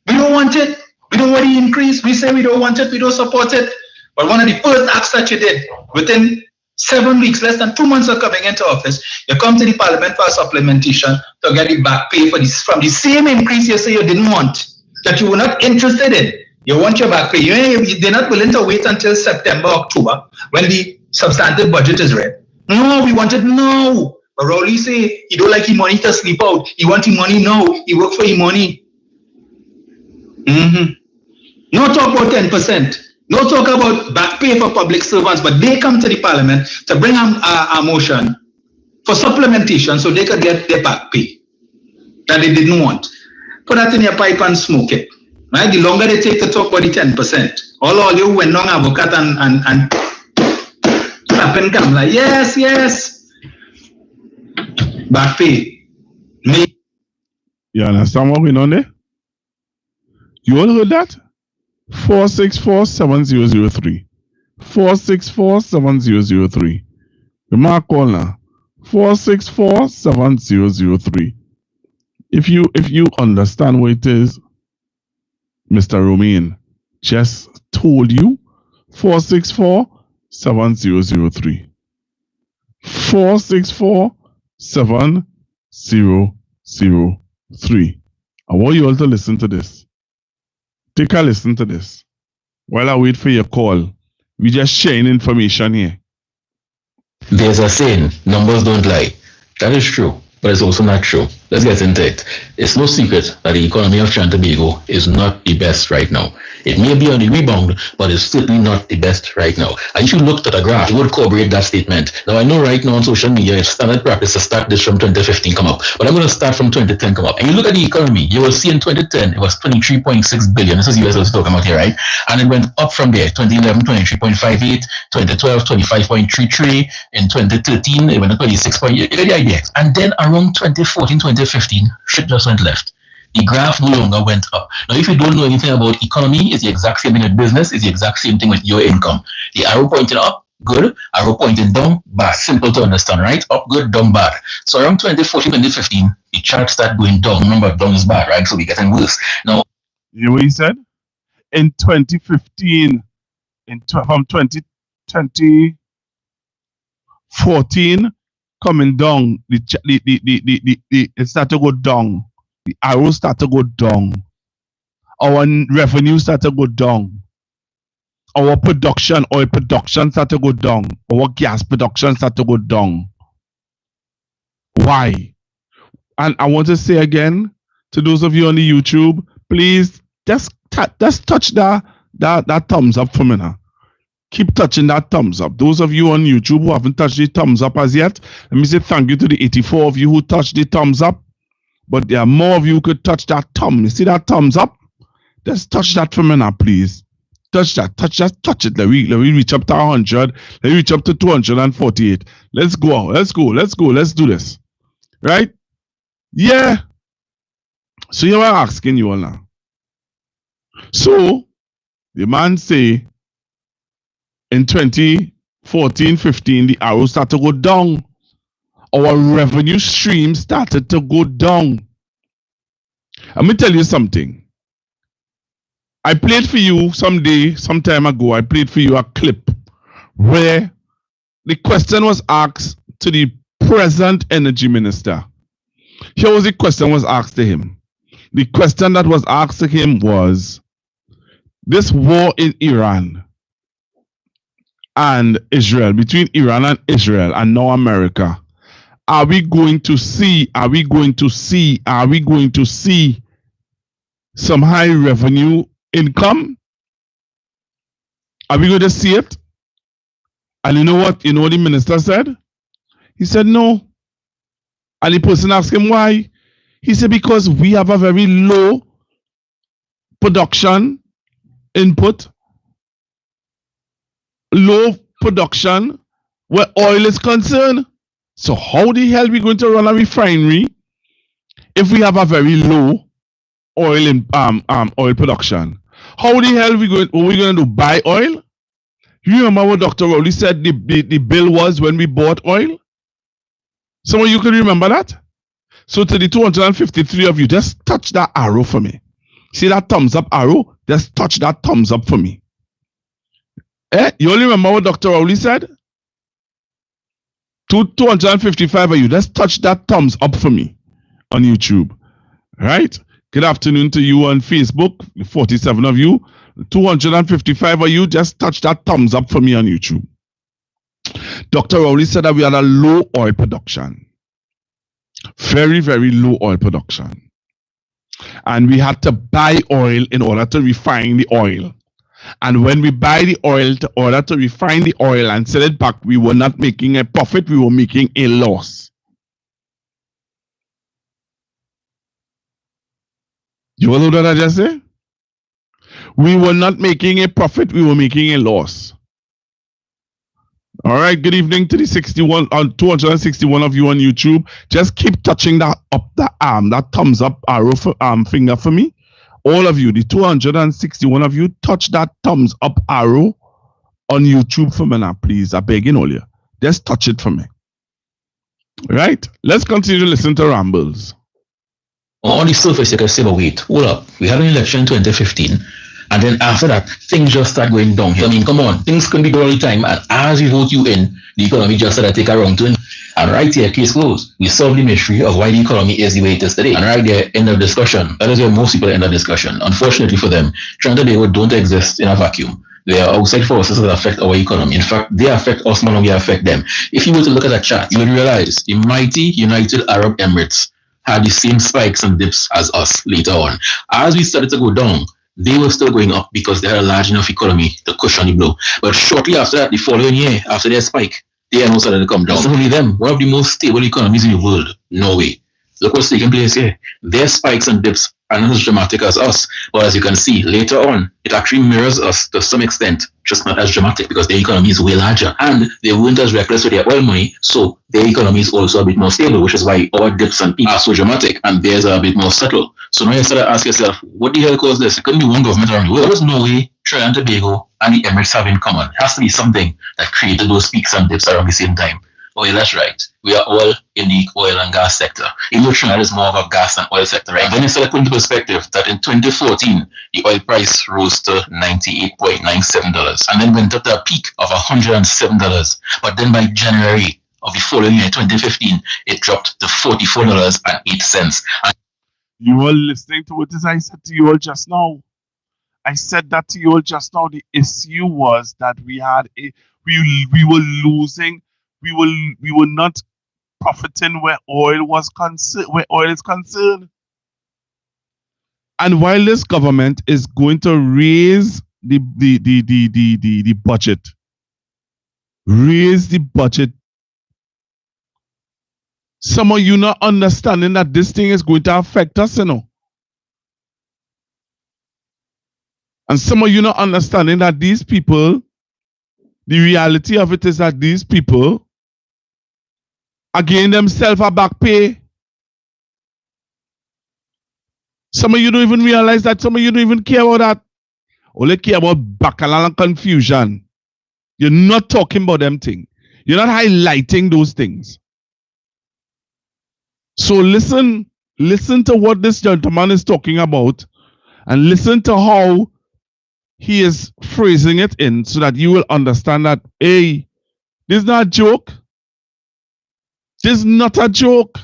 We don't want it. We don't want the increase. We say we don't want it. We don't support it. But one of the first acts that you did within 7 weeks, less than 2 months of coming into office, you come to the parliament for a supplementation to get the back pay for this, from the same increase you say you didn't want, that you were not interested in. You want your back pay. They're not willing to wait until September, October, when the substantive budget is read. No, we want it now. But Rowley say he don't like his money to sleep out. He want his money now. He work for his money. No talk about 10%. No talk about back pay for public servants, but they come to the parliament to bring a motion for supplementation so they could get their back pay that they didn't want. Put that in your pipe and smoke it. Right? The longer they take to talk about the 10%, all you went on advocate and clapping come like, yes, back pay. Me You understand what going on there? You all heard that? 464-7003. 464-7003. The mark call now. 464-7003. If you understand what it is, Mr. Romain just told you, 464-7003. 464-7003. I want you all to listen to this. Take a listen to this. While I wait for your call, we just sharing information here. There's a saying, numbers don't lie. That is true, but it's also not true. Let's get into it. It's no secret that the economy of Trinidad and Tobago is not the best right now. It may be on the rebound, but it's certainly not the best right now. And if you looked at a graph, it would corroborate that statement. Now, I know right now on social media, it's standard practice to start this from 2015 come up, but I'm going to start from 2010 come up. And you look at the economy, you will see in 2010, it was 23.6 billion. This is US I was talking about here, right? And it went up from there, 2011, 23.58, 2012, 25.33, in 2013, it went to 26.8, you get the idea. And then around 2014, 2015, shit just went left. The graph no longer went up. Now, if you don't know anything about economy, it's the exact same thing with business, it's the exact same thing with your income. The arrow pointing up, good. Arrow pointing down, bad. Simple to understand, right? Up, good, down, bad. So around 2014, 2015, the chart started going down. Remember, down is bad, right? So we're getting worse. Now, you know what he said? In 2015, from 2014, coming down, it started to go down. The arrow started to go down. Our revenue started to go down. Our production, oil production started to go down. Our gas production started to go down. Why? And I want to say again to those of you on the YouTube, please just touch that thumbs up for me now. Keep touching that thumbs up. Those of you on YouTube who haven't touched the thumbs up as yet, let me say thank you to the 84 of you who touched the thumbs up. But there are more of you who could touch that thumb. You see that thumbs up? Just touch that for me now, please. Touch that. Touch it. Let me reach up to 100. Let me reach up to 248. Let's go. Let's do this. Right? Yeah. So you are asking you all now. So the man say in 2014-15 the arrow started to go down. Our revenue stream started to go down. Let me tell you something. I played for you some time ago, I played for you a clip where the question was asked to the present energy minister. Here was the question was asked to him. The question that was asked to him was, this war in Iran and Israel, between Iran and Israel and now America, are we going to see some high revenue income? Are we going to see it? And you know what? You know what the minister said? He said no. And the person asked him why. He said because we have a very low production input, low production where oil is concerned. So how the hell are we going to run a refinery if we have a very low oil in oil production? How the hell are we going to buy oil? You remember what Dr. Rowley said the bill was when we bought oil? Some of you can remember that? So to the 253 of you, just touch that arrow for me. See that thumbs up arrow? Just touch that thumbs up for me. You only remember what Dr. Rowley said? 255 of you, just touch that thumbs up for me on YouTube. Right? Good afternoon to you on Facebook, 47 of you. 255 of you, just touch that thumbs up for me on YouTube. Dr. Rowley said that we had a low oil production. Very, very low oil production. And we had to buy oil in order to refine the oil. And when we buy the oil in order to refine the oil and sell it back, we were not making a profit, we were making a loss. You all know what I just said? We were not making a profit, we were making a loss. All right, good evening to the 261 of you on YouTube. Just keep touching that thumbs up arrow finger for me. All of you, the 261 of you, touch that thumbs up arrow on YouTube for me now, please. I beg you all you. Just touch it for me. Right? Let's continue to listen to rambles. On the surface, you can say, but wait, hold up. We had an election in 2015. And then after that, things just start going downhill. I mean, come on, things can be good all the time. And as we vote you in, the economy just started to take a wrong turn. And right here, case closed. We solved the mystery of why the economy is the way it is today. And right there, end of discussion. That is where most people end of discussion. Unfortunately for them, Trinidad and Tobago don't exist in a vacuum. They are outside forces that affect our economy. In fact, they affect us more than we affect them. If you were to look at that chart, you would realize the mighty United Arab Emirates had the same spikes and dips as us later on. As we started to go down, they were still going up because they had a large enough economy to cushion the blow. But shortly after that, the following year, after their spike, they also started to come down. It's not only them, one of the most stable economies in the world, Norway. Look what's taking place here. Their spikes and dips are not as dramatic as us, but as you can see, later on, it actually mirrors us to some extent, just not as dramatic because their economy is way larger. And they weren't as reckless with their oil money, so their economy is also a bit more stable, which is why our dips and peaks are so dramatic, and theirs are a bit more subtle. So now you start to ask yourself, what the hell caused this? It couldn't be one government around the world. What does Norway, Trinidad and Tobago, and the Emirates have in common? It has to be something that created those peaks and dips around the same time. Oh yeah, that's right. We are all in the oil and gas sector. Even though Trinidad is more of a gas and oil sector, right? Then you start to put into perspective that in 2014, the oil price rose to $98.97 and then went up to a peak of $107. But then by January of the following year, 2015, it dropped to $44.08. You were listening to what I said to you all just now. I said that to you all just now. The issue was that we were losing. We were not profiting where oil is concerned. And while this government is going to raise the budget, some of you not understanding that this thing is going to affect us, you know. And some of you not understanding that these people, the reality of it is that these people are giving themselves a back pay. Some of you don't even realize that. Some of you don't even care about that. Only care about bacalao and confusion. You're not talking about them things. You're not highlighting those things. So listen to what this gentleman is talking about and listen to how he is phrasing it in so that you will understand that, hey, this is not a joke. This is not a joke.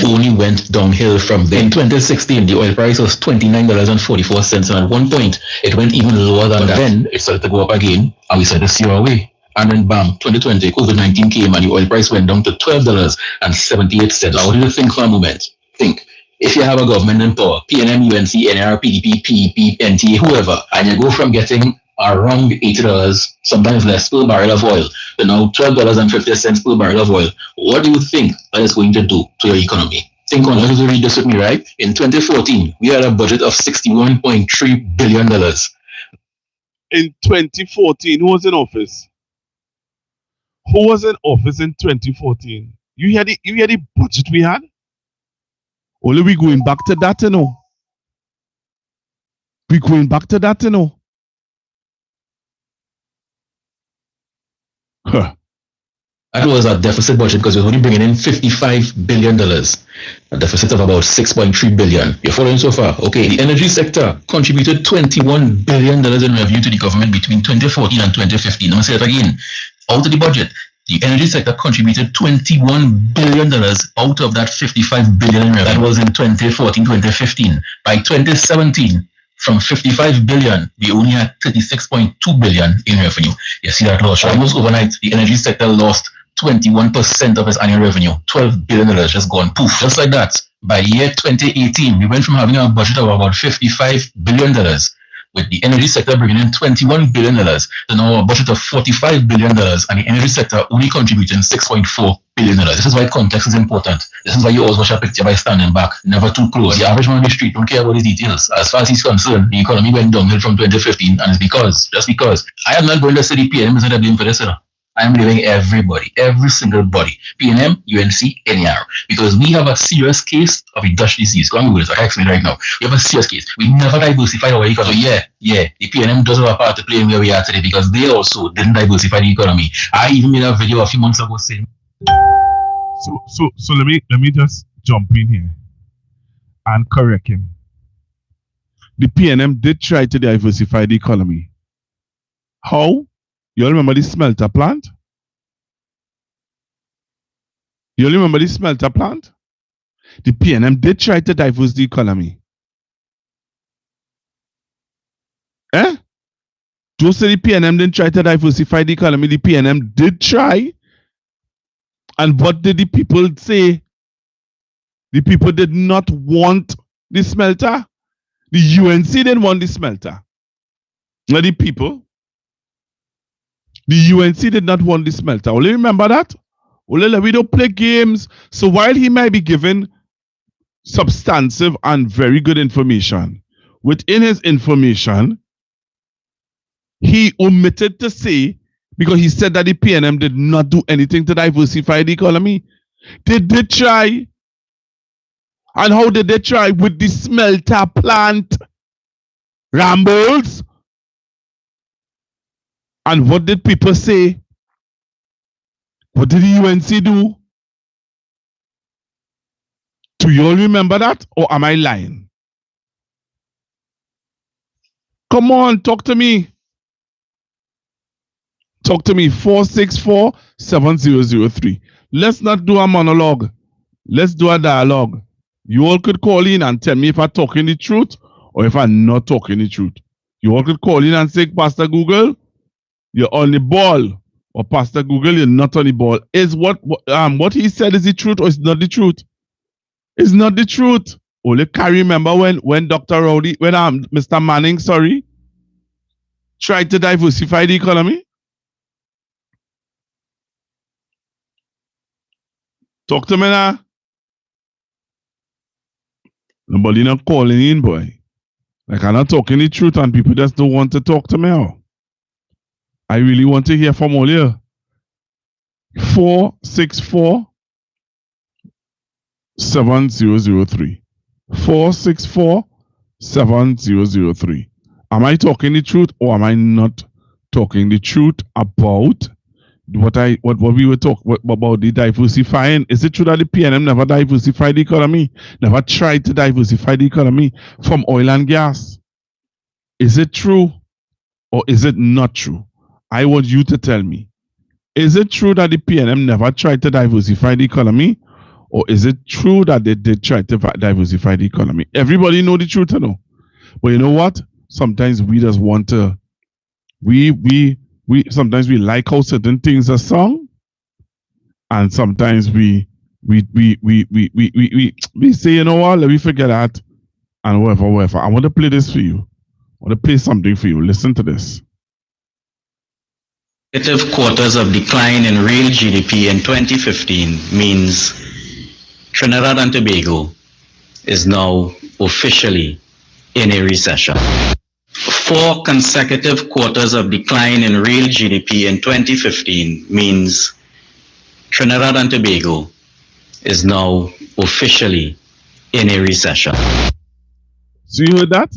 Only went downhill from there. In 2016, the oil price was $29.44, and at one point, it went even lower than that. Then it started to go up again, and we started to steer away. And then bam, 2020, COVID-19 came, and the oil price went down to $12.78. Now, what do you think for a moment? Think. If you have a government in power, PNM, UNC, NR, PDP, PEP, NTA, whoever, and you go from getting around $80, sometimes less per barrel of oil, to now $12.50 per barrel of oil, what do you think that is going to do to your economy? Think on, let us read this with me, right? In 2014, we had a budget of $61.3 billion. In 2014, who was in office? Who was in office in 2014? You hear the budget we had? Only we going back to that, you know. We going back to that, you know. Huh. That was a deficit budget because we're only bringing in $55 billion. A deficit of about $6.3 billion. You're following so far? Okay. The energy sector contributed $21 billion in revenue to the government between 2014 and 2015. I'm going to say it again. Out of the budget, the energy sector contributed $21 billion out of that $55 billion in revenue. That was in 2014, 2015. By 2017, from $55 billion, we only had $36.2 billion in revenue. You see that loss? Almost overnight, the energy sector lost 21% of its annual revenue. $12 billion just gone poof. Just like that. By year 2018, we went from having a budget of about $55 billion with the energy sector bringing in $21 billion to now a budget of $45 billion, and the energy sector only contributing $6.4 billion. This is why context is important. This is why you always watch a picture by standing back, never too close. The average man on the street don't care about the details. As far as he's concerned, the economy went downhill from 2015, and it's just because. I am not going to say the PNM isn't a blame for this, I am blaming everybody, every single body, PNM, UNC, NER, because we have a serious case of a Dutch disease. Go on Google it, I explain right now. We have a serious case. We never diversified our economy. So yeah, the PNM does have a part to play in where we are today because they also didn't diversify the economy. I even made a video a few months ago saying. So let me just jump in here and correct him. The PNM did try to diversify the economy. How? You all remember the smelter plant? You all remember the smelter plant? The PNM did try to diversify the economy. Don't say the PNM didn't try to diversify the economy. The PNM did try. And what did the people say? The people did not want the smelter. The UNC didn't want the smelter. Not the people. The UNC did not want the smelter. Only remember that? Only we don't play games. So while he might be given substantive and very good information, within his information, he omitted to say, because he said that the PNM did not do anything to diversify the economy. They did try. And how did they try? With the smelter plant. Rambles. And what did people say? What did the UNC do? Do you all remember that? Or am I lying? Come on, talk to me. Talk to me, 464-7003. Let's not do a monologue. Let's do a dialogue. You all could call in and tell me if I'm talking the truth or if I'm not talking the truth. You all could call in and say, Pastor Google, you're on the ball. Or Pastor Google, you're not on the ball. Is what he said is the truth or is not the truth? It's not the truth. Only can remember when Dr. Rowley, when Mr. Manning, tried to diversify the economy. Talk to me now. Nobody not calling in, boy. Like I'm not talking the truth and people just don't want to talk to me now. I really want to hear from all you. 464-7003. 464-7003. Am I talking the truth or am I not talking the truth about what we were talking about the diversifying? Is it true that the PNM never diversified the economy? Never tried to diversify the economy from oil and gas? Is it true or is it not true? I want you to tell me. Is it true that the PNM never tried to diversify the economy? Or is it true that they did try to diversify the economy? Everybody know the truth, no? But you know what? Sometimes we just want to, sometimes we like how certain things are sung. And sometimes we say, you know what, let me forget that. And whatever. I want to play this for you. I want to play something for you. Listen to this. Quarters of decline in real GDP in 2015 means Trinidad and Tobago is now officially in a recession. 4 consecutive quarters of decline in real GDP in 2015 means Trinidad and Tobago is now officially in a recession. So you heard that?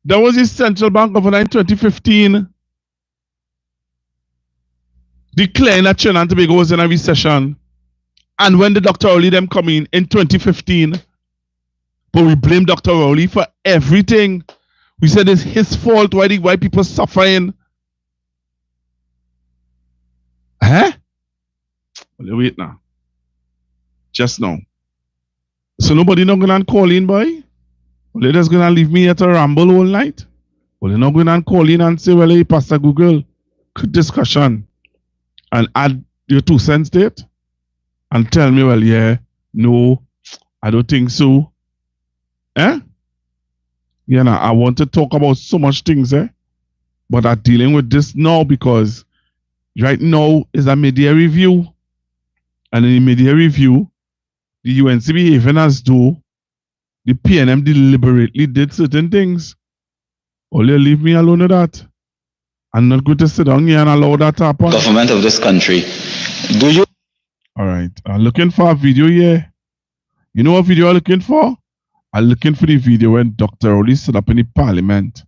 That was the central bank governor in 2015 declaring that Trinidad and Tobago was in a recession. And when the Dr. Rowley them come in 2015, but we blame Dr. Rowley for everything. We said it's his fault why people suffering. Huh? Wait now. Just now. So nobody not gonna call in, boy? Well, they're just gonna leave me at a ramble all night? Well, they're not gonna call in and say, well, hey, Pastor Google, good discussion. And add your 2 cents to it? And tell me, well, yeah, no, I don't think so. Eh? You know, I want to talk about so much things, but I'm dealing with this now because right now is a mid-year review. And in the mid-year review, the UNC behaving as though the PNM deliberately did certain things. Only leave me alone with that. I'm not going to sit down here and allow that to happen. Government of this country, do you? All right, I'm looking for a video here. You know what video I'm looking for? I'm looking for the video when Dr. Oli stood up in the parliament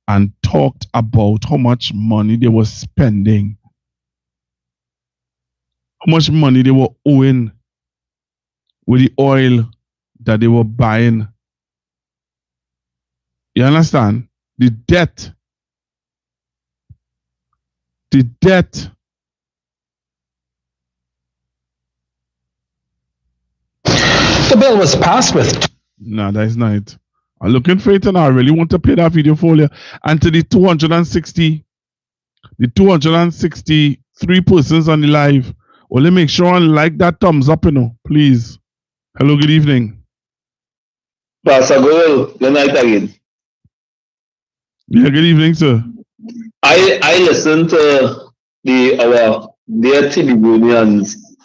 and talked about how much money they were spending, how much money they were owing with the oil that they were buying. You understand? The debt. The debt. The bill was passed with. No, that is not it. I'm looking for it and I really want to play that video for you. And to the 263 persons on the live, only make sure and like that thumbs up, please. Hello, good evening. Pastor Goel, good night again. Yeah, good evening, sir. I listened to our dear Tribunians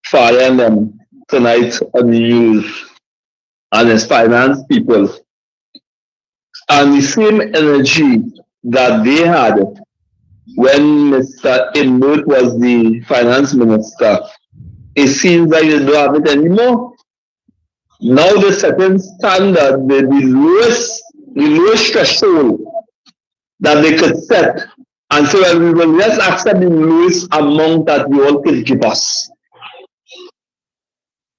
firing them tonight on the news and his finance people. And the same energy that they had when Mr. Imbert was the finance minister, it seems like they don't have it anymore. Now they're setting standard, the lowest threshold that they could set, and so that we will just accept the lowest amount that we all can give us.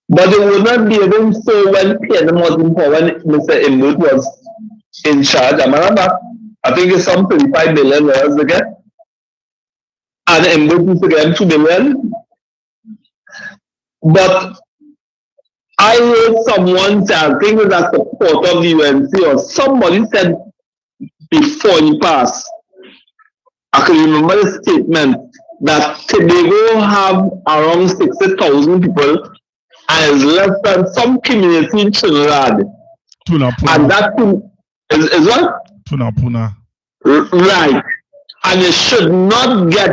But they will not be able to so when PNM was in power, when Mr. Imbert was in charge. I remember, I think it's some $35 billion again. And Imbert used to get $2 billion. But I heard someone say, I think it was a supporter of the UNC or somebody said before he passed, I can remember the statement that Tobago have around 60,000 people and is less than some community in Trinidad. And that is what? Puna. Right. And they should not get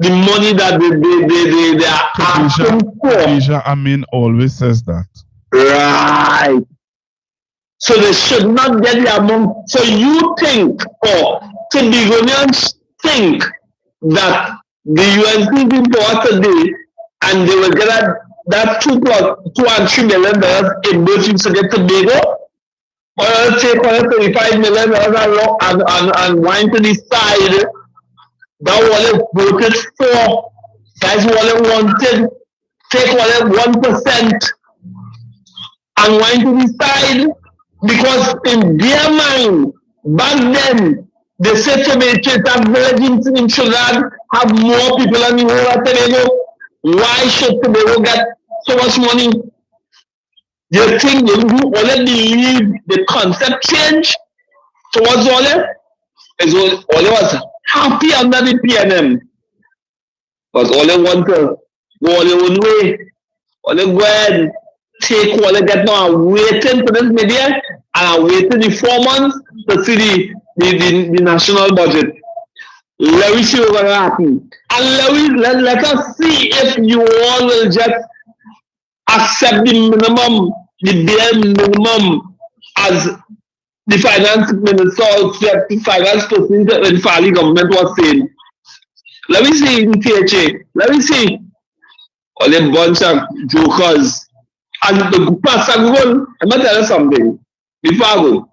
the money that they are asking for. Asia Amin always says that. Right. So they should not get the amount. So you think, or Tibigonians think that the UNC in power today and they will get that $2 and $3 million in both to get Tobago, or take $35 million and wind to the side. That was voted for. That's what they wanted. Take 1% and wind to the side. Because in their mind, back then, they said to me, that village in Trinidad have more people than the whole of Tobago. Why should Tobago get so much money? You think you only believe the concept change towards Ole? Ole was happy under the PNM. But Ole want to go on their own way. Ole go ahead, take what they get now. I'm waiting for this media and I'm waiting the 4 months to see the national budget. Let me see what's going to happen. And let us see if you all will just accept the minimum, the bare minimum as the finance minister or the finance person in the Fali government was saying. Let me see in THA. Let me see. All a bunch of jokers. And the Pastor Google, I'm going to tell you something. Before I go,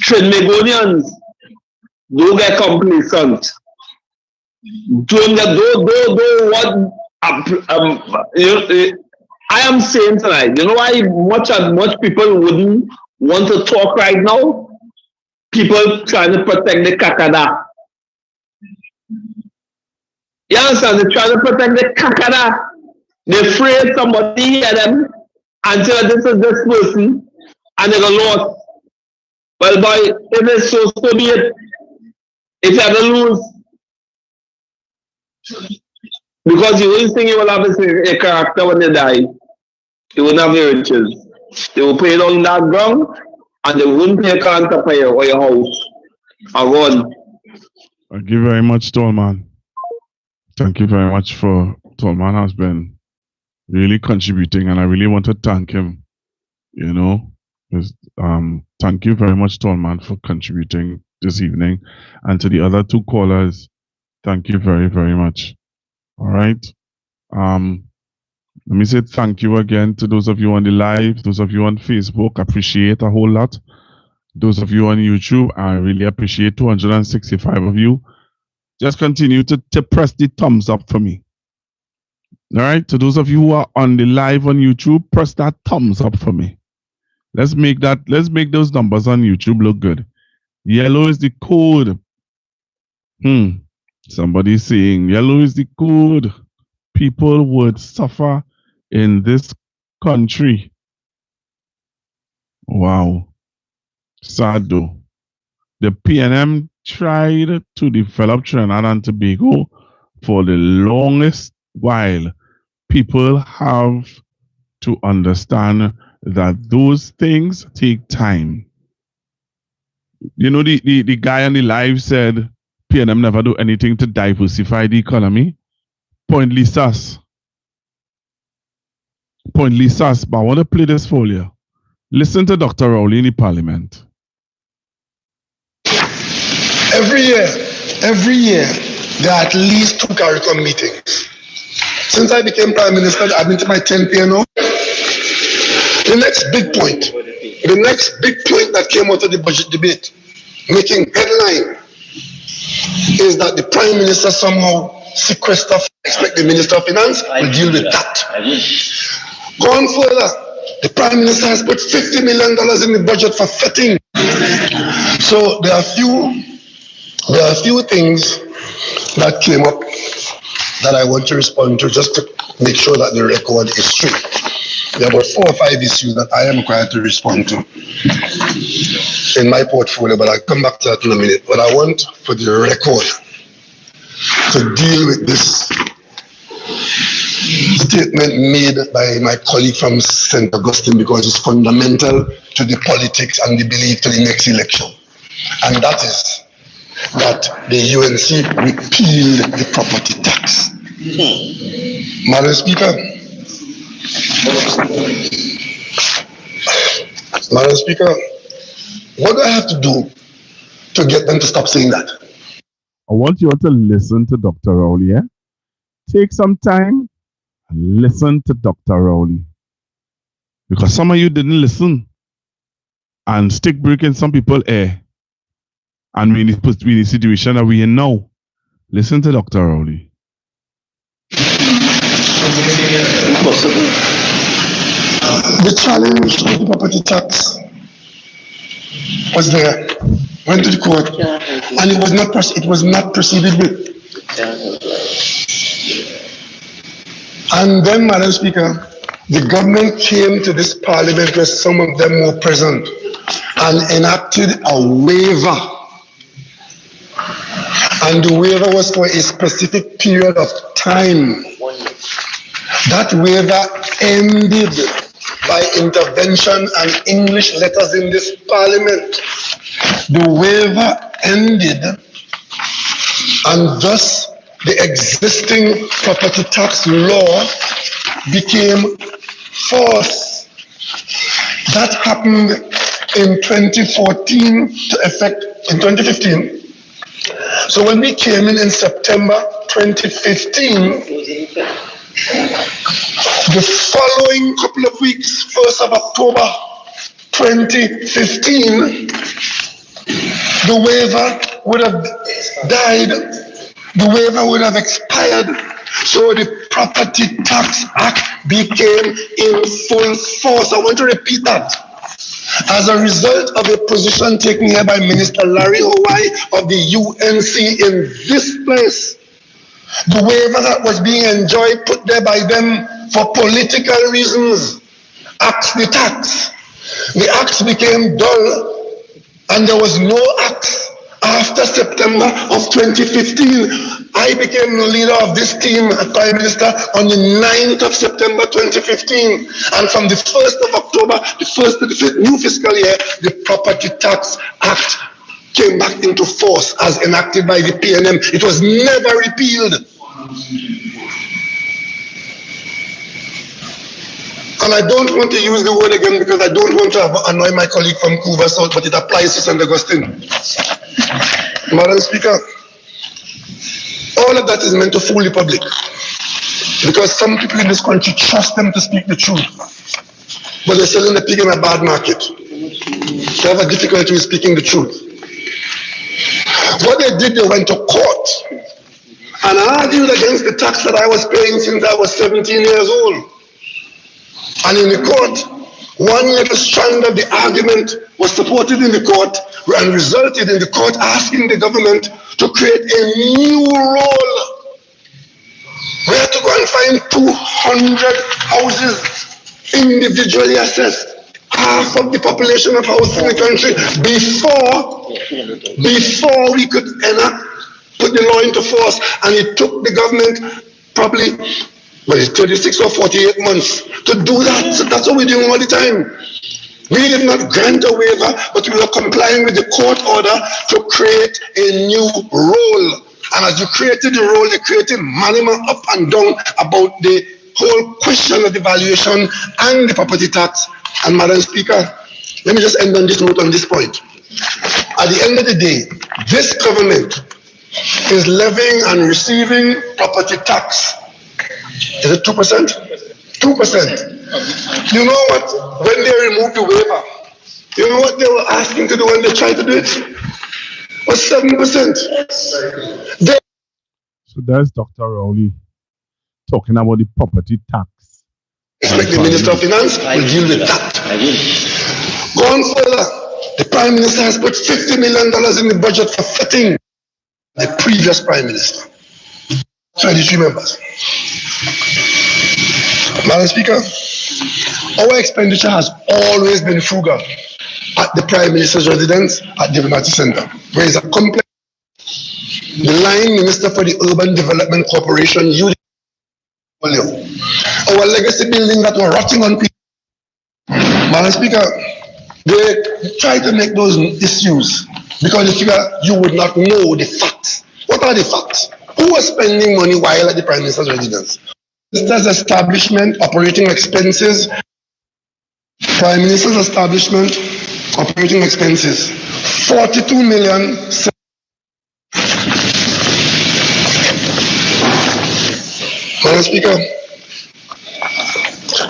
Trinidadians don't get complacent. Don't what I am saying tonight. You know why much people wouldn't want to talk right now? People trying to protect the kakada. You understand? They're trying to protect the kakada. They're afraid somebody hear them and say this is this person and they're lost. Well, boy, if it's so be it. If you have to lose, because you wouldn't think you will have a character when they die. You wouldn't have the riches. They will put it on that ground and they wouldn't take on top of you or your house. I run. Thank you very much, Tallman. Thank you very much for Tallman has been really contributing, and I really want to thank him. You know, thank you very much, Tallman, for contributing this evening, and to the other two callers, thank you very, very much. All right. Let me say thank you again to those of you on the live, those of you on Facebook. Appreciate a whole lot. Those of you on YouTube, I really appreciate 265 of you. Just continue to press the thumbs up for me. All right. To those of you who are on the live on YouTube, press that thumbs up for me. Let's make those numbers on YouTube look good. Yellow is the code. Somebody's saying yellow is the code. People would suffer in this country. Wow. Sad though. The PNM tried to develop Trinidad and Tobago for the longest while. People have to understand that those things take time. You know, the guy on the live said PNM never do anything to diversify the economy. Pointly sus. Pointly sus, but I want to play this for you. Listen to Dr. Rowley in the Parliament. Every year, there are at least 2 CARICOM meetings. Since I became Prime Minister, I've been to my 10th year now. The next big point that came out of the budget debate, making headline, is that the Prime Minister somehow sequestered, expect the Minister of Finance will deal with that. Going further, the Prime Minister has put $50 million in the budget for fitting. So there are a few things that came up that I want to respond to, just to make sure that the record is straight. There are about 4 or 5 issues that I am required to respond to in my portfolio, but I'll come back to that in a minute. But I want for the record to deal with this statement made by my colleague from St. Augustine, because it's fundamental to the politics and the belief to the next election. And that is that the UNC repealed the property tax. Madam Speaker, what do I have to do to get them to stop saying that? I want you all to listen to Dr. Rowley. Take some time and listen to Dr. Rowley. Because some of you didn't listen and stick breaking some people air. And we're supposed to be in the situation that we're in now. Listen to Dr. Rowley. The challenge of the property tax was there, went to the court, and it was not proceeded with. And then, Madam Speaker, the government came to this Parliament where some of them were present and enacted a waiver. And the waiver was for a specific period of time. That waiver ended by intervention and English letters in this Parliament. The waiver ended, and thus the existing property tax law became force. That happened in 2014 to effect in 2015. So when we came in September 2015, the following couple of weeks, 1st of October 2015, the waiver would have died, the waiver would have expired, so the Property Tax Act became in full force. I want to repeat that. As a result of a position taken here by Minister Larry Hawaii of the UNC in this place, the waiver that was being enjoyed, put there by them for political reasons, axed the tax. The axe became dull, and there was no axe After September of 2015, I became the leader of this team as Prime Minister on the 9th of September 2015. And from the 1st of October, the first of the new fiscal year, the Property Tax Act came back into force as enacted by the PNM. It was never repealed. And I don't want to use the word again because I don't want to annoy my colleague from Couva South, but it applies to St. Augustine. Madam Speaker, all of that is meant to fool the public because some people in this country trust them to speak the truth, but they're selling the pig in a bad market. They have a difficulty with speaking the truth. What they did, they went to court and argued against the tax that I was paying since I was 17 years old. And in the court, one little strand of the argument was supported in the court and resulted in the court asking the government to create a new role. We had to go and find 200 houses individually assessed, half of the population of houses in the country, before we could put the law into force. And it took the government probably 36 or 48 months to do that. So that's what we're doing all the time. We did not grant a waiver, but we were complying with the court order to create a new role. And as you created the role, you created minimum up and down about the whole question of the valuation and the property tax. And Madam Speaker, let me just end on this note on this point. At the end of the day, this government is levying and receiving property tax. Is it 2%? 2%. You know what? When they removed the waiver, you know what they were asking to do when they tried to do it? Was 7%. So there's Dr. Rowley talking about the property tax. Expect the Minister of Finance will deal with that. Going further, the Prime Minister has put $50 million in the budget for fitting the previous Prime Minister. 23 members. Madam Speaker, our expenditure has always been frugal at the Prime Minister's residence at Diplomatic Center, where is a complex. The line Minister for the Urban Development Corporation, our legacy building that were rotting on people. Madam Speaker, they try to make those issues because they figure you would not know the facts. What are the facts? Who was spending money while at the Prime Minister's residence? Minister's establishment, operating expenses. Prime Minister's establishment, operating expenses. 42 million. Madam Speaker,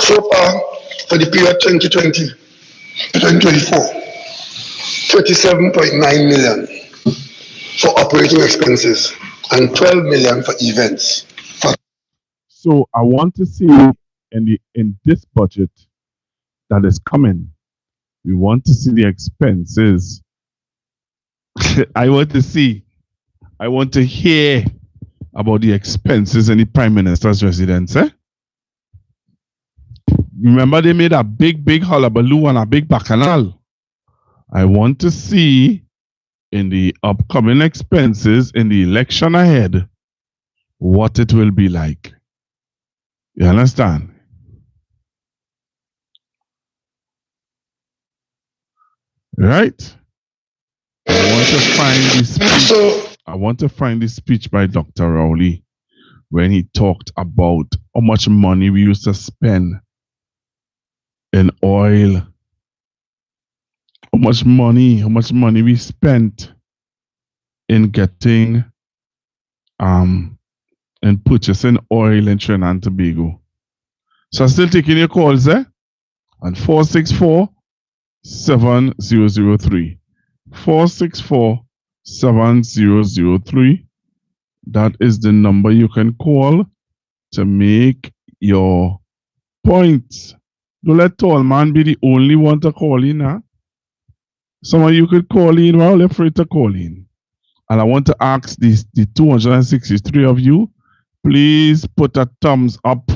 so far for the period 2020 to 2024, 37.9 million for operating expenses and 12 million for events. So I want to see in this budget that is coming, we want to see the expenses. I want to hear about the expenses in the Prime Minister's residence. Remember they made a big hullabaloo and a big bacchanal. I want to see in the upcoming expenses in the election ahead what it will be like. You understand? Right? I want to find the speech by Dr. Rowley when he talked about how much money we used to spend in oil. How much money we spent in getting and purchasing oil in Trinidad and Tobago. So I'm still taking your calls on 464-7003. 464-7003. That is the number you can call to make your points. Don't let tall man be the only one to call in. Huh? Some of you could call in while you're free to call in. And I want to ask the 263 of you, please put a thumbs up.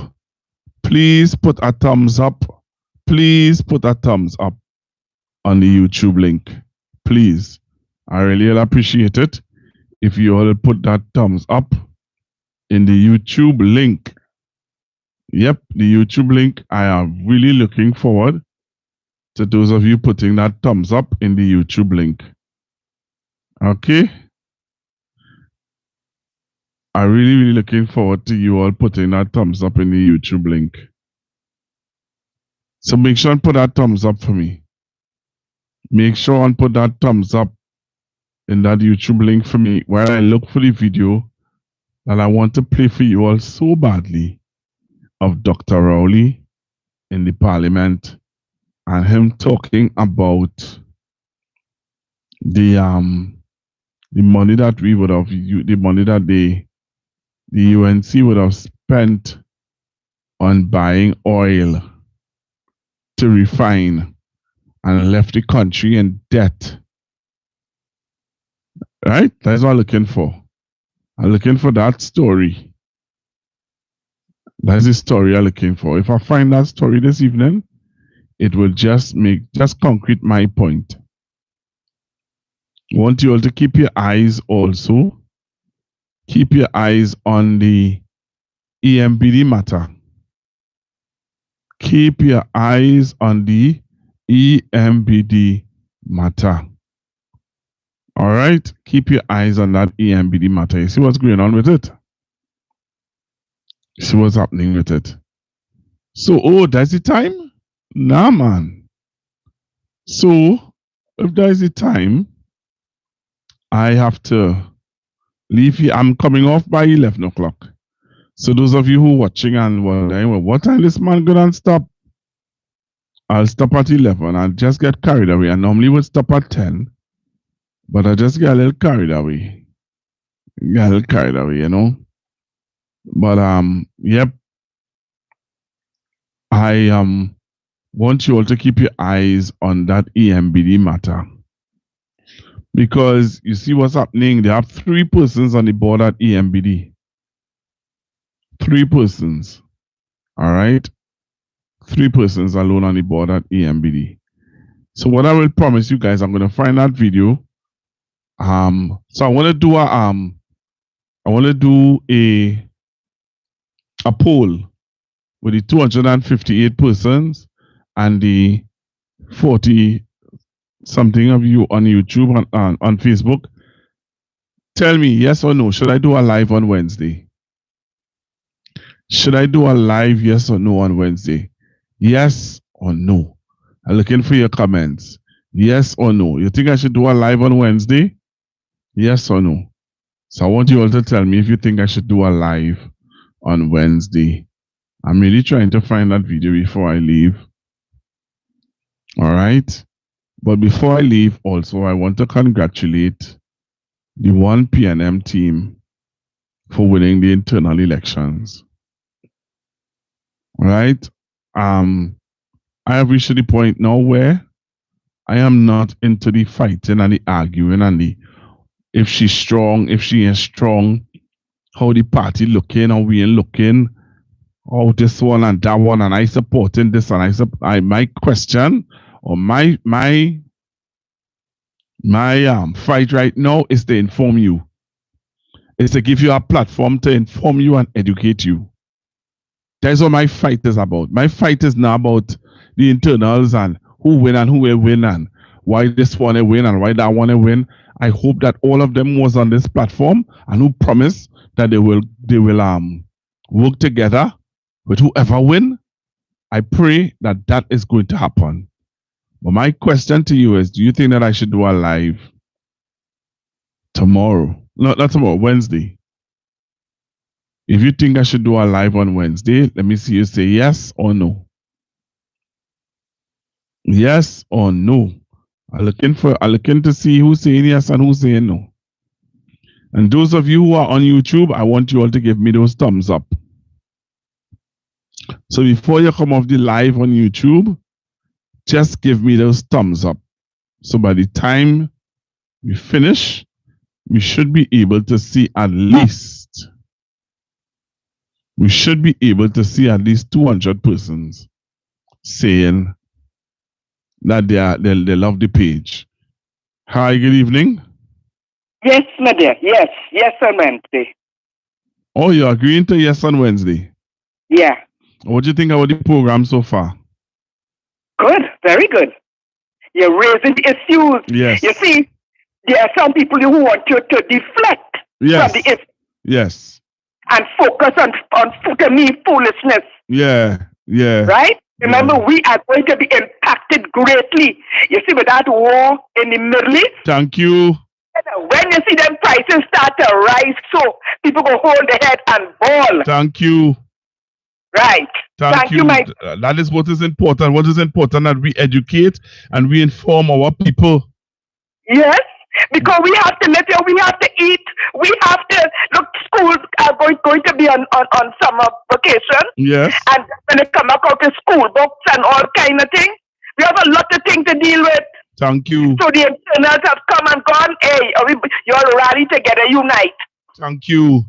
Please put a thumbs up. Please put a thumbs up on the YouTube link. Please. I really will appreciate it if you all put that thumbs up in the YouTube link. Yep, the YouTube link. I am really looking forward to those of you putting that thumbs up in the YouTube link. Okay? I'm really looking forward to you all putting that thumbs up in the YouTube link. So make sure and put that thumbs up for me. Make sure and put that thumbs up in that YouTube link for me while I look for the video that I want to play for you all so badly of Dr. Rowley in the Parliament and him talking about the money that we would have, the money that the UNC would have spent on buying oil to refine and left the country in debt. Right? That's what I'm looking for. I'm looking for that story. That's the story I'm looking for. If I find that story this evening, it will just concrete my point. I want you all to keep your eyes also. Keep your eyes on the EMBD matter. Keep your eyes on the EMBD matter. All right? Keep your eyes on that EMBD matter. You see what's going on with it? You see what's happening with it? So, oh, that's the time? Nah, man. So, if there's the time, I have to leave here. I'm coming off by 11 o'clock. So those of you who are watching and wondering, well, what time this man gonna stop? I'll stop at 11. I'll just get carried away. I normally would stop at 10, but I just get a little carried away. Get a little carried away, you know. But yep. I want you all to keep your eyes on that EMBD matter. Because you see what's happening. They have 3 persons on the board at EMBD. 3 persons. All right. 3 persons alone on the board at EMBD. So what I will promise you guys, I'm going to find that video. So I want to do a poll with the 258 persons and the 40 something of you on YouTube and on Facebook. Tell me yes or no. Should I do a live on Wednesday? Should I do a live yes or no on Wednesday? Yes or no? I'm looking for your comments. Yes or no? You think I should do a live on Wednesday? Yes or no? So I want you all to tell me if you think I should do a live on Wednesday. I'm really trying to find that video before I leave. All right. But before I leave, also, I want to congratulate the 1PNM team for winning the internal elections. All right. I have reached the point now where I am not into the fighting and the arguing and the if she's strong, if she is strong, how the party looking, how we ain't looking, how this one and that one, and I supporting this and my question or my fight right now is to inform you. It's to give you a platform to inform you and educate you. That's what my fight is about. My fight is not about the internals and who win and who will win and why this one will win and why that one will win. I hope that all of them was on this platform and who promise that they will work together with whoever win. I pray that that is going to happen. But my question to you is, do you think that I should do a live tomorrow? No, not tomorrow, Wednesday. If you think I should do a live on Wednesday, let me see you say yes or no. Yes or no. I'm looking to see who's saying yes and who's saying no. And those of you who are on YouTube, I want you all to give me those thumbs up. So before you come off the live on YouTube, just give me those thumbs up. So by the time we finish, we should be able to see at least 200 persons saying that they love the page. Hi, good evening. Yes, my dear. Yes. Yes on Wednesday. Oh, you're agreeing to yes on Wednesday. Yeah. What do you think about the program so far? Good. Very good. You're raising issues. Yes. You see, there are some people who want you to deflect Yes. from the issue Yes. and focus on foolishness. Yeah. Yeah. Right? Remember, we are going to be impacted greatly. You see, with that war in the Middle East, Thank you. when you see them prices start to rise, so people go hold their head and bawl. Thank you. Right. Thank you. my. That is what is important. What is important that we educate and we inform our people. Yes, because we have to let you. We have to eat. We have to look. Schools are going to be on summer vacation. Yes. And when they come back out to school books and all kind of things, we have a lot of things to deal with. Thank you. So the internals have come and gone. Hey, you all rally together, unite. Thank you.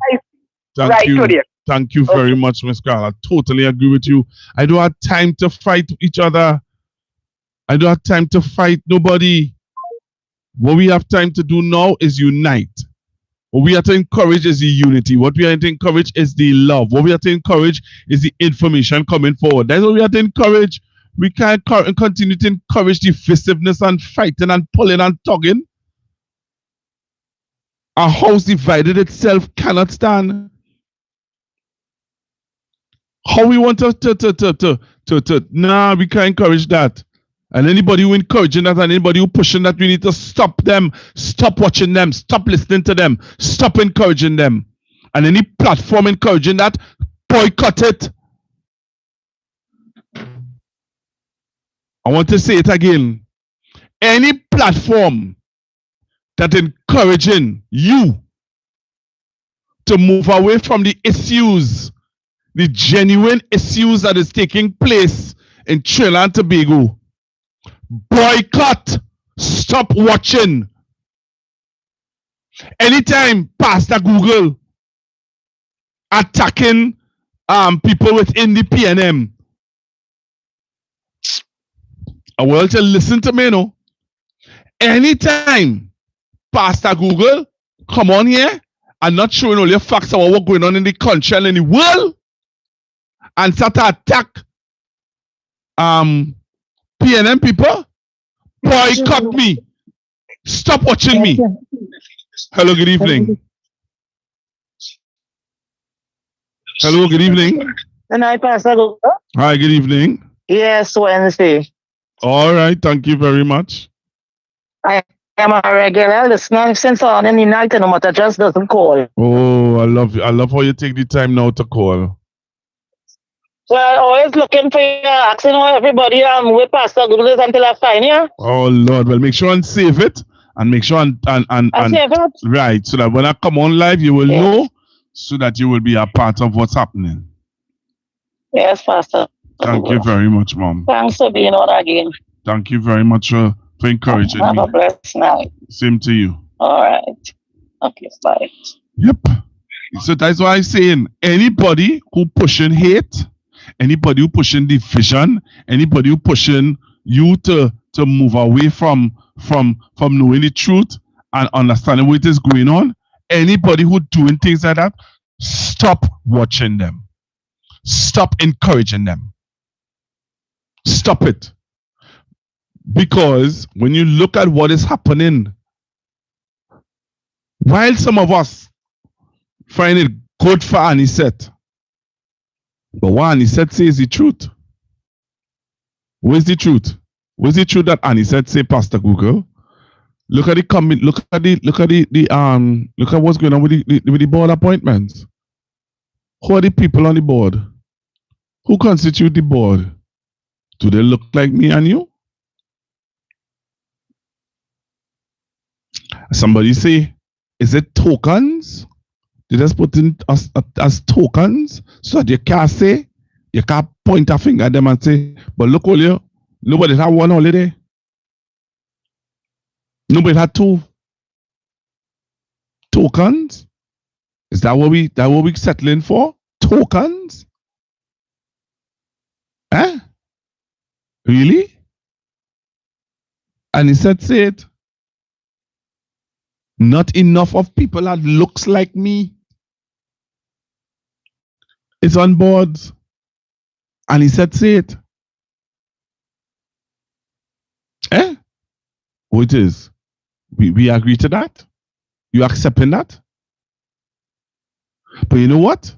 Thank Right, you. Julia. Thank you very much, Miss Carl. I totally agree with you. I don't have time to fight each other. I don't have time to fight nobody. What we have time to do now is unite. What we have to encourage is the unity. What we have to encourage is the love. What we have to encourage is the information coming forward. That's what we have to encourage. We can't continue to encourage divisiveness and fighting and pulling and tugging. A house divided itself cannot stand. How we want nah, we can't encourage that. And anybody who encouraging that and anybody who pushing that, we need to stop them, stop watching them, stop listening to them, stop encouraging them. And any platform encouraging that, boycott it. I want to say it again. Any platform that encouraging you to move away from the issues, the genuine issues that is taking place in Trinidad and Tobago, boycott, stop watching. Anytime Pastor Google attacking people within the PNM, I want you to listen to me, no? Anytime Pastor Google come on here and not showing all your facts about what's going on in the country and in the world and start to attack PNM people, boycott me. Stop watching me. Hello, good evening. Hello, good evening. Good night, Pastor. Hi, good evening. Yes, Wednesday. All right, thank you very much. I am a regular listener since on in the night and but I just doesn't call. Oh, I love you. I love how you take the time now to call. Well, always looking for you, asking everybody with Pastor Google until I find you. Oh Lord, well make sure and save it and make sure and save it? Right, so that when I come on live you will know, so that you will be a part of what's happening. Yes, Pastor. Thank you very much, Mom. Thanks for being on again. Thank you very much for encouraging me. Have a blessed night. Same to you. All right. Okay, bye. Yep. So that's why I'm saying anybody who pushing hate, anybody who pushing division, anybody who pushing you to move away from knowing the truth and understanding what is going on, anybody who doing things like that, stop watching them. Stop encouraging them. Stop it. Because when you look at what is happening, while some of us find it good for Anisette, but what Anisette says is the truth. Where's the truth? Where's the truth that Anisette say, Pastor Google? Look at the comment. Look at what's going on with the board appointments. Who are the people on the board? Who constitute the board? Do they look like me and you? Somebody say, is it tokens? They just put in as tokens so that you can't say, you can't point a finger at them and say, but look all you, nobody had one holiday. Nobody had two tokens. Is that what we settling for? Tokens? Eh? Really? And he said, say it. Not enough of people that looks like me is on boards. And he said, say it. Eh? Oh, it is. We agree to that? You accepting that? But you know what?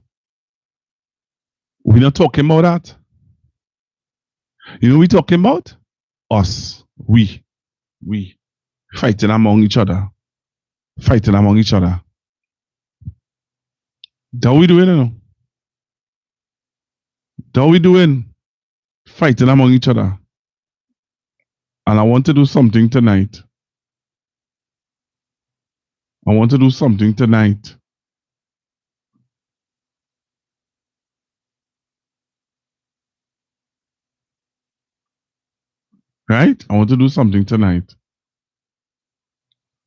We're not talking about that. You know what we're talking about? Us. We fighting among each other. Fighting among each other. That we doing, you know? That we doing? Fighting among each other. And I want to do something tonight. I want to do something tonight. Right? I want to do something tonight.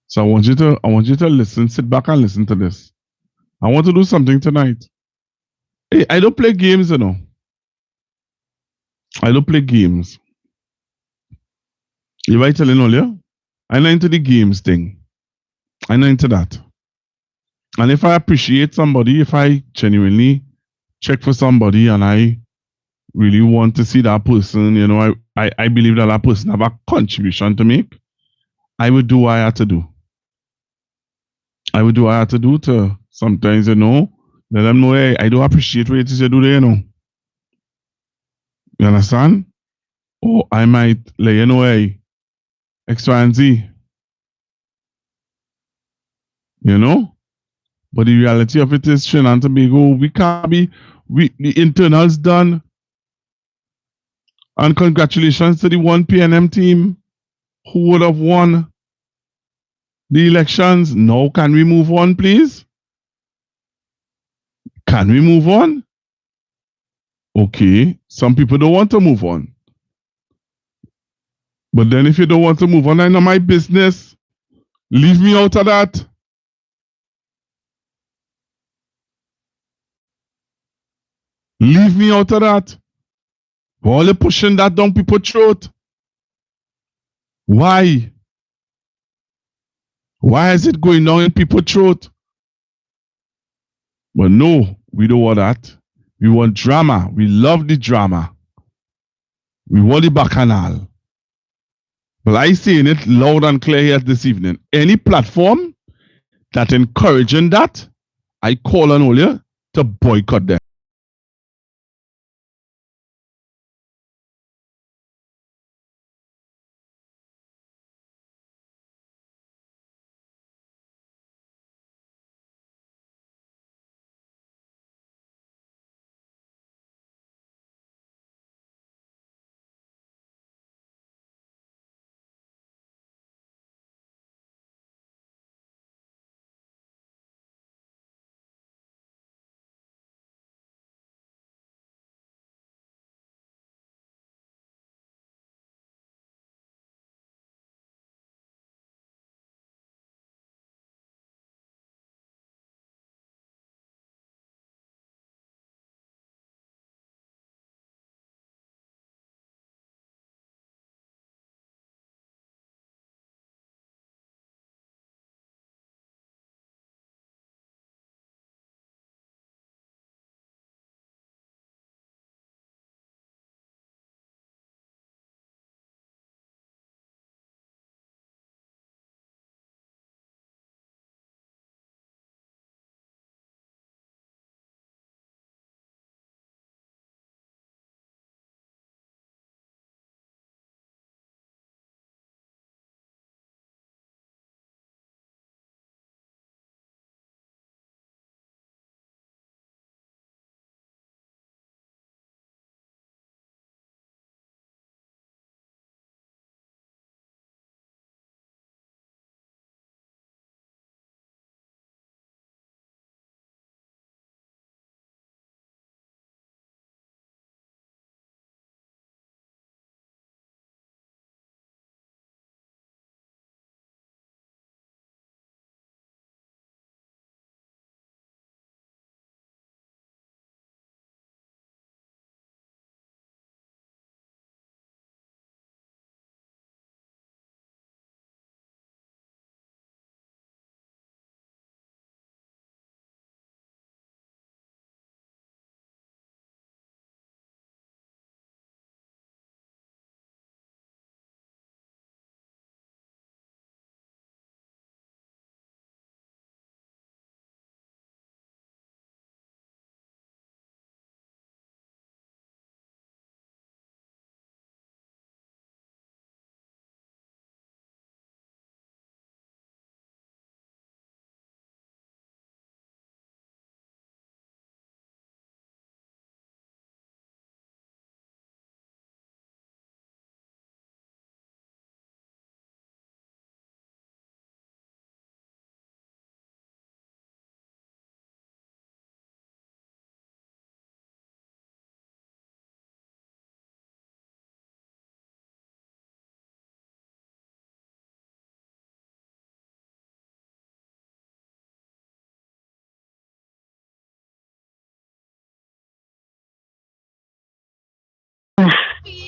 So I want you to listen, sit back and listen to this. I want to do something tonight. Hey, I don't play games, you know. I don't play games. You right telling all you? I'm not into the games thing. I'm not into that. And if I appreciate somebody, if I genuinely check for somebody and I really want to see that person, you know, I believe that that person have a contribution to make, I would do what I have to do. I would do what I have to do to sometimes, you know, let them know, hey, I do appreciate what it is you do there, you know. You understand? Or I might let you know, hey, X, Y, and Z. You know? But the reality of it is, Trinidad and Tobago, we can't be, the internals done. And congratulations to the 1 PNM team who would have won the elections. Now, can we move on, please? Can we move on? Okay, some people don't want to move on. But then if you don't want to move on, I know my business. Leave me out of that. Leave me out of that. All you pushing that down people's throat. Why? Why is it going down in people's throat? But no, we don't want that. We want drama. We love the drama. We want the bacchanal. But I saying it loud and clear here this evening. Any platform that encouraging that, I call on all you to boycott them.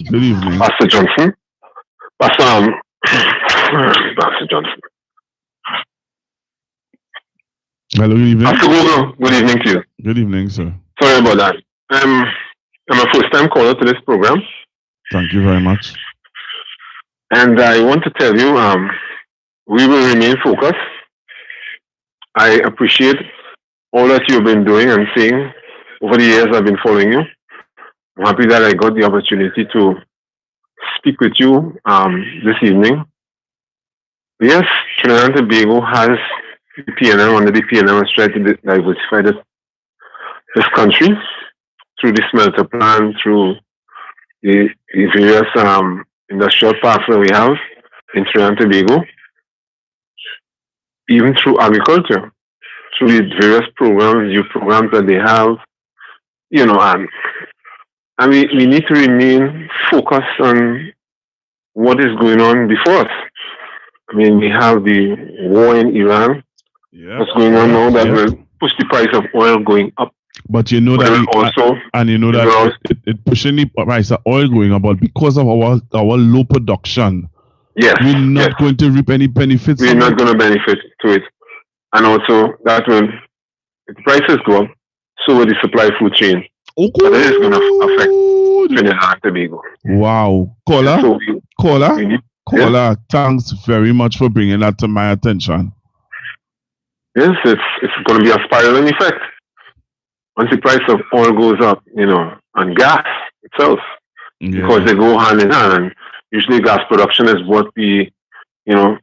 Good evening. Pastor Johnson. Pastor Johnson. Hello, good evening. Pastor Google, good evening to you. Good evening, sir. Sorry about that. I'm a first-time caller to this program. Thank you very much. And I want to tell you, we will remain focused. I appreciate all that you've been doing and saying over the years I've been following you. I'm happy that I got the opportunity to speak with you this evening. Yes, Trinidad and Tobago has the PNM, under the PNM has tried to diversify this country through the smelter plant, through the various industrial parks that we have in Trinidad and Tobago, even through agriculture, through the various programs, new programs that they have, you know, and we need to remain focused on what is going on before us. I mean, we have the war in Iran. What's going on now that will push the price of oil going up. But you know that it pushing the price of oil going up, but because of our low production, we're not going to reap any benefits. We're not going to benefit to it, and also that will, if the prices go up, so will the supply food chain. But that is going to affect Trinidad and Tobago. Wow, caller, thanks very much for bringing that to my attention. Yes, it's going to be a spiraling effect. Once the price of oil goes up, you know, and gas itself, because they go hand in hand, and usually gas production is what you know,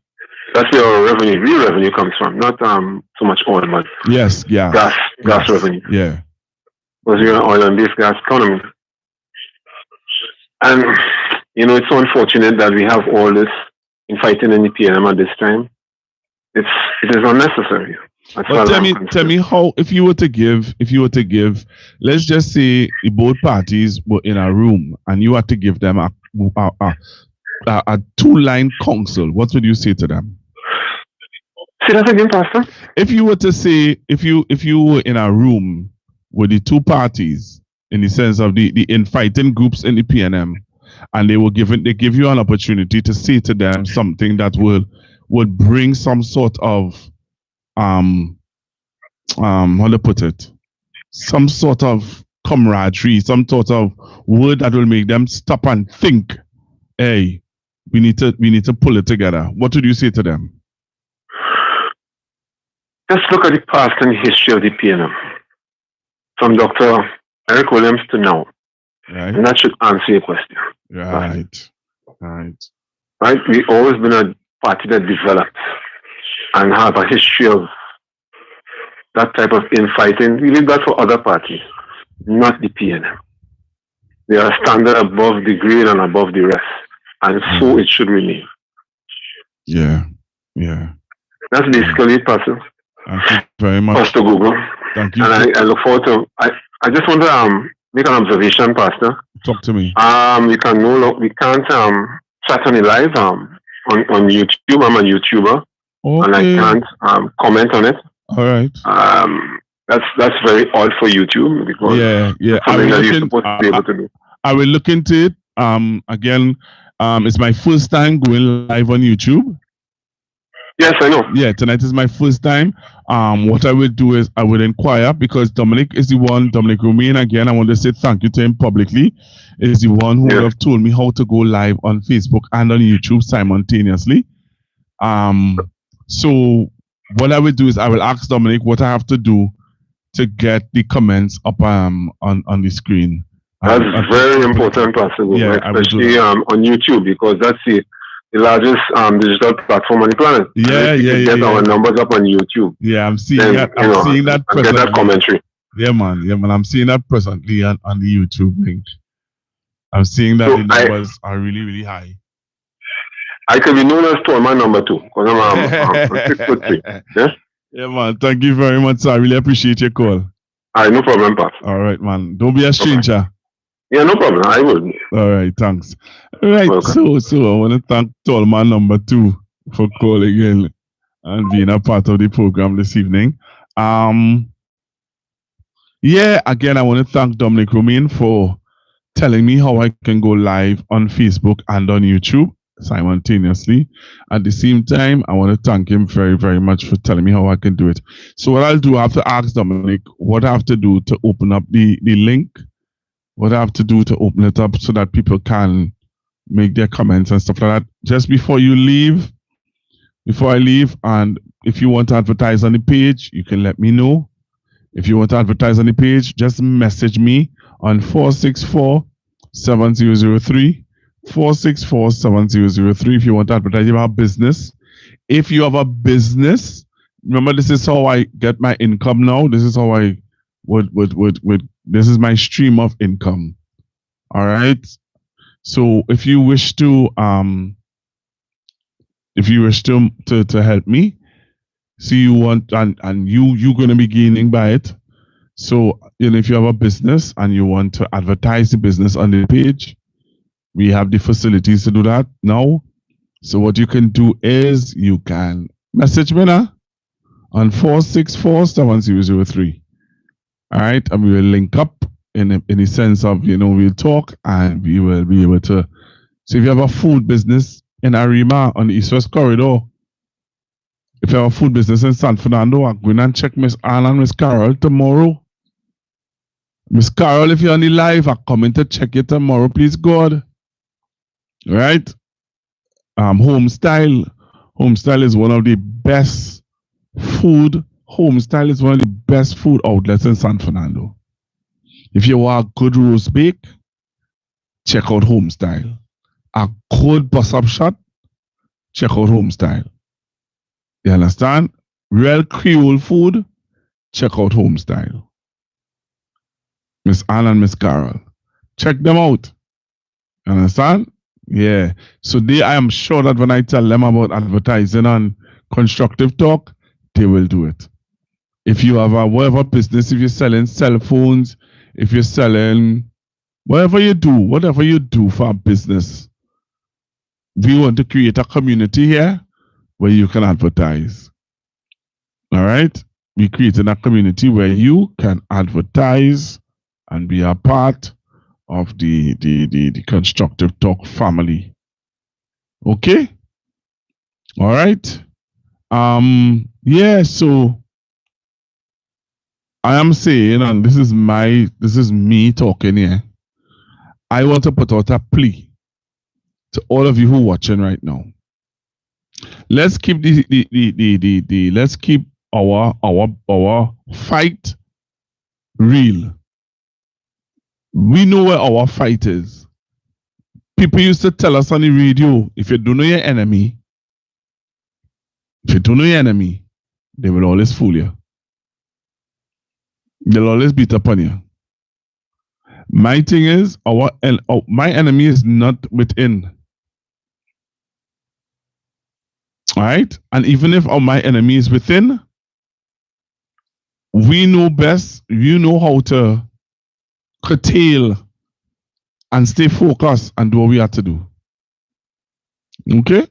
that's where our real revenue comes from, not so much oil, but gas revenue. Yeah. Because we're an oil and based gas economy. And, you know, it's so unfortunate that we have all this infighting in the PNM at this time. It is unnecessary. But tell me how, if you were to give, let's just say the both parties were in a room and you had to give them a 2-line counsel, what would you say to them? Say that again, Pastor. If you were to say, if you were in a room with the two parties, in the sense of the infighting groups in the PNM, and they give you an opportunity to say to them something that would bring some sort of how to put it, some sort of camaraderie, some sort of word that will make them stop and think, hey, we need to pull it together. What would you say to them? Just look at the past and the history of the PNM, from Dr. Eric Williams to now. Right. And that should answer your question. Right. We've always been a party that developed and have a history of that type of infighting. We leave that for other parties, not the PNM. They are a standard above the grade and above the rest. And so it should remain. Yeah. That's basically it, Pastor. Thank you very much. Pastor Google. Thank you. And I look forward to, I just want to make an observation, Pastor. Talk to me. We can't chat on the live on YouTube. I'm a YouTuber. Okay. And I can't comment on it. All right. That's very odd for YouTube, because something that you're supposed to be able to do. I will look into it. Again, it's my first time going live on YouTube. Yes, I know. Yeah, tonight is my first time. What I would do is I would inquire, because Dominic Romain, again, I want to say thank you to him publicly, is the one who would have told me how to go live on Facebook and on YouTube simultaneously. So what I would do is I will ask Dominic what I have to do to get the comments up on the screen. That's very important, Pastor, especially on YouTube, because that's the largest digital platform on the planet. Get our numbers up on YouTube. Yeah, I'm seeing that. I'm seeing that presently. Get that commentary. Yeah, man. I'm seeing that presently on the YouTube link. I'm seeing that the numbers are really, really high. I can be known as Tallman number 2, because I'm 6'3". Yeah? Yeah, man. Thank you very much, sir. I really appreciate your call. All right, no problem, Pastor. All right, man. Don't be a stranger. Okay. Yeah, no problem. I will. All right, thanks. All right, so I want to thank Tallman number 2 for calling in and being a part of the program this evening. Again, I want to thank Dominic Romain for telling me how I can go live on Facebook and on YouTube simultaneously. At the same time, I want to thank him very, very much for telling me how I can do it. So what I'll do, I have to ask Dominic what I have to do to open up the link, what I have to do to open it up so that people can make their comments and stuff like that. Just before you leave, before I leave, and if you want to advertise on the page, you can let me know. If you want to advertise on the page, just message me on 464-7003. 464-7003 if you want to advertise about business. If you have a business, remember this is how I get my income now. This is how I would this is my stream of income. All right. So if you wish to help me, so you want and you're gonna be gaining by it. So if you have a business and you want to advertise the business on the page, we have the facilities to do that now. So what you can do is you can message me now on 464-7003. All right, and we will link up in the sense of we'll talk and we will be able to. So if you have a food business in Arima on the East-West Corridor, if you have a food business in San Fernando, I'm going and check Miss Ann and Miss Carol tomorrow. Miss Carol, if you're on the live, I'm coming to check you tomorrow, please God. Right? Homestyle is one of the best food. Homestyle is one of the best food outlets in San Fernando. If you want a good roast bake, check out Homestyle. A good bus-up shot, check out Homestyle. You understand? Real Creole food, check out Homestyle. Miss Ann and Miss Carol. Check them out. You understand? Yeah. So I am sure that when I tell them about advertising on Constructive Talk, they will do it. If you have a whatever business, if you're selling cell phones, if you're selling whatever you do for a business, we want to create a community here where you can advertise. All right? We created a community where you can advertise and be a part of the Constructive Talk family. Okay? All right? Yeah, so I am saying, and this is me talking here. I want to put out a plea to all of you who are watching right now. Let's keep let's keep our fight real. We know where our fight is. People used to tell us on the radio, if you don't know your enemy, they will always fool you. They'll always beat up on you. My thing is, my enemy is not within. All right? And even if my enemy is within, we know best. You know how to curtail and stay focused and do what we have to do. Okay?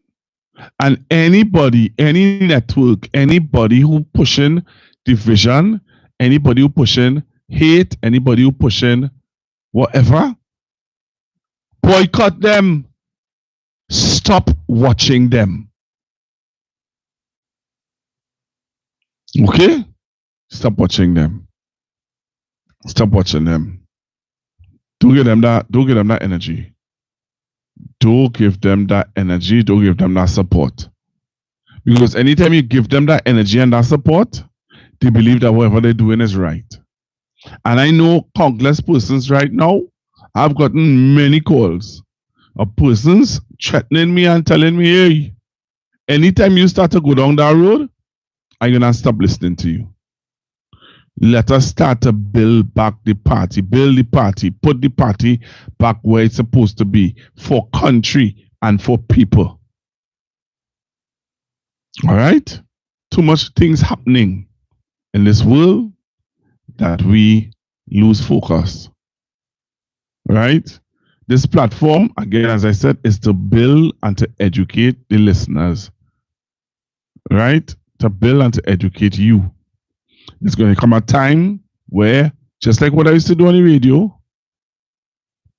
And anybody, any network, anybody who pushing division, anybody who pushing hate, anybody who pushing whatever, boycott them. Stop watching them. Okay? Stop watching them. Stop watching them. Don't give them that energy. Don't give them that energy. Don't give them that support. Because anytime you give them that energy and that support, they believe that whatever they're doing is right. And I know countless persons right now, I've gotten many calls of persons threatening me and telling me, hey, anytime you start to go down that road, I'm going to stop listening to you. Let us start to build back the party, put the party back where it's supposed to be for country and for people. All right? Too much things happening in this world that we lose focus. Right? This platform, again, as I said, is to build and to educate the listeners. Right? To build and to educate you. There's going to come a time where, just like what I used to do on the radio,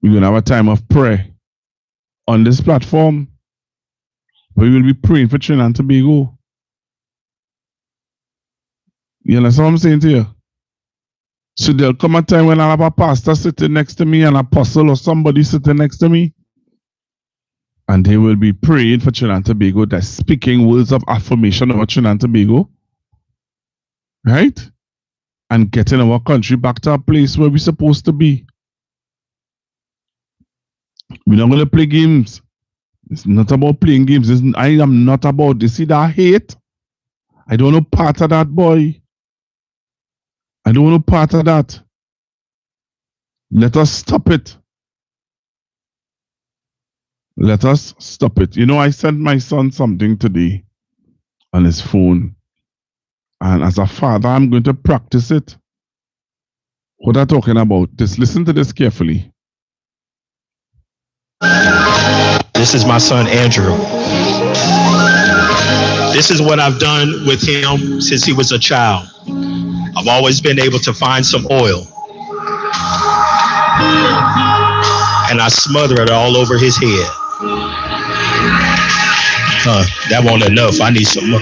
We're going to have a time of prayer on this platform. We will be praying for Trinidad and Tobago. You understand what I'm saying to you? So there'll come a time when I'll have a pastor sitting next to me, an apostle or somebody sitting next to me, and they will be praying for Trinidad and Tobago, that's speaking words of affirmation over Trinidad and Tobago, right? And getting our country back to a place where we're supposed to be. We're not going to play games. It's not about playing games. I am not about this. See that hate? I don't want no part of that, boy. I don't want no part of that. Let us stop it. Let us stop it. You know, I sent my son something today on his phone. And as a father, I'm going to practice it. What I'm talking about, just listen to this carefully. This is my son, Andrew. This is what I've done with him since he was a child. I've always been able to find some oil. And I smother it all over his head. That won't enough. I need some more.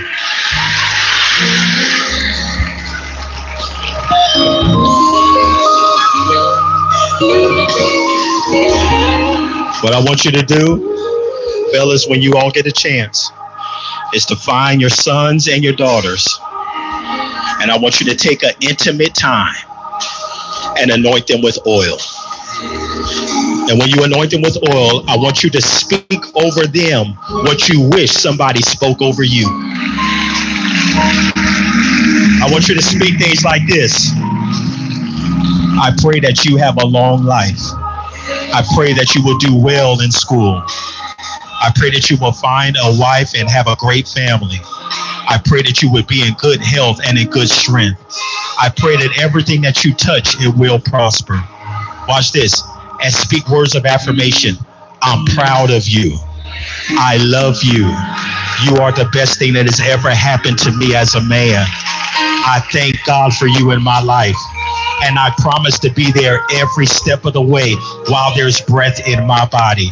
What I want you to do, fellas, when you all get a chance, is to find your sons and your daughters. And I want you to take an intimate time and anoint them with oil. And when you anoint them with oil, I want you to speak over them what you wish somebody spoke over you. I want you to speak things like this. I pray that you have a long life. I pray that you will do well in school. I pray that you will find a wife and have a great family. I pray that you would be in good health and in good strength. I pray that everything that you touch, it will prosper. Watch this. And speak words of affirmation. I'm proud of you. I love you. You are the best thing that has ever happened to me as a man. I thank God for you in my life. And I promise to be there every step of the way while there's breath in my body.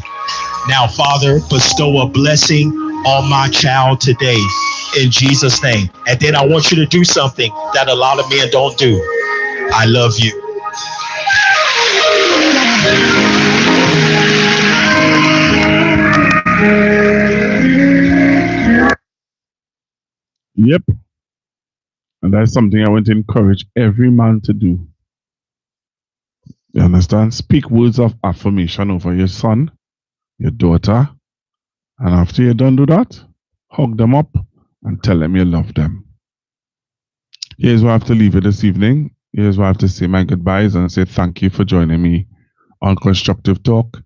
Now, Father, bestow a blessing on my child today in Jesus' name. And then I want you to do something that a lot of men don't do. I love you. Yep. And that's something I want to encourage every man to do. You understand? Speak words of affirmation over your son, your daughter, and after you're done do that, hug them up and tell them you love them. Here's where I have to leave it this evening. Here's where I have to say my goodbyes and say thank you for joining me on Constructive Talk.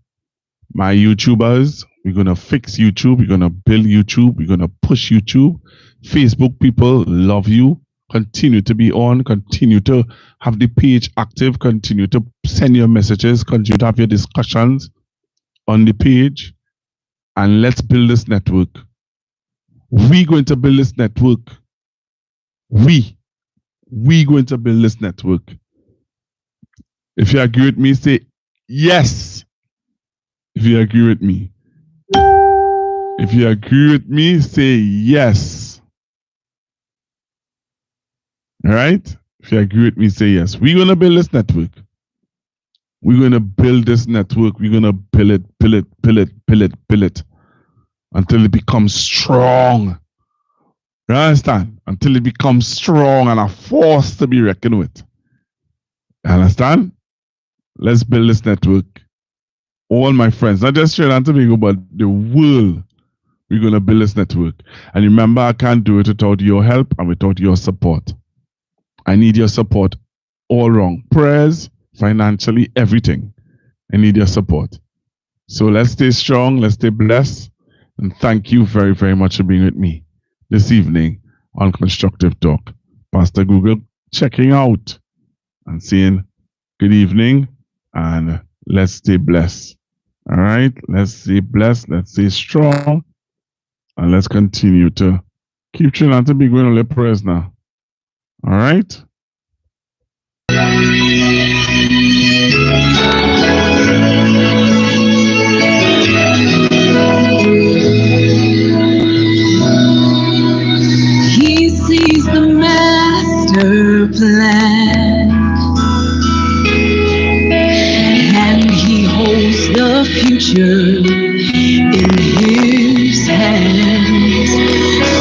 My YouTubers, we're going to fix YouTube. We're going to build YouTube. We're going to push YouTube. Facebook people love you. Continue to be on. Continue to have the page active. Continue to send your messages. Continue to have your discussions on the page. And let's build this network. We're going to build this network. We're going to build this network. If you agree with me, say yes. If you agree with me. If you agree with me, say yes. All right? If you agree with me, say yes. We're going to build this network. We're going to build this network. We're going to build it until it becomes strong. You understand? Until it becomes strong and a force to be reckoned with. You understand? Let's build this network. All my friends, not just Trinidad and Tobago, but the world, we're going to build this network. And remember, I can't do it without your help and without your support. I need your support all wrong. Prayers, financially, everything. I need your support. So let's stay strong, let's stay blessed. And thank you very, very much for being with me this evening on Constructive Talk. Pastor Google checking out and saying good evening and let's stay blessed. All right, let's stay blessed, let's stay strong, and let's continue to keep Trinidad and Tobago on their prayers now. All right? plan. And he holds the future in his hands.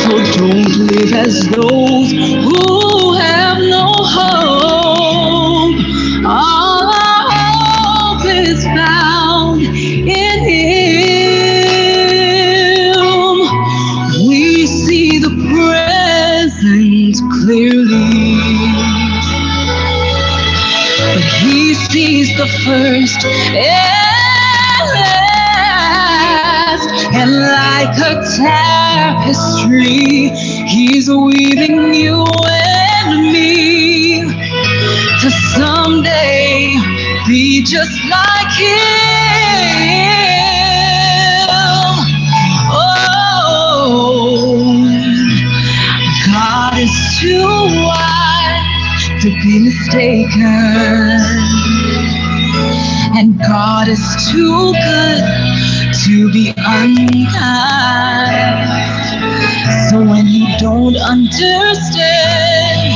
So don't live as those who have no hope. All our hope is found in him. We see the present clearly, but he sees the first and last. And like a tapestry, he's weaving you and me to someday be just like him. Oh, God is too wise to be mistaken, and God is too good to be unkind. So when you don't understand,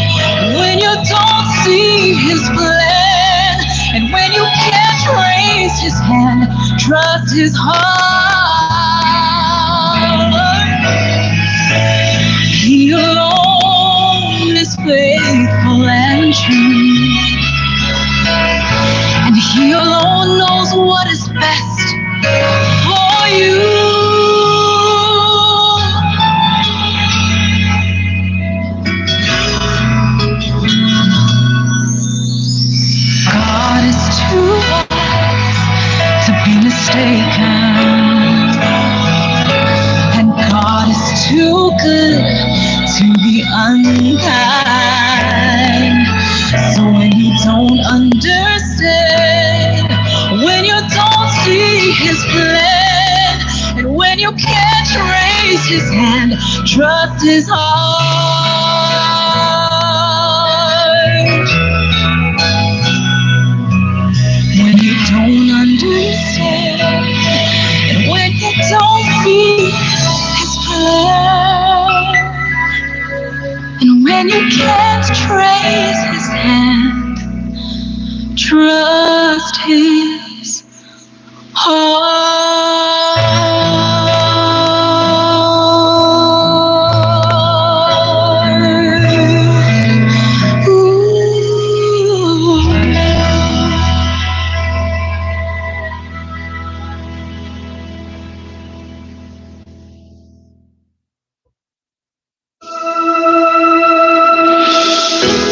when you don't see his plan, and when you can't raise his hand, trust his heart. He alone is faithful and true, and he alone knows what is best for you. God is too wise to be mistaken, and God is too good to be unkind. So when you don't understand, when you don't see his plan, and when you can't raise his hand, trust his heart. When you don't understand, and when you don't see his plan, and when you can't trace his hand, trust his heart.